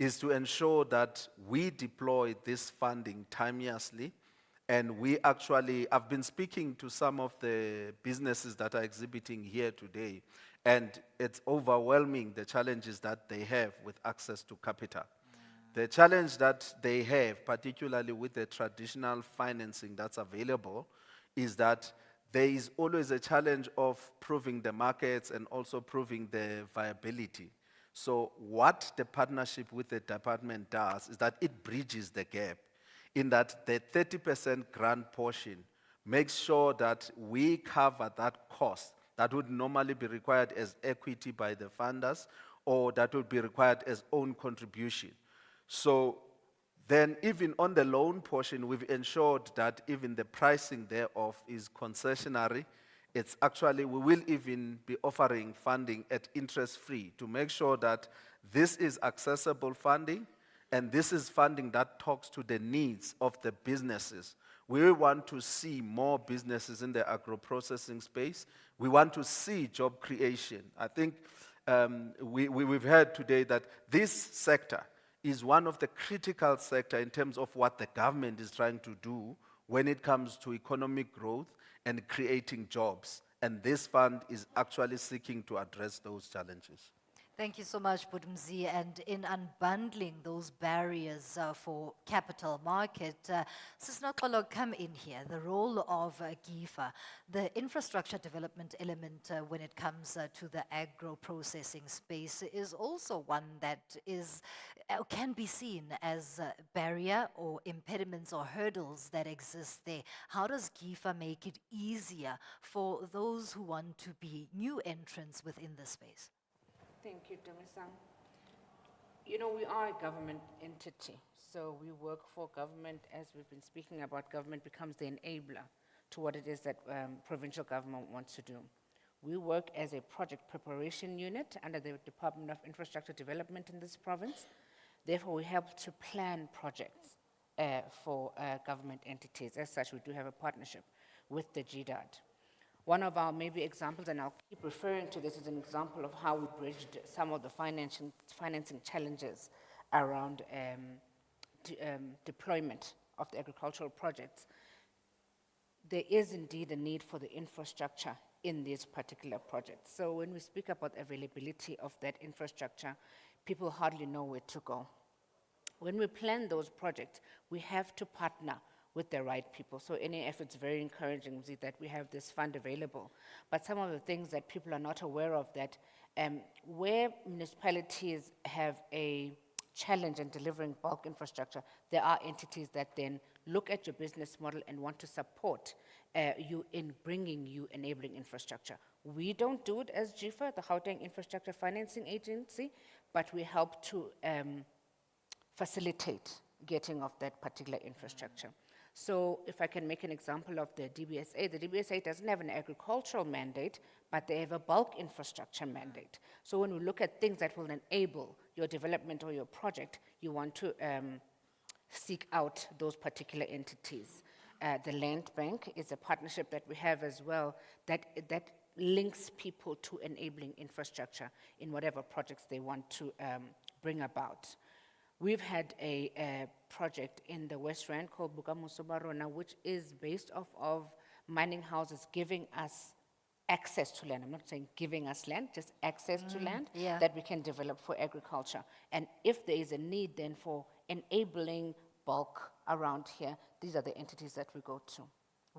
is to ensure that we deploy this funding timeously. And we actually, I've been speaking to some of the businesses that are exhibiting here today, and it's overwhelming the challenges that they have with access to capital. The challenge that they have, particularly with the traditional financing that's available, is that there is always a challenge of proving the markets and also proving the viability. So what the partnership with the department does is that it bridges the gap, in that the 30% grant portion makes sure that we cover that cost that would normally be required as equity by the funders, or that would be required as own contribution. So then even on the loan portion, we've ensured that even the pricing thereof is concessionary. It's actually, we will even be offering funding at interest-free to make sure that this is accessible funding, and this is funding that talks to the needs of the businesses. We want to see more businesses in the agro-processing space. We want to see job creation. I think we've heard today that this sector is one of the critical sectors in terms of what the government is trying to do when it comes to economic growth and creating jobs. And this fund is actually seeking to address those challenges. Thank you so much, Budumzi. And in unbundling those barriers for capital market, Sisnokolo, come in here. The role of GIFA, the infrastructure development element when it comes to the agro-processing space, is also one that is can be seen as a barrier or impediments or hurdles that exist there. How does GIFA make it easier for those who want to be new entrants within the space? Thank you, Dumisang. You know, we are a government entity, so we work for government. As we've been speaking about, government becomes the enabler to what it is that provincial government wants to do. We work as a project preparation unit under the Department of Infrastructure Development in this province. Therefore, we help to plan projects for government entities. As such, we do have a partnership with the GDAD. One of our maybe examples, and I'll keep referring to this as an example of how we bridged some of the financing challenges around deployment of the agricultural projects. There is indeed a need for the infrastructure in these particular projects. So when we speak about availability of that infrastructure, people hardly know where to go. When we plan those projects, we have to partner with the right people. So NAF, it's very encouraging Mzi, that we have this fund available. But some of the things that people are not aware of, that where municipalities have a challenge in delivering bulk infrastructure, there are entities that then look at your business model and want to support you in bringing you enabling infrastructure. We don't do it as GIFA, the Gauteng Infrastructure Financing Agency, but we help to facilitate getting of that particular infrastructure. So if I can make an example of the DBSA doesn't have an agricultural mandate, but they have a bulk infrastructure mandate. So when we look at things that will enable your development or your project, you want to seek out those particular entities. The Land Bank is a partnership that we have as well that links people to enabling infrastructure in whatever projects they want to bring about. We've had a project in the West Rand called Bokamoso ba Rona, which is based off of mining houses giving us access to land. I'm not saying giving us land, just access to land that we can develop for agriculture. And if there is a need then for enabling bulk around here, these are the entities that we go to.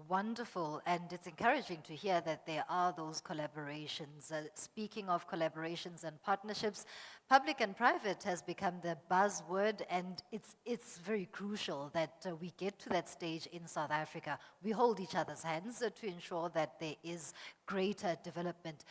Wonderful, and it's encouraging to hear that there are those collaborations. Speaking of collaborations and partnerships, public and private has become the buzzword, and it's very crucial that we get to that stage in South Africa. We hold each other's hands to ensure that there is greater development.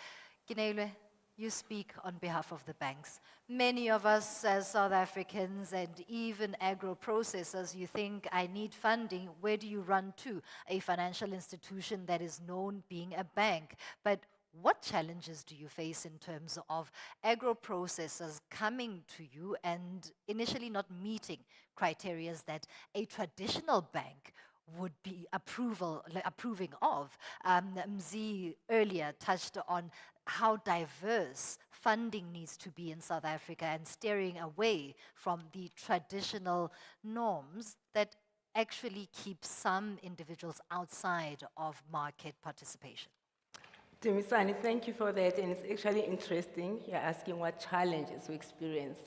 Kinele, you speak on behalf of the banks. Many of us as South Africans and even agro-processors, you think, I need funding, where do you run to? A financial institution that is known being a bank. But what challenges do you face in terms of agro-processors coming to you and initially not meeting criteria that a traditional bank would be approving of? Mzi earlier touched on how diverse funding needs to be in South Africa and steering away from the traditional norms that actually keep some individuals outside of market participation. Dumisani, thank you for that, and it's actually interesting. You're asking what challenges we experience,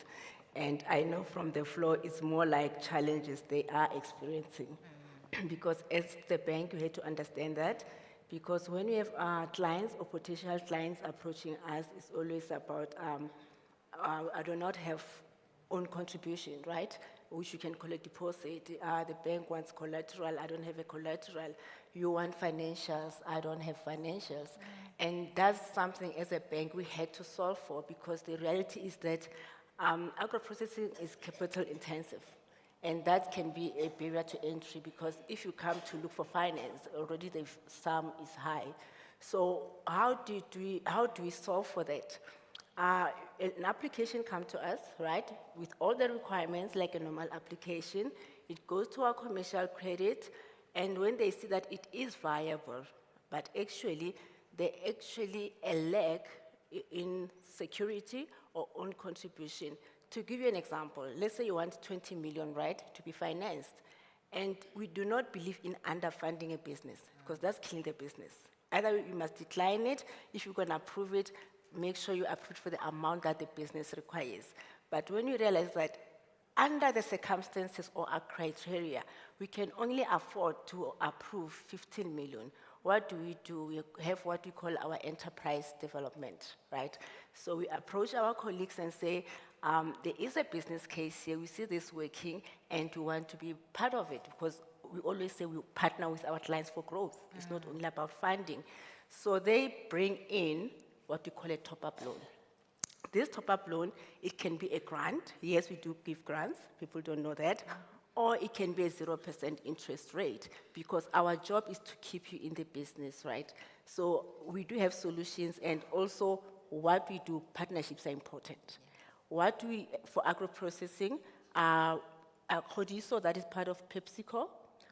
and I know from the floor it's more like challenges they are experiencing. Because as the bank, you had to understand that, because when we have clients or potential clients approaching us, it's always about, I do not have own contribution, right? Which you can call a deposit. The bank wants collateral, I don't have a collateral. You want financials, I don't have financials. And that's something as a bank we had to solve for, because the reality is that agro-processing is capital intensive. And that can be a barrier to entry, because if you come to look for finance, already the sum is high. So how do we solve for that? An application comes to us, right, with all the requirements like a normal application. It goes to our commercial credit, and when they see that it is viable, but actually, they actually lack in security or own contribution. To give you an example, let's say you want 20 million, right, to be financed. And we do not believe in underfunding a business, because that's killing the business. Either you must decline it, if you're going to approve it, make sure you approve for the amount that the business requires. But when you realize that under the circumstances or our criteria, we can only afford to approve 15 million. What do? We have what we call our enterprise development, right? So we approach our colleagues and say, there is a business case here, we see this working, and we want to be part of it, because we always say we partner with our clients for growth. It's not only about funding. So they bring in what we call a top-up loan. This top-up loan, it can be a grant. Yes, we do give grants. People don't know that. Or it can be a 0% interest rate, because our job is to keep you in the business, right? So we do have solutions, and also what we do, partnerships are important. What we, for agro-processing, Khodiso, that is part of PepsiCo,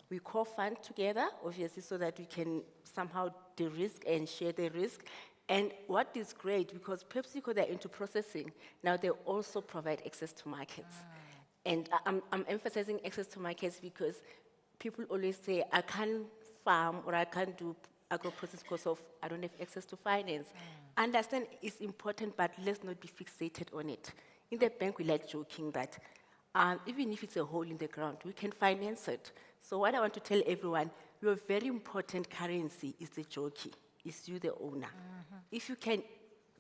we co-fund together, obviously, so that we can somehow de-risk and share the risk. And what is great, because PepsiCo, they're into processing, now they also provide access to markets. And I'm emphasizing access to markets because people always say, I can't farm or I can't do agro-process because of I don't have access to finance. Understand it's important, but let's not be fixated on it. In the bank, we like joking that even if it's a hole in the ground, we can finance it. So what I want to tell everyone, your very important currency is the jockey, is you the owner. If you can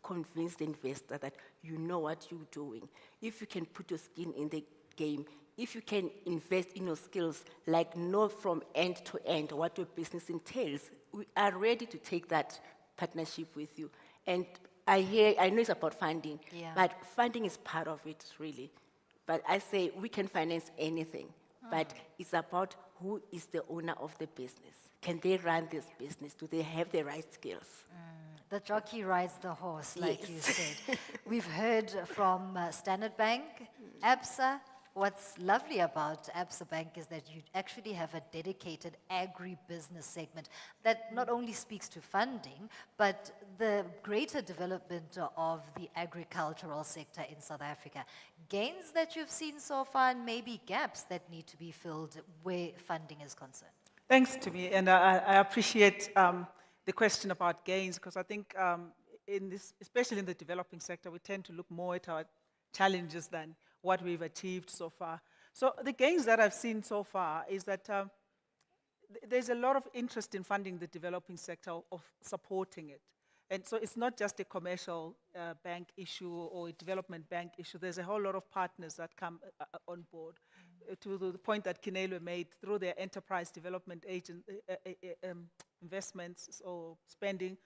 convince the investor that you know what you're doing, if you can put your skin in the game, if you can invest in your skills, like know from end to end what your business entails, we are ready to take that partnership with you. And I know it's about funding, Yeah. but funding is part of it, really. But I say we can finance anything, but it's about who is the owner of the business. Can they run this business? Do they have the right skills? The jockey rides the horse, like you Yes. said. We've heard from Standard Bank, ABSA. What's lovely about ABSA Bank is that you actually have a dedicated agribusiness segment that not only speaks to funding, but the greater development of the agricultural sector in South Africa. Gains that you've seen so far, and maybe gaps that need to be filled where funding is concerned. Thanks to me, and I appreciate the question about gains, because I think in this, especially in the developing sector, we tend to look more at our challenges than what we've achieved so far. So the gains that I've seen so far is that there's a lot of interest in funding the developing sector, of supporting it. And so it's not just a commercial bank issue or a development bank issue. There's a whole lot of partners that come on board. To the point that Kinelo made, through their enterprise development investments or spending,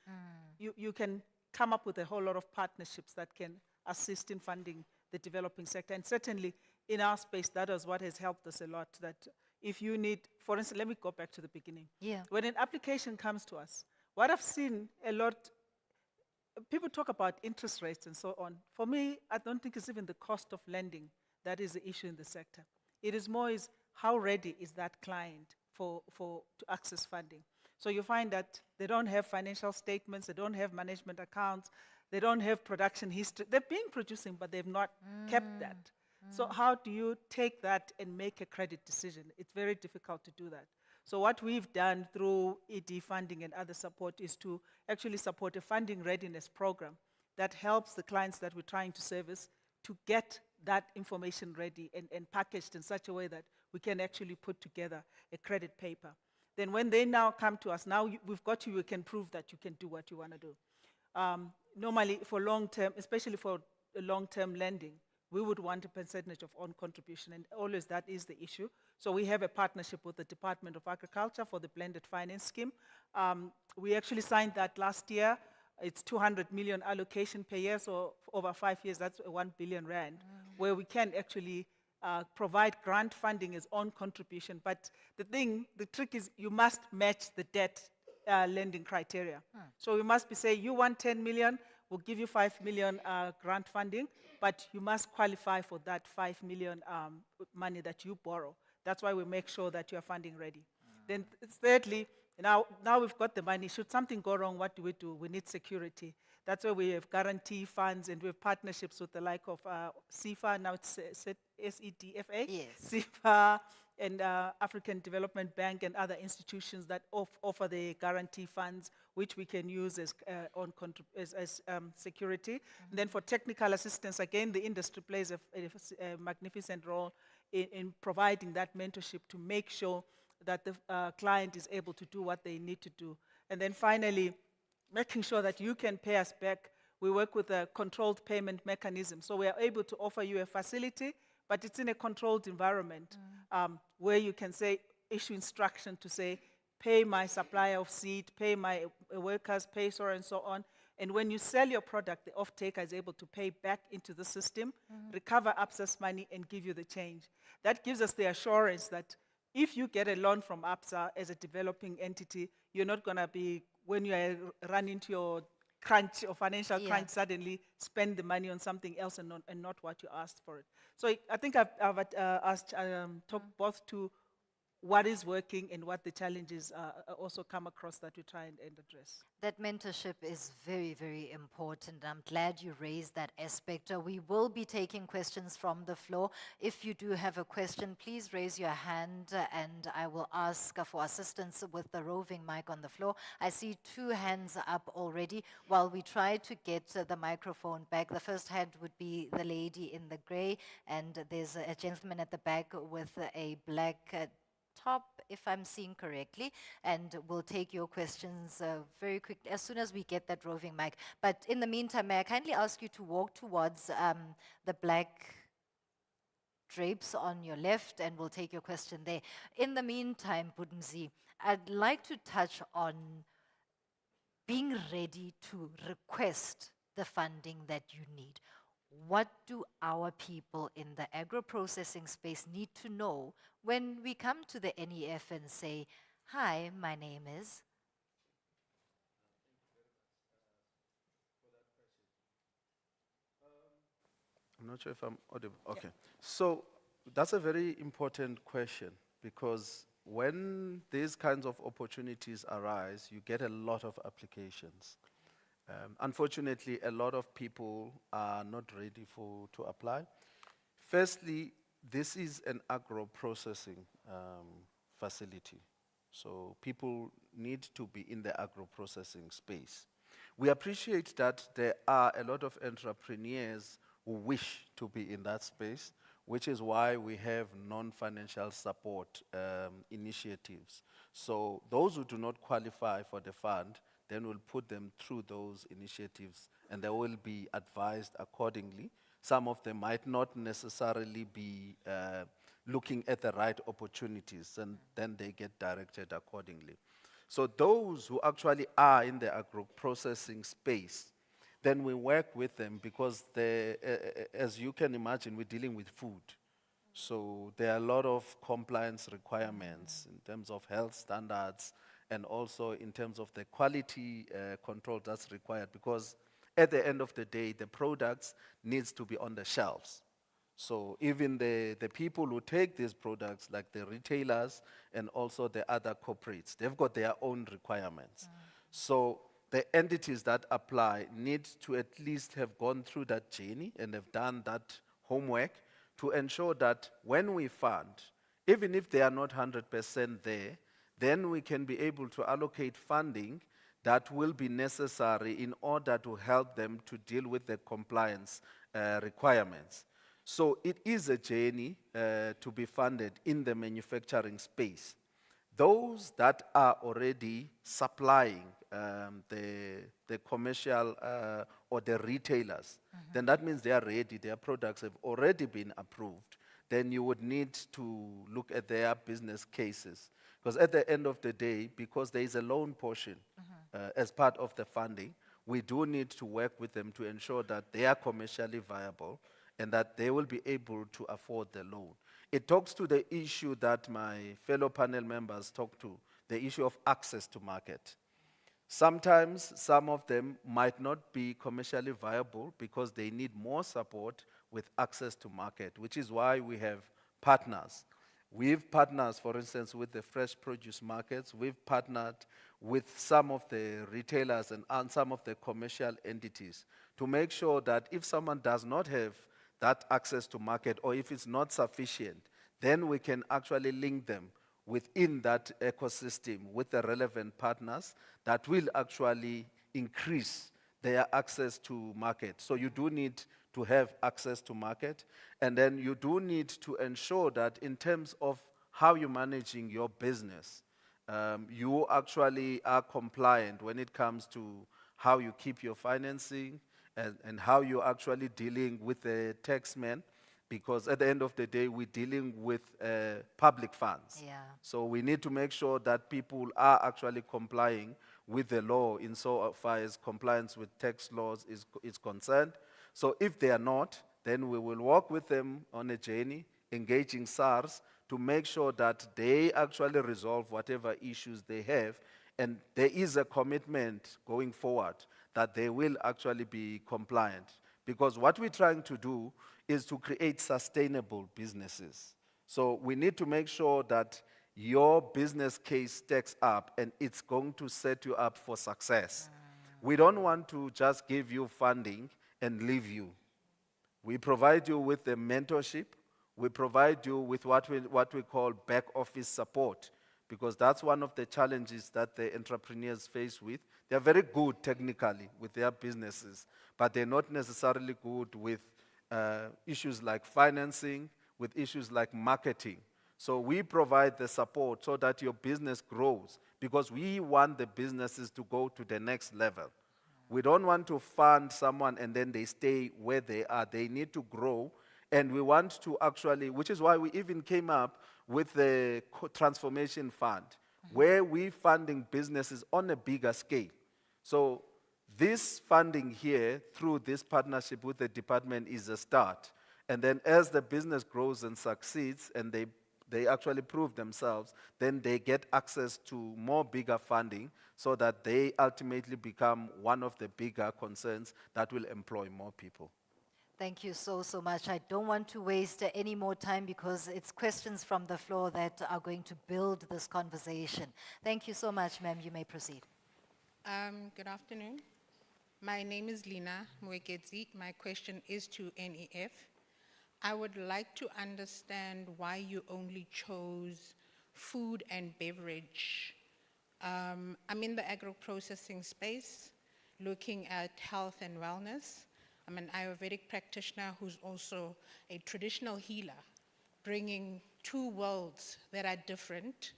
you can come up with a whole lot of partnerships that can assist in funding the developing sector. And certainly in our space, that is what has helped us a lot. That if you need, for instance, let me go back to the beginning. Yeah. When an application comes to us, what I've seen a lot, people talk about interest rates and so on. For me, I don't think it's even the cost of lending that is the issue in the sector. It is more is how ready is that client to access funding. So you find that they don't have financial statements, they don't have management accounts, they don't have production history. They've been producing, but they've not kept that. So how do you take that and make a credit decision? It's very difficult to do that. So what we've done through ED funding and other support is to actually support a funding readiness program that helps the clients that we're trying to service to get that information ready and packaged in such a way that we can actually put together a credit paper. Then when they now come to us, now we've got you, we can prove that you can do what you want to do. Normally for long-term, especially for long-term lending, we would want a percentage of own contribution, and always that is the issue. So we have a partnership with the Department of Agriculture for the blended finance scheme. We actually signed that last year. It's 200 million allocation per year, so for over 5 years, that's 1 billion rand, where we can actually provide grant funding as own contribution. But the trick is you must match the debt lending criteria. So we must be saying, you want 10 million, we'll give you 5 million grant funding, but you must qualify for that 5 million money that you borrow. That's why we make sure that you are funding ready. Then thirdly, now we've got the money. Should something go wrong, what do? We need security. That's why we have guarantee funds, and we have partnerships with the like of CFA, now it's SEDFA, Yes. CFA, and African Development Bank and other institutions that offer the guarantee funds, which we can use as security. And then for technical assistance, again, the industry plays a magnificent role in providing that mentorship to make sure that the client is able to do what they need to do. And then finally, making sure that you can pay us back. We work with a controlled payment mechanism. So we are able to offer you a facility, but it's in a controlled environment where you can say, issue instruction to say, pay my supplier of seed, pay my workers, pay so and so on. And when you sell your product, the off-taker is able to pay back into the system, recover ABSA's money, and give you the change. That gives us the assurance that if you get a loan from ABSA as a developing entity, you're not going to be, when you run into your crunch or financial crunch, suddenly spend the money on something else and not what you asked for it. So I think I've talked both to what is working and what the challenges also come across that we try and address. That mentorship is very, very important. I'm glad you raised that aspect. We will be taking questions from the floor. If you do have a question, please raise your hand and I will ask for assistance with the roving mic on the floor. I see 2 hands up already. While we try to get the microphone back, the first hand would be the lady in the gray, and there's a gentleman at the back with a black top, if I'm seeing correctly, and we'll take your questions very quickly as soon as we get that roving mic. But in the meantime, may I kindly ask you to walk towards the black drapes on your left, and we'll take your question there. In the meantime, Budunzi, I'd like to touch on being ready to request the funding that you need. What do our people in the agro-processing space need to know when we come to the NEF and say, hi, my name is? I'm not sure if I'm audible. Okay. So that's a very important question, because when these kinds of opportunities arise, you get a lot of applications. Unfortunately, a lot of people are not ready to apply. Firstly, this is an agro-processing facility. So people need to be in the agro-processing space. We appreciate that there are a lot of entrepreneurs who wish to be in that space, which is why we have non-financial support initiatives. So those who do not qualify for the fund, then we'll put them through those initiatives and they will be advised accordingly. Some of them might not necessarily be looking at the right opportunities, and then they get directed accordingly. So those who actually are in the agro-processing space, then we work with them because as you can imagine, we're dealing with food. So there are a lot of compliance requirements in terms of health standards and also in terms of the quality control that's required, because at the end of the day, the products needs to be on the shelves. So even the people who take these products, like the retailers and also the other corporates, they've got their own requirements. So the entities that apply need to at least have gone through that journey and have done that homework to ensure that when we fund, even if they are not 100% there, then we can be able to allocate funding that will be necessary in order to help them to deal with the compliance requirements. So it is a journey to be funded in the manufacturing space. Those that are already supplying the commercial or the retailers, then that means they are ready, their products have already been approved. Then you would need to look at their business cases. Because at the end of the day, because there is a loan portion as part of the funding, we do need to work with them to ensure that they are commercially viable and that they will be able to afford the loan. It talks to the issue that my fellow panel members talked to, the issue of access to market. Sometimes some of them might not be commercially viable because they need more support with access to market, which is why we have partners. We've partners, for instance, with the fresh produce markets. We've partnered with some of the retailers and some of the commercial entities to make sure that if someone does not have that access to market, or if it's not sufficient, then we can actually link them within that ecosystem with the relevant partners that will actually increase their access to market. So you do need to have access to market, and then you do need to ensure that in terms of how you're managing your business, you actually are compliant when it comes to how you keep your financing and how you're actually dealing with the taxman, because at the end of the day, we're dealing with public funds. Yeah. So we need to make sure that people are actually complying with the law insofar as compliance with tax laws is concerned. So if they are not, then we will work with them on a journey, engaging SARS to make sure that they actually resolve whatever issues they have, and there is a commitment going forward that they will actually be compliant. Because what we're trying to do is to create sustainable businesses. So we need to make sure that your business case stacks up and it's going to set you up for success. We don't want to just give you funding and leave you. We provide you with the mentorship. We provide you with what we call back office support, because that's one of the challenges that the entrepreneurs face with. They're very good technically with their businesses, but they're not necessarily good with issues like financing, with issues like marketing. So we provide the support so that your business grows, because we want the businesses to go to the next level. We don't want to fund someone and then they stay where they are. They need to grow. And we want to actually, which is why we even came up with the transformation fund, where we're funding businesses on a bigger scale. So this funding here, through this partnership with the department, is a start. And then as the business grows and succeeds, and they actually prove themselves, then they get access to more bigger funding so that they ultimately become one of the bigger concerns that will employ more people. Thank you so much. I don't want to waste any more time because it's questions from the floor that are going to build this conversation. Thank you so much, ma'am. You may proceed. Good afternoon. My name is Lina Mwekezi. My question is to NEF. I would like to understand why you only chose food and beverage. I'm in the agro-processing space, looking at health and wellness. I'm an Ayurvedic practitioner who's also a traditional healer, bringing two worlds that are different.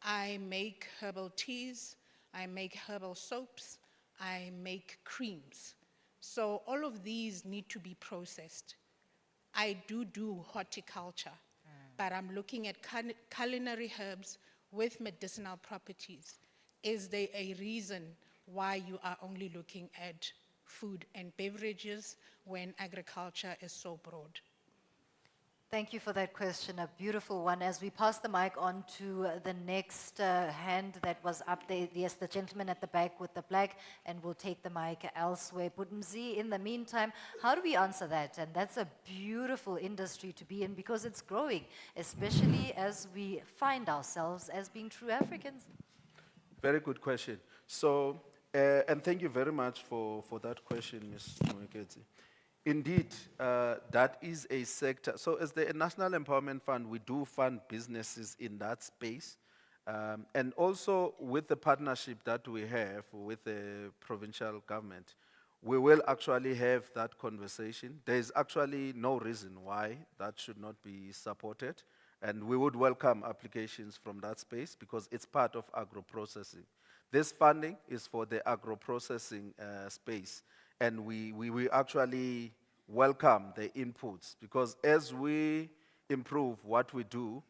I make herbal teas, I make herbal soaps, I make creams. So all of these need to be processed. I do horticulture, but I'm looking at culinary herbs with medicinal properties. Is there a reason why you are only looking at food and beverages when agriculture is so broad? Thank you for that question, a beautiful one. As we pass the mic on to the next hand that was up there, yes, the gentleman at the back with the black, and we'll take the mic elsewhere. Budumzi, in the meantime, how do we answer that? And that's a beautiful industry to be in because it's growing, especially as we find ourselves as being true Africans. Very good question. So, and thank you very much for that question, Ms. Mwekezi. Indeed, that is a sector. So as the National Empowerment Fund, we do fund businesses in that space. And also with the partnership that we have with the provincial government, we will actually have that conversation. There is actually no reason why that should not be supported. And we would welcome applications from that space because it's part of agro-processing. This funding is for the agro-processing space. And we actually welcome the inputs because as we improve what we do,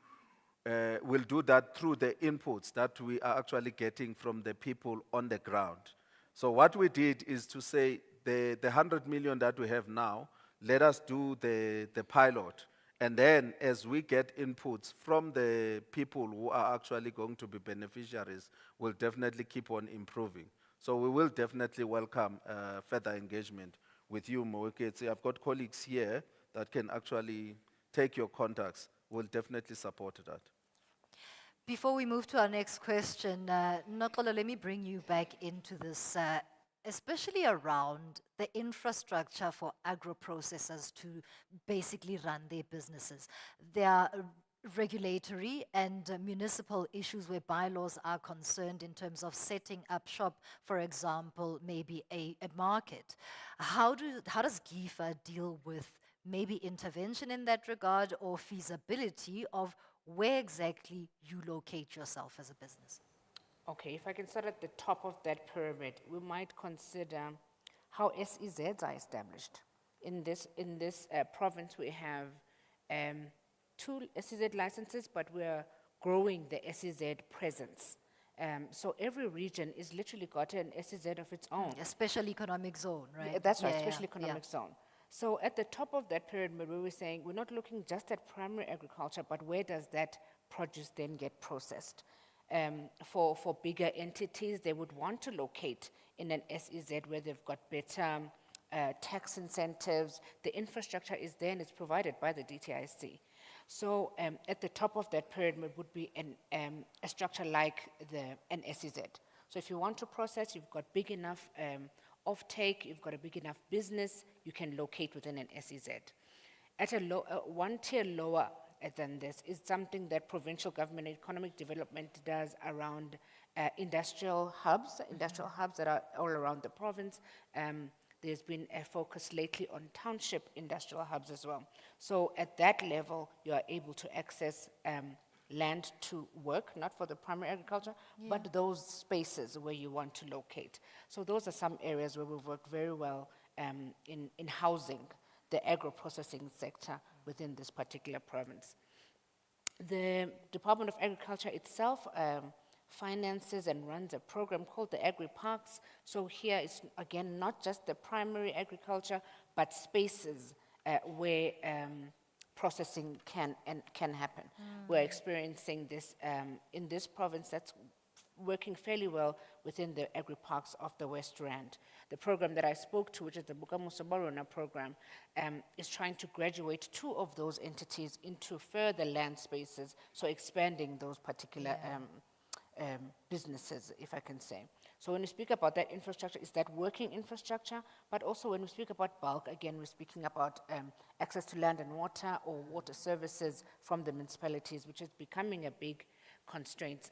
we'll do that through the inputs that we are actually getting from the people on the ground. So what we did is to say the 100 million that we have now, let us do the pilot. And then as we get inputs from the people who are actually going to be beneficiaries, we'll definitely keep on improving. So we will definitely welcome further engagement with you, Mwekezi. I've got colleagues here that can actually take your contacts. We'll definitely support that. Before we move to our next question, Nokolo, let me bring you back into this, especially around the infrastructure for agro-processors to basically run their businesses. There are regulatory and municipal issues where bylaws are concerned in terms of setting up shop, for example, maybe a market. How does GIFA deal with maybe intervention in that regard or feasibility of where exactly you locate yourself as a business? Okay, if I can start at the top of that pyramid, we might consider how SEZs are established. In this province, we have 2 SEZ licenses, but we're growing the SEZ presence. So every region is literally got an SEZ of its own. A special economic zone, right? Yeah, that's right, special economic zone. So at the top of that pyramid, we were saying we're not looking just at primary agriculture, but where does that produce then get processed? For bigger entities, they would want to locate in an SEZ where they've got better tax incentives. The infrastructure is there and it's provided by the DTIC. So at the top of that pyramid would be a structure like an SEZ. So if you want to process, you've got big enough offtake, you've got a big enough business, you can locate within an SEZ. At a one tier lower than this is something that provincial government economic development does around industrial hubs that are all around the province. There's been a focus lately on township industrial hubs as well. So at that level, you are able to access land to work, not for the primary agriculture, but those spaces where you want to locate. So those are some areas where we've worked very well in housing the agro-processing sector within this particular province. The Department of Agriculture itself finances and runs a program called the Agri-Parks. So here it's, again, not just the primary agriculture, but spaces where processing can happen. We're experiencing this in this province that's working fairly well within the agri-parks of the West Rand. The program that I spoke to, which is the Bukamuso Barona program, is trying to graduate 2 of those entities into further land spaces, so expanding those particular businesses, if I can say. So when we speak about that infrastructure, it's that working infrastructure, but also when we speak about bulk, again, we're speaking about access to land and water or water services from the municipalities, which is becoming a big constraint.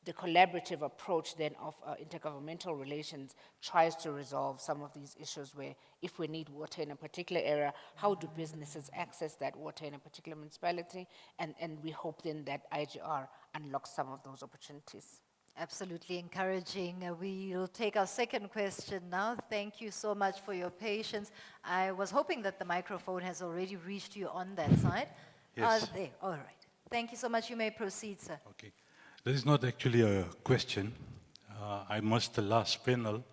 The collaborative approach then of intergovernmental relations tries to resolve some of these issues where if we need water in a particular area, how do businesses access that water in a particular municipality? And we hope then that IGR unlocks some of those opportunities. Absolutely encouraging. We'll take our second question now. Thank you so much for your patience. I was hoping that the microphone has already reached you on that side. Yes. There. All right. Thank you so much. You may proceed, sir. Okay. This is not actually a question. I missed the last panel.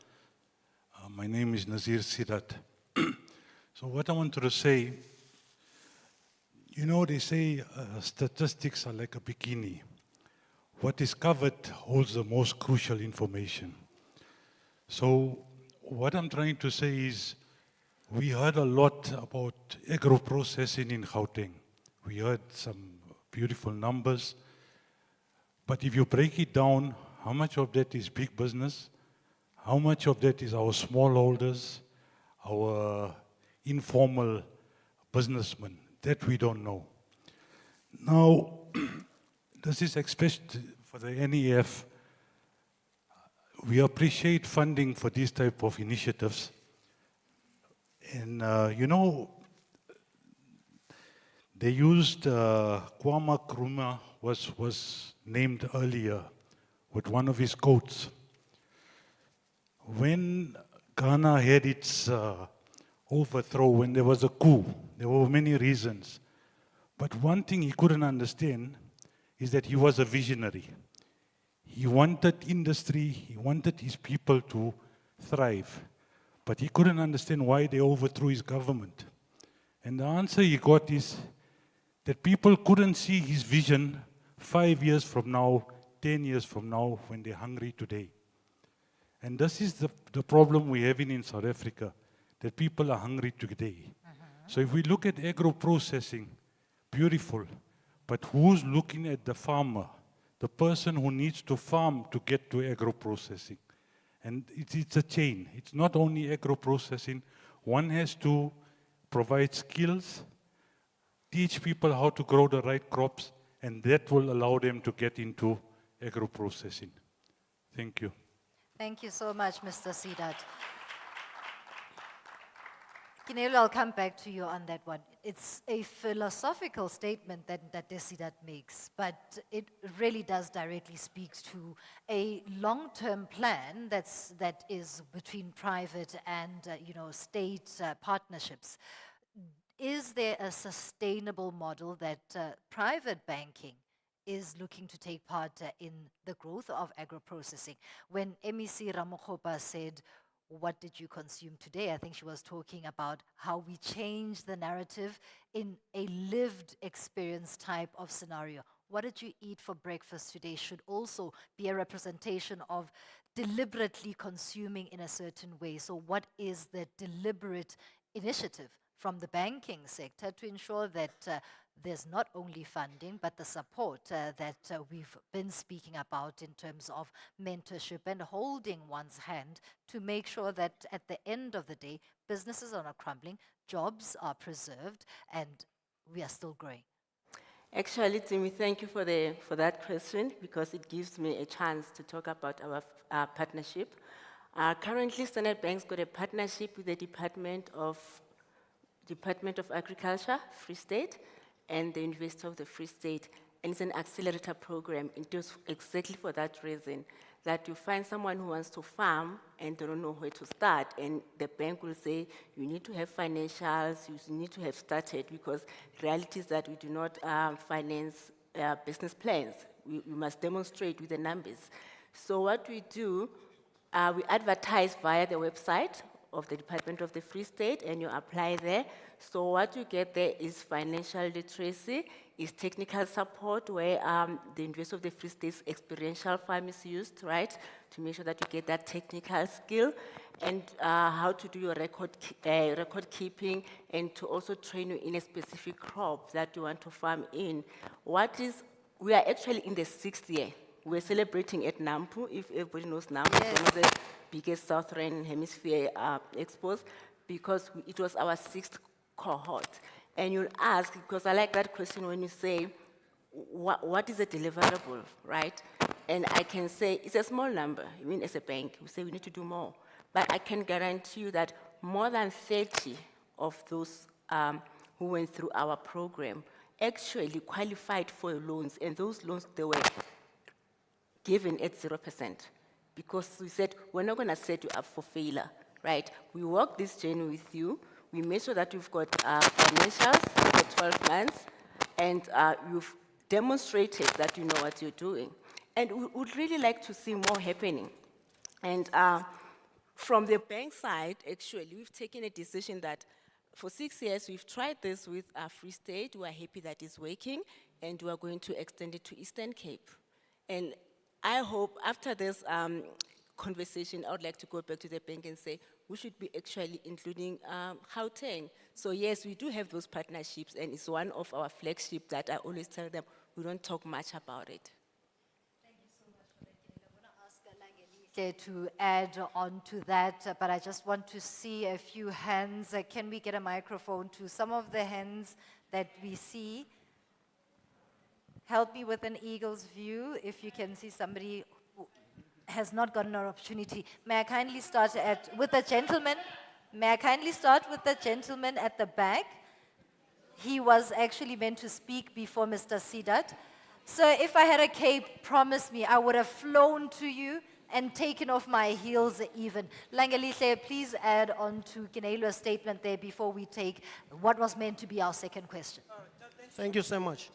My name is Nazir Sidat. So what I wanted to say, you know, they say statistics are like a bikini. What is covered holds the most crucial information. So what I'm trying to say is, we heard a lot about agro-processing in Gauteng. We heard some beautiful numbers. But if you break it down, how much of that is big business? How much of that is our smallholders, our informal businessmen? That we don't know. Now, this is especially for the NEF. We appreciate funding for these type of initiatives. And, you know, they used Kwame Nkrumah was named earlier with one of his quotes. When Ghana had its overthrow, when there was a coup, there were many reasons. But one thing he couldn't understand is that he was a visionary. He wanted industry, he wanted his people to thrive. But he couldn't understand why they overthrew his government. And the answer he got is that people couldn't see his vision 5 years from now, 10 years from now, when they're hungry today. And this is the problem we're having in South Africa, that people are hungry today. So if we look at agro-processing, beautiful, but who's looking at the farmer, the person who needs to farm to get to agro-processing? And it's a chain. It's not only agro-processing. One has to provide skills, teach people how to grow the right crops, and that will allow them to get into agro-processing. Thank you. Thank you so much, Mr. Sidat. Kinelo, I'll come back to you on that one. It's a philosophical statement that Desidat makes, but it really does directly speak to a long-term plan that is between private and state partnerships. Is there a sustainable model that private banking is looking to take part in the growth of agro-processing? When MEC Ramokgopa said, "What did you consume today?" I think she was talking about how we change the narrative in a lived experience type of scenario. What did you eat for breakfast today should also be a representation of deliberately consuming in a certain way. So what is the deliberate initiative from the banking sector to ensure that there's not only funding, but the support that we've been speaking about in terms of mentorship and holding one's hand to make sure that at the end of the day, businesses are not crumbling, jobs are preserved, and we are still growing? Actually, Timmy, thank you for that question because it gives me a chance to talk about our partnership. Currently, Standard Bank's got a partnership with the Department of Agriculture, Free State, and the University of the Free State. And it's an accelerator program. It is exactly for that reason, that you find someone who wants to farm and they don't know where to start. And the bank will say, you need to have financials, you need to have started, because reality is that we do not finance business plans. We must demonstrate with the numbers. So what we do, we advertise via the website of the Department of the Free State, and you apply there. So what you get there is financial literacy, is technical support, where the University of the Free State's experiential farm is used, right, to make sure that you get that technical skill, and how to do your record keeping, and to also train you in a specific crop that you want to farm in. We are actually in the 6th year. We're celebrating at Nampo. If everybody knows Nampo, it's one of the biggest Southern Hemisphere expos, because it was our 6th cohort. And you'll ask, because I like that question when you say, what is a deliverable, right? And I can say, it's a small number. I mean, as a bank, we say we need to do more. But I can guarantee you that more than 30 of those who went through our program actually qualified for loans. And those loans, they were given at 0%, because we said, we're not going to set you up for failure, right? We walk this journey with you. We make sure that you've got financials for 12 months, and you've demonstrated that you know what you're doing. And we would really like to see more happening. And from the bank side, actually, we've taken a decision that for 6 years, we've tried this with Free State. We are happy that it's working, and we are going to extend it to Eastern Cape. And I hope after this conversation, I would like to go back to the bank and say, we should be actually including Gauteng. So yes, we do have those partnerships, and it's one of our flagships that I always tell them, we don't talk much about it. Thank you so much for that, Kinelo. I want to ask Langelihle to add on to that, but I just want to see a few hands. Can we get a microphone to some of the hands that we see? Help me with an eagle's view if you can see somebody who has not gotten an opportunity. May I kindly start with the gentleman? May I kindly start with the gentleman at the back? He was actually meant to speak before Mr. Sidat. So if I had a cape, promise me, I would have flown to you and taken off my heels even. Langelihle, please add on to Kinelo's statement there before we take what was meant to be our second question. Thank you so much.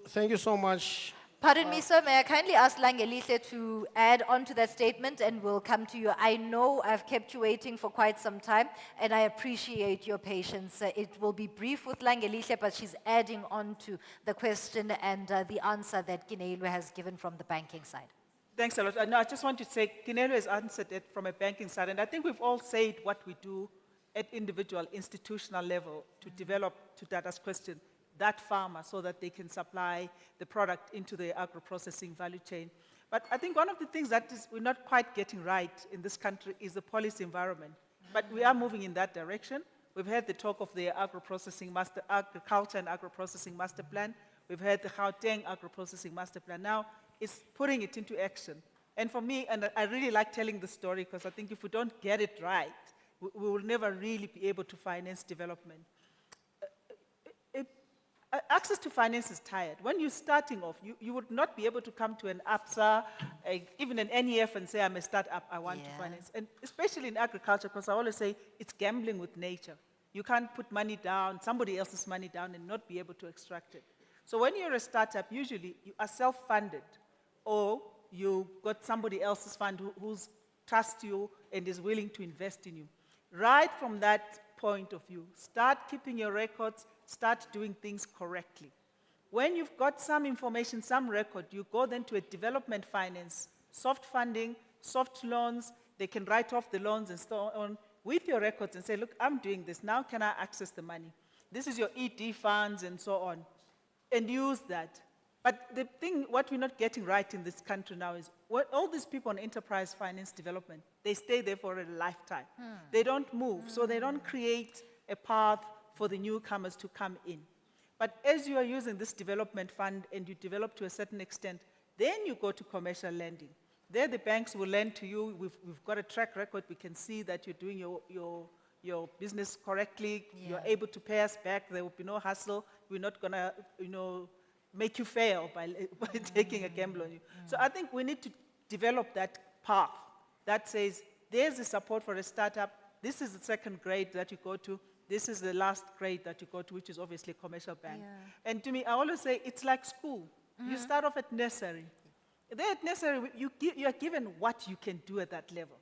Thank you so much. Pardon me, sir, may I kindly ask Langelihle to add on to that statement, and we'll come to you. I know I've kept you waiting for quite some time, and I appreciate your patience. It will be brief with Langelihle, but she's adding on to the question and the answer that Kinelo has given from the banking side. Thanks a lot. No, I just want to say, Kinelo has answered it from a banking side, and I think we've all said what we do at individual, institutional level to develop, to Dada's question, that farmer so that they can supply the product into the agro-processing value chain. But I think one of the things that we're not quite getting right in this country is the policy environment. But we are moving in that direction. We've heard the talk of the agriculture and agro-processing master plan. We've heard the Gauteng agro-processing master plan. Now it's putting it into action. And for me, and I really like telling the story, because I think if we don't get it right, we will never really be able to finance development. Access to finance is tired. When you're starting off, you would not be able to come to an APSA, even an NEF, and say, I'm a startup, I want to finance. And especially in agriculture, because I always say it's gambling with nature. You can't put money down, somebody else's money down, and not be able to extract it. So when you're a startup, usually you are self-funded, or you got somebody else's fund who's trusts you and is willing to invest in you. Right from that point of view, start keeping your records, start doing things correctly. When you've got some information, some record, you go then to a development finance, soft funding, soft loans, they can write off the loans and so on, with your records and say, look, I'm doing this, now can I access the money? This is your ED funds and so on, and use that. But the thing, what we're not getting right in this country now is, all these people on enterprise finance development, they stay there for a lifetime. They don't move, so they don't create a path for the newcomers to come in. But as you are using this development fund and you develop to a certain extent, then you go to commercial lending. There the banks will lend to you. We've got a track record. We can see that you're doing your business correctly. Yeah. You're able to pay us back. There will be no hassle. We're not going to, make you fail by taking a gamble on you. So I think we need to develop that path that says, there's a support for a startup. This is the second grade that you go to. This is the last grade that you go to, which is obviously a commercial bank. Yeah. And to me, I always say it's like school. You start off at nursery. There at nursery, you are given what you can do at that level.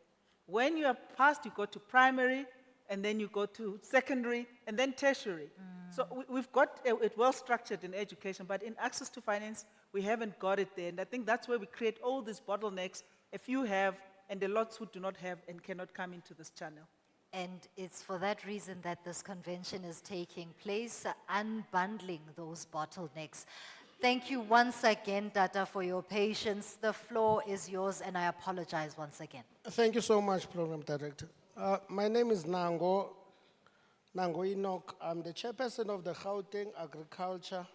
When you are passed, you go to primary, and then you go to secondary, and then tertiary. So we've got it well structured in education, but in access to finance, we haven't got it there. And I think that's where we create all these bottlenecks. A few have, and the lots who do not have and cannot come into this channel. And it's for that reason that this convention is taking place, unbundling those bottlenecks. Thank you once again, Tata, for your patience. The floor is yours, and I apologize once again. Thank you so much, Program Director. My name is Nango Enoch. I'm the chairperson of the Gauteng Agriculture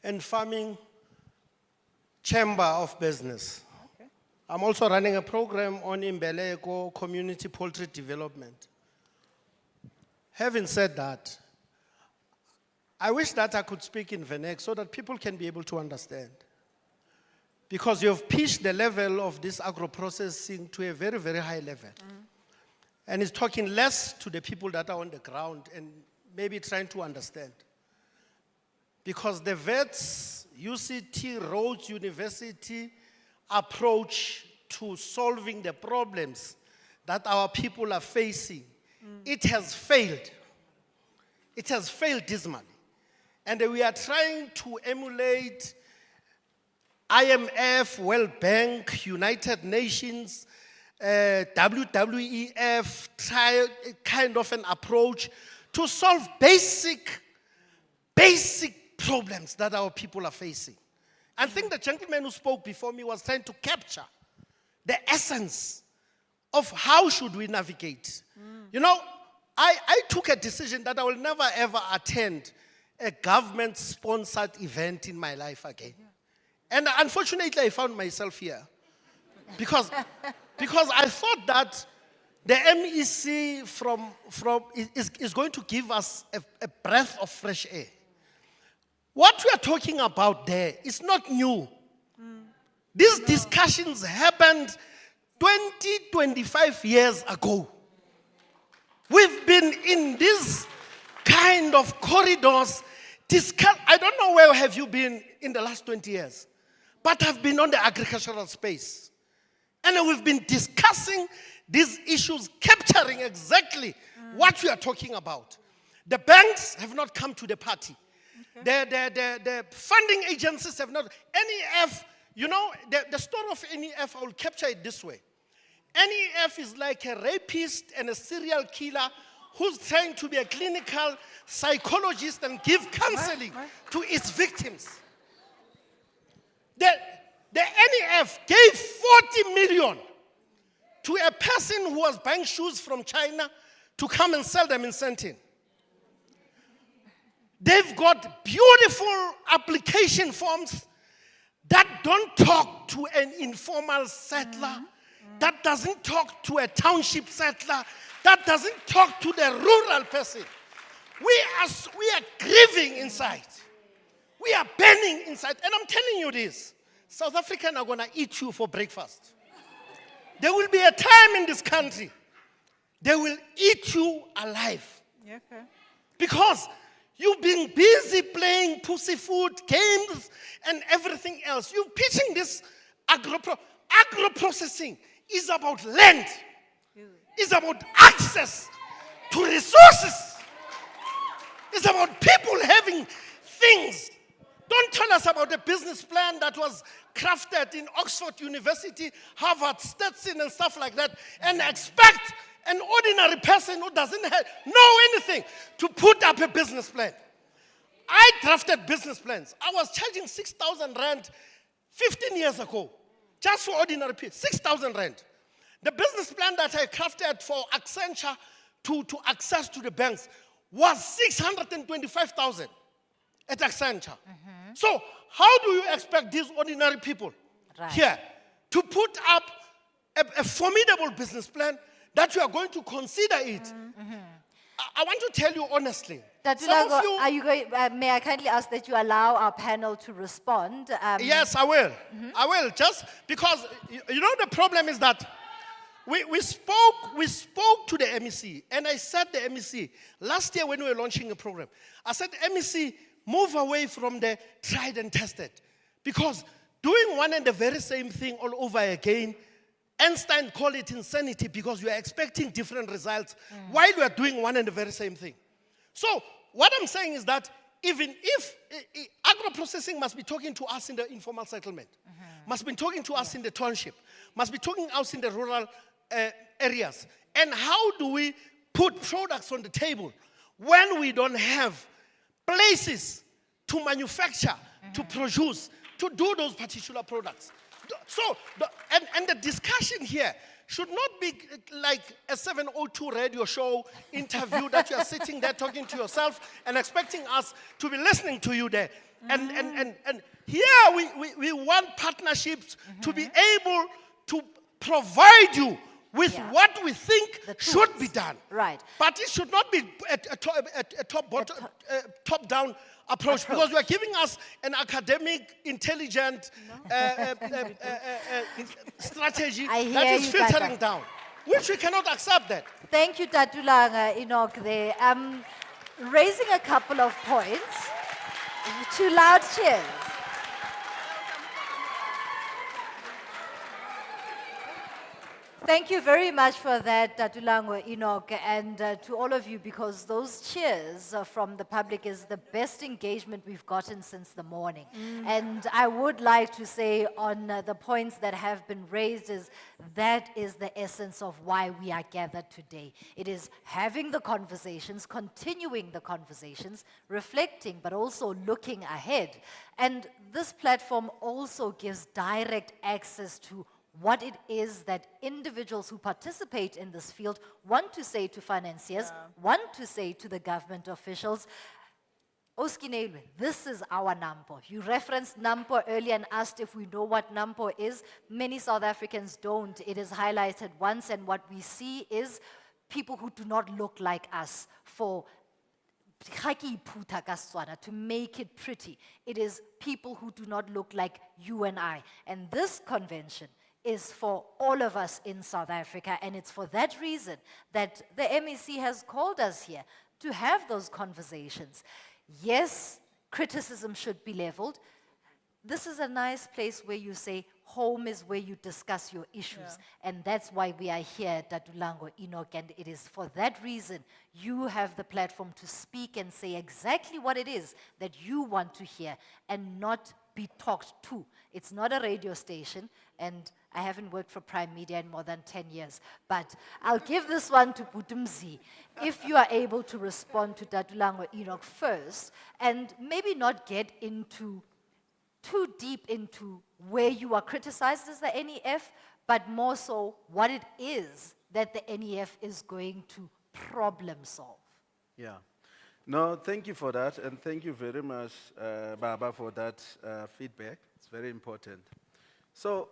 and Farming Chamber of Business. Okay. I'm also running a program on Imbeleko community poultry development. Having said that, I wish that I could speak in Vernac so that people can be able to understand. Because you've pitched the level of this agro-processing to a very, very high level. And it's talking less to the people that are on the ground and maybe trying to understand. Because the vets, UCT, Rhodes University approach to solving the problems that our people are facing, it has failed. It has failed dismally. And we are trying to emulate IMF, World Bank, United Nations, WWEF, try kind of an approach to solve basic problems that our people are facing. I think the gentleman who spoke before me was trying to capture the essence of how should we navigate. You know, I took a decision that I will never ever attend a government-sponsored event in my life again. And unfortunately, I found myself here. Because I thought that the MEC is going to give us a breath of fresh air. What we are talking about there is not new. These discussions happened 20, 25 years ago. We've been in these kind of corridors. I don't know where have you been in the last 20 years, but I've been on the agricultural space. And we've been discussing these issues, capturing exactly what we are talking about. The banks have not come to the party. The funding agencies have not. NEF, you know, the story of NEF, I will capture it this way. NEF is like a rapist and a serial killer who's trying to be a clinical psychologist and give counseling to its victims. The NEF gave 40 million to a person who was buying shoes from China to come and sell them in Sentin. They've got beautiful application forms that don't talk to an informal settler, that doesn't talk to a township settler, that doesn't talk to the rural person. We are grieving inside. We are burning inside. And I'm telling you this, South Africans are going to eat you for breakfast. There will be a time in this country, they will eat you alive. Yeah, okay. Because you've been busy playing pussyfoot games and everything else. You're pitching this agro-processing is about land. It's about access to resources. It's about people having things. Don't tell us about the business plan that was crafted in Oxford University, Harvard, Stetson, and stuff like that, and expect an ordinary person who doesn't know anything to put up a business plan. I drafted business plans. I was charging 6,000 rand 15 years ago, just for ordinary people, 6,000 rand. The business plan that I crafted for Accenture to access to the banks was 625,000 at Accenture. So how do you expect these ordinary people here to put up a formidable business plan that you are going to consider it? I want to tell you honestly. Some of you, Are you going, may I kindly ask that you allow our panel to respond? yes, I will. I will, just because, you know, the problem is that we spoke to the MEC, and I said the MEC, last year when we were launching a program, I said, MEC, move away from the tried and tested. Because doing one and the very same thing all over again, Einstein called it insanity because you are expecting different results while you are doing one and the very same thing. So what I'm saying is that even if agro-processing must be talking to us in the informal settlement, must be talking to us in the township, must be talking to us in the rural areas. And how do we put products on the table when we don't have places to manufacture, to produce, to do those particular products? So, and the discussion here should not be like a 702 radio show interview that you are sitting there talking to yourself and expecting us to be listening to you there. And here we want partnerships to be able to provide you with what we think should be done. Right. But it should not be a top-down approach, because you are giving us an academic, intelligent strategy that is filtering down, which we cannot accept that. Thank you, Tatulanga Enoch there. Raising a couple of points. Two loud cheers. Thank you very much for that, Tatulangwa Enoch, and to all of you, because those cheers from the public is the best engagement we've gotten since the morning. And I would like to say on the points that have been raised is that is the essence of why we are gathered today. It is having the conversations, continuing the conversations, reflecting, but also looking ahead. And this platform also gives direct access to what it is that individuals who participate in this field want to say to financiers, want to say to the government officials. Oskinelwe, this is our NAMPO. You referenced NAMPO earlier and asked if we know what NAMPO is. Many South Africans don't. It is highlighted once, and what we see is people who do not look like us for to make it pretty. It is people who do not look like you and I. And this convention is for all of us in South Africa, and it's for that reason that the MEC has called us here to have those conversations. Yes, criticism should be leveled. This is a nice place where you say home is where you discuss your issues, and that's why we are here, Tatulangwa Enoch, and it is for that reason you have the platform to speak and say exactly what it is that you want to hear and not be talked to. It's not a radio station, and I haven't worked for Prime Media in more than 10 years, but I'll give this one to Putumzi. If you are able to respond to Tatulangwa Enoch first, and maybe not get into too deep into where you are criticized as the NEF, but more so what it is that the NEF is going to problem solve. Yeah. No, thank you for that, and thank you very much, Baba, for that feedback. It's very important. So,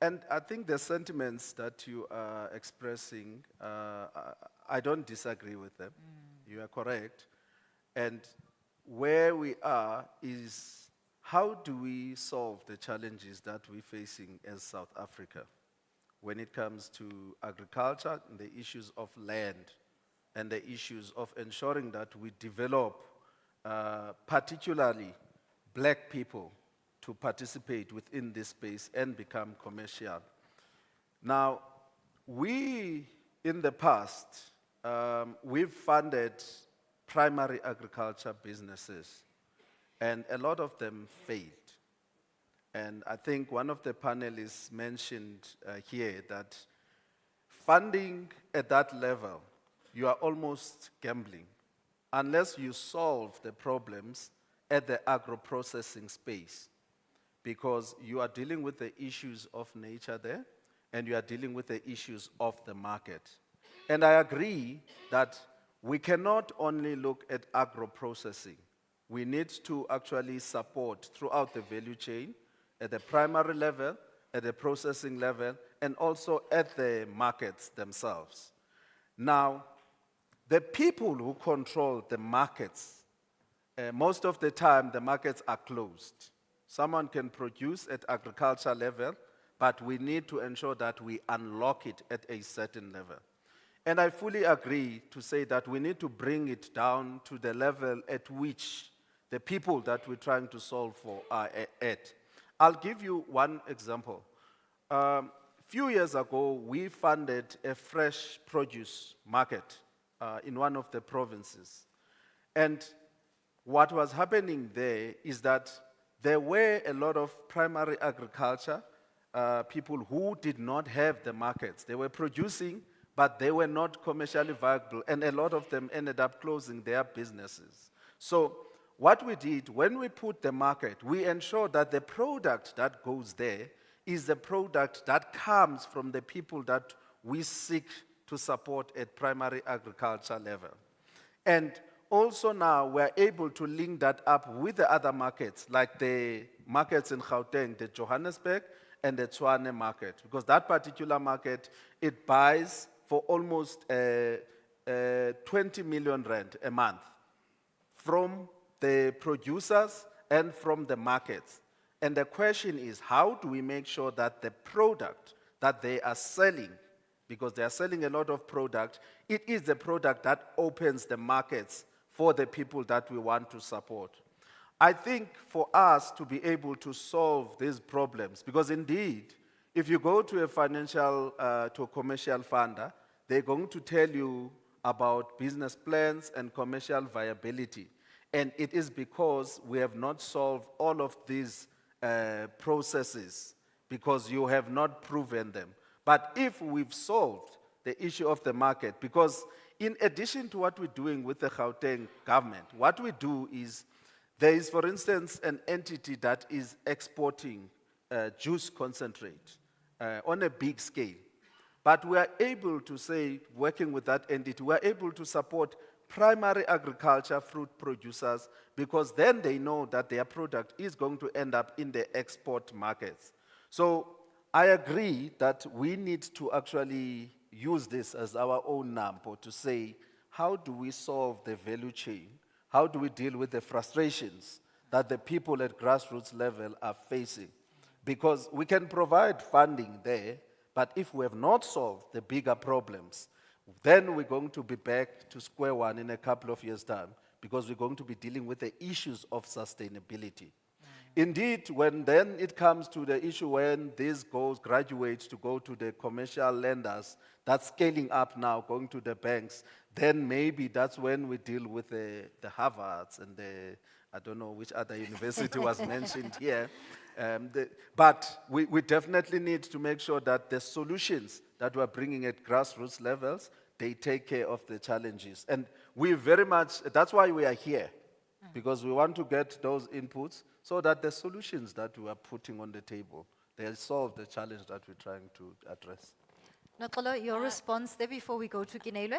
and I think the sentiments that you are expressing, I don't disagree with them. You are correct. And where we are is, how do we solve the challenges that we're facing as South Africa when it comes to agriculture and the issues of land and the issues of ensuring that we develop particularly black people to participate within this space and become commercial. Now, we, in the past, we've funded primary agriculture businesses, and a lot of them failed. And I think one of the panelists mentioned here that funding at that level, you are almost gambling unless you solve the problems at the agro-processing space, because you are dealing with the issues of nature there and you are dealing with the issues of the market. And I agree that we cannot only look at agro-processing. We need to actually support throughout the value chain, at the primary level, at the processing level, and also at the markets themselves. Now, the people who control the markets, most of the time the markets are closed. Someone can produce at agriculture level, but we need to ensure that we unlock it at a certain level. And I fully agree to say that we need to bring it down to the level at which the people that we're trying to solve for are at. I'll give you one example. Few years ago, we funded a fresh produce market in one of the provinces. And what was happening there is that there were a lot of primary agriculture people who did not have the markets. They were producing, but they were not commercially viable, and a lot of them ended up closing their businesses. So what we did, when we put the market, we ensured that the product that goes there is the product that comes from the people that we seek to support at primary agriculture level. And also now we're able to link that up with the other markets, like the markets in Gauteng, the Johannesburg and the Tshwane market, because that particular market, it buys for almost 20 million rand a month from the producers and from the markets. And the question is, how do we make sure that the product that they are selling, because they are selling a lot of product, it is the product that opens the markets for the people that we want to support. I think for us to be able to solve these problems, because indeed, if you go to a financial, to a commercial funder, they're going to tell you about business plans and commercial viability. And it is because we have not solved all of these processes, because you have not proven them. But if we've solved the issue of the market, because in addition to what we're doing with the Gauteng government, what we do is, there is, for instance, an entity that is exporting juice concentrate on a big scale. But we are able to say, working with that entity, we are able to support primary agriculture fruit producers, because then they know that their product is going to end up in the export markets. So I agree that we need to actually use this as our own NAMPO to say, how do we solve the value chain? How do we deal with the frustrations that the people at grassroots level are facing? Because we can provide funding there, but if we have not solved the bigger problems, then we're going to be back to square one in a couple of years' time, because we're going to be dealing with the issues of sustainability. Indeed, when then it comes to the issue when this graduates to go to the commercial lenders, that's scaling up now, going to the banks, then maybe that's when we deal with the Harvards and the, I don't know which other university was mentioned here. But we definitely need to make sure that the solutions that we're bringing at grassroots levels, they take care of the challenges. And we very much, that's why we are here, because we want to get those inputs so that the solutions that we are putting on the table, they solve the challenge that we're trying to address. Nakolo, your response there before we go to Kinelwe?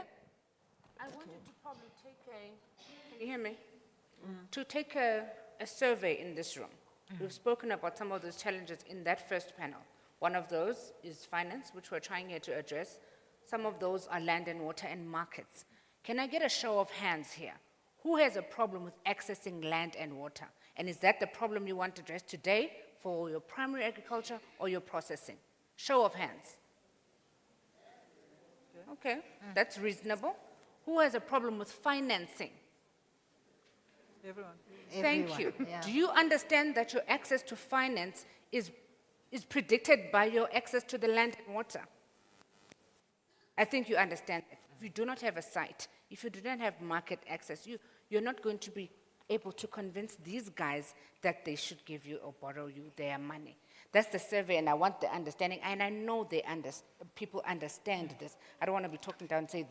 I wanted to probably take can you hear me? To take a survey in this room. We've spoken about some of those challenges in that first panel. One of those is finance, which we're trying here to address. Some of those are land and water and markets. Can I get a show of hands here? Who has a problem with accessing land and water? And is that the problem you want to address today for your primary agriculture or your processing? Show of hands. Okay, that's reasonable. Who has a problem with financing? Everyone. Thank you. yeah. Do you understand that your access to finance is predicted by your access to the land and water? I think you understand that. If you do not have a site, if you do not have market access, you're not going to be able to convince these guys that they should give you or borrow you their money? That's the survey, and I want the understanding, and I know people understand this. I don't want to be talking down and say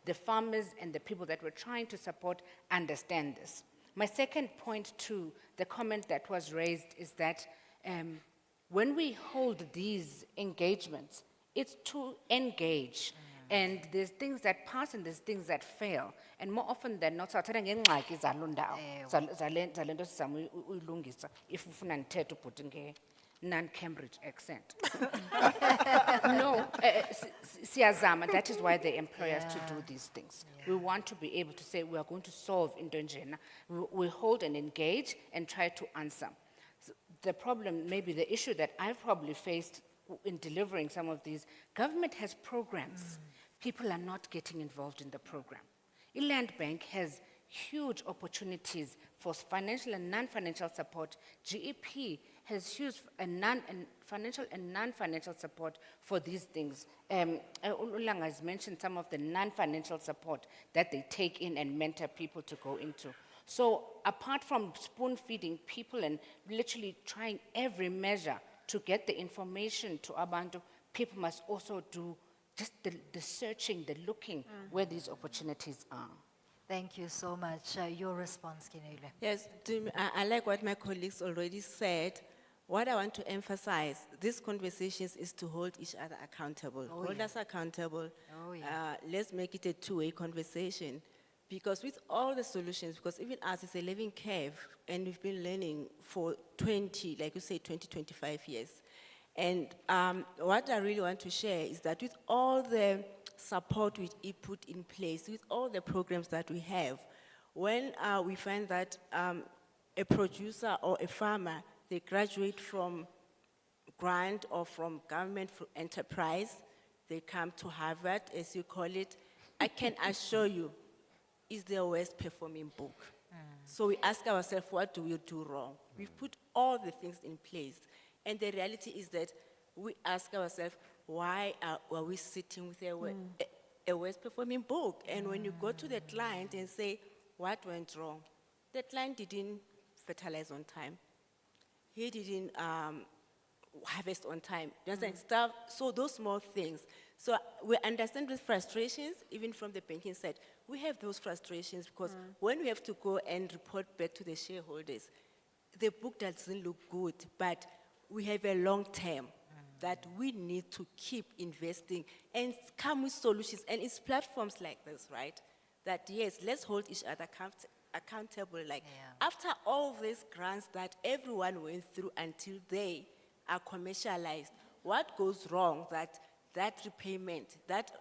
the farmers and the people that we're trying to support understand this. My second point to the comment that was raised is that when we hold these engagements, it's to engage. And there's things that pass and there's things that fail. And more often than not, sawuthatha ngengxaki zalo ndawo, zale nto sizama uyilungisa, if ufuna ndithethe ubhuti non-Cambridge accent. No, siyazama, that is why they employ us to do these things. We want to be able to say, we are going to solve into njena. We hold and engage and try to answer. So the problem, maybe the issue that I've probably faced in delivering some of these, government has programs. People are not getting involved in the program. The Land Bank has huge opportunities for financial and non-financial support. GEP has huge financial and non-financial support for these things. Ulanga has mentioned some of the non-financial support that they take in and mentor people to go into. So apart from spoon feeding people and literally trying every measure to get the information to Abantu, people must also do just the searching, the looking where these opportunities are. Thank you so much. Your response, Kinele. Yes, I like what my colleagues already said. What I want to emphasize, these conversations is to hold each other accountable. Oh, Hold yeah. us accountable. Oh, yeah. Let's make it a two-way conversation. Because with all the solutions, because even us, it's a living curve, and we've been learning for 20, like you say, 20, 25 years. And what I really want to share is that with all the support we put in place, with all the programs that we have, when we find that a producer or a farmer, they graduate from grant or from government enterprise, they come to Harvard, as you call it, I can assure you, it's their worst performing book. So we ask ourselves, what do we do wrong? We've put all the things in place. And the reality is that we ask ourselves, why are we sitting with a worst performing book? And when you go to the client and say, what went wrong? The client didn't fertilize on time. He didn't harvest on time. You understand? Stuff, so those small things. So we understand with frustrations, even from the banking side. We have those frustrations because when we have to go and report back to the shareholders, the book doesn't look good, but we have a long term that we need to keep investing and come with solutions. And it's platforms like this, right? That yes, let's hold each other accountable. Like after all these grants that everyone went through until they are commercialized, what goes wrong that repayment, that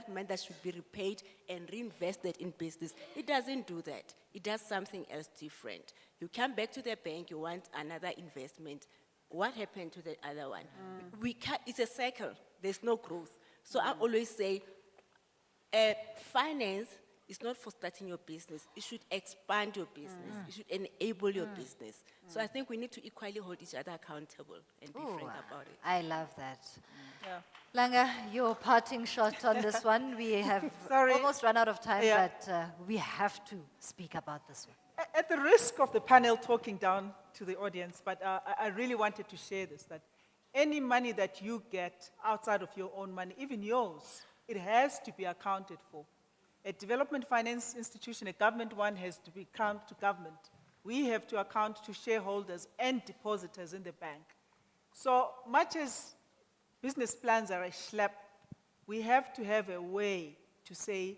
money that should be repaid and reinvested in business, it doesn't do that. It does something else different. You come back to the bank, you want another investment. What happened to the other one? It's a cycle. There's no growth. So I always say, finance is not for starting your business. It should expand your business. It should enable your business. So I think we need to equally hold each other accountable and be frank about it. I love that. Yeah. Langa, your parting shot on this one. We have almost run out of time, but we have to speak about this one. At the risk of the panel talking down to the audience, but I really wanted to share this, that any money that you get outside of your own money, even yours, it has to be accounted for. A development finance institution, a government one, has to be accounted to government. We have to account to shareholders and depositors in the bank. So much as business plans are a schlep, we have to have a way to say,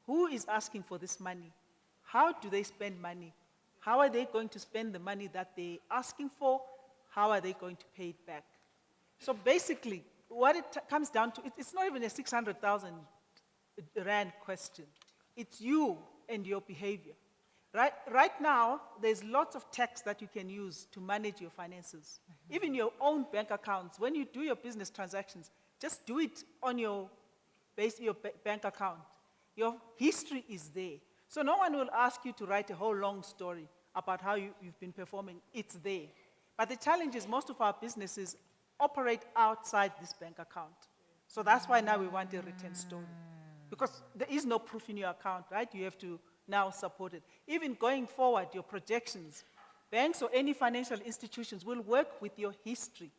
who is asking for this money? How do they spend money? How are they going to spend the money that they're asking for? How are they going to pay it back? So basically, what it comes down to, it's not even a 600,000 Rand question. It's you and your behavior. Right now, there's lots of tax that you can use to manage your finances. Even your own bank accounts. When you do your business transactions, just do it on your bank account. Your history is there. So no one will ask you to write a whole long story about how you've been performing. It's there. But the challenge is most of our businesses operate outside this bank account. So that's why now we want a written story. Because there is no proof in your account, right? You have to now supported. Even going forward, your projections, banks or any financial institutions will work with your history.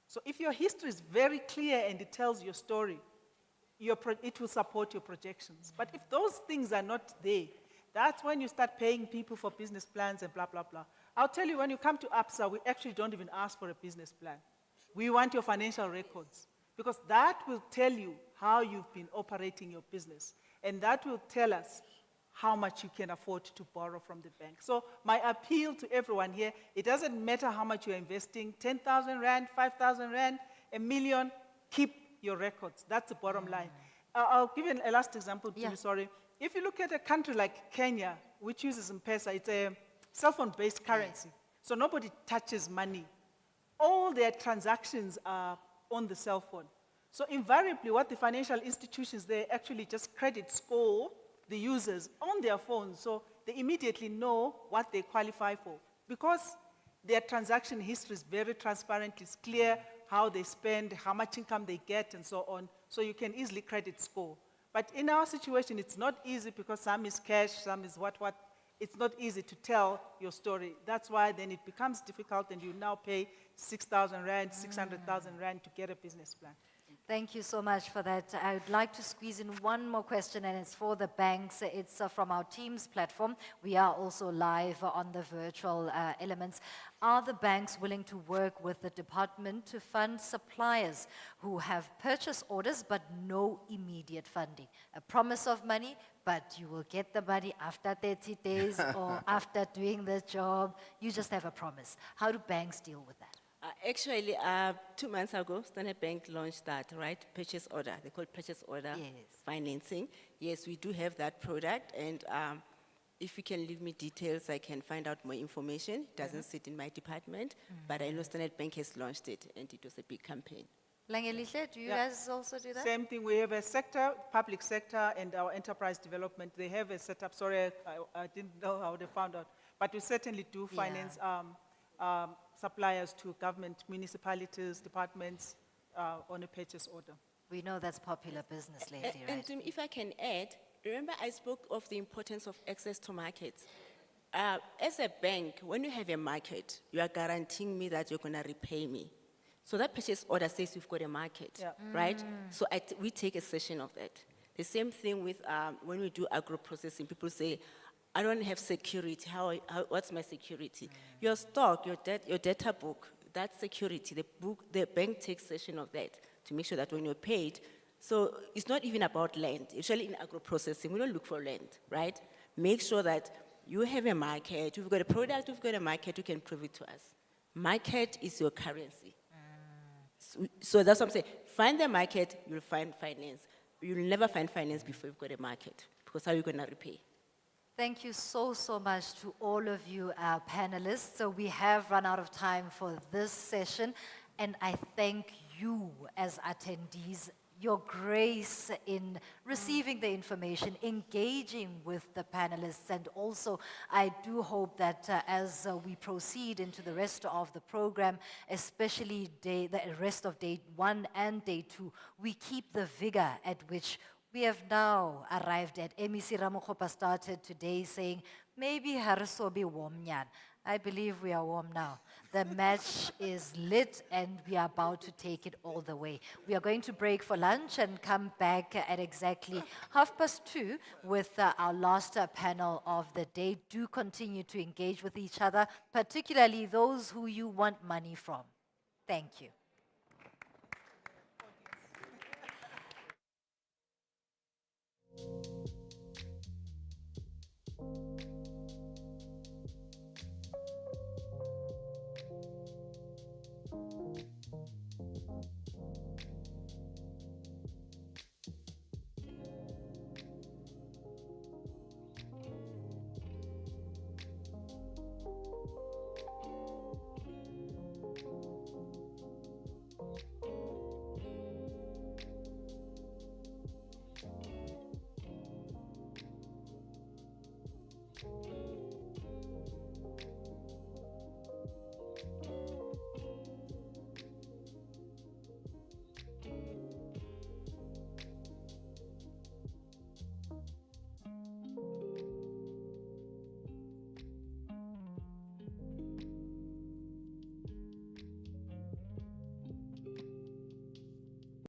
So if your history is very clear and it tells your story, it will support your projections. But if those things are not there, that's when you start paying people for business plans and blah, blah, blah. I'll tell you, when you come to APSA, we actually don't even ask for a business plan. We want your financial records, because that will tell you how you've been operating your business. And that will tell us how much you can afford to borrow from the bank. So my appeal to everyone here, it doesn't matter how much you're investing, 10,000 Rand, 5,000 Rand, a million, keep your records. That's the bottom line. I'll give you a last example, Jimmy, sorry. If you look at a country like Kenya, which uses M-Pesa, it's a cell phone-based currency. So nobody touches money. All their transactions are on the cell phone. So invariably, what the financial institutions, they actually just credit score the users on their phones, so they immediately know what they qualify for. Because their transaction history is very transparent, it's clear how they spend, how much income they get, and so on, so you can easily credit score. But in our situation, it's not easy because some is cash, some is what. It's not easy to tell your story. That's why then it becomes difficult and you now pay 6,000 Rand, 600,000 Rand to get a business plan. Thank you so much for that. I would like to squeeze in one more question, and it's for the banks. It's from our Teams platform. We are also live on the virtual elements. Are the banks willing to work with the department to fund suppliers who have purchase orders but no immediate funding? A promise of money, but you will get the money after 30 days or after doing the job. You just have a promise. How do banks deal with that? Actually, 2 months ago, Standard Bank launched that, right? Purchase order. They call it purchase order financing. Yes, we do have that product, and if you can leave me details, I can find out more information. It doesn't sit in my department, but I know Standard Bank has launched it, and it was a big campaign. Langelihle, do you guys also do that? Same thing, we have a sector, public sector, and our enterprise development. They have a setup. Sorry, I didn't know how they found out, but we certainly do finance suppliers to government, municipalities, departments on a purchase order. We know that's popular business lately, right? And if I can add, remember I spoke of the importance of access to markets. As a bank, when you have a market, you are guaranteeing me that you're going to repay me. So that purchase order says you've got a market, right? So we take a session of that. The same thing with when we do agro processing, people say, I don't have security. What's my security? Your stock, your data book, that's security. The bank takes session of that to make sure that when you're paid, so it's not even about land. Usually in agro processing, we don't look for land, right? Make sure that you have a market, you've got a product, you've got a market, you can prove it to us. Market is your currency. So that's what I'm saying. Find the market, you'll find finance. You'll never find finance before you've got a market, because how are you going to repay? Thank you so much to all of you, our panelists. So we have run out of time for this session, and I thank you as attendees, your grace in receiving the information, engaging with the panelists, and also I do hope that as we proceed into the rest of the program, especially the rest of day 1 and day 2, we keep the vigor at which we have now arrived at. MEC Ramokgopa started today saying, maybe Hariso be warm nyan. I believe we are warm now. The match is lit and we are about to take it all the way. We are going to break for lunch and come back at exactly 2:30 with our last panel of the day. Do continue to engage with each other, particularly those who you want money from. Thank you.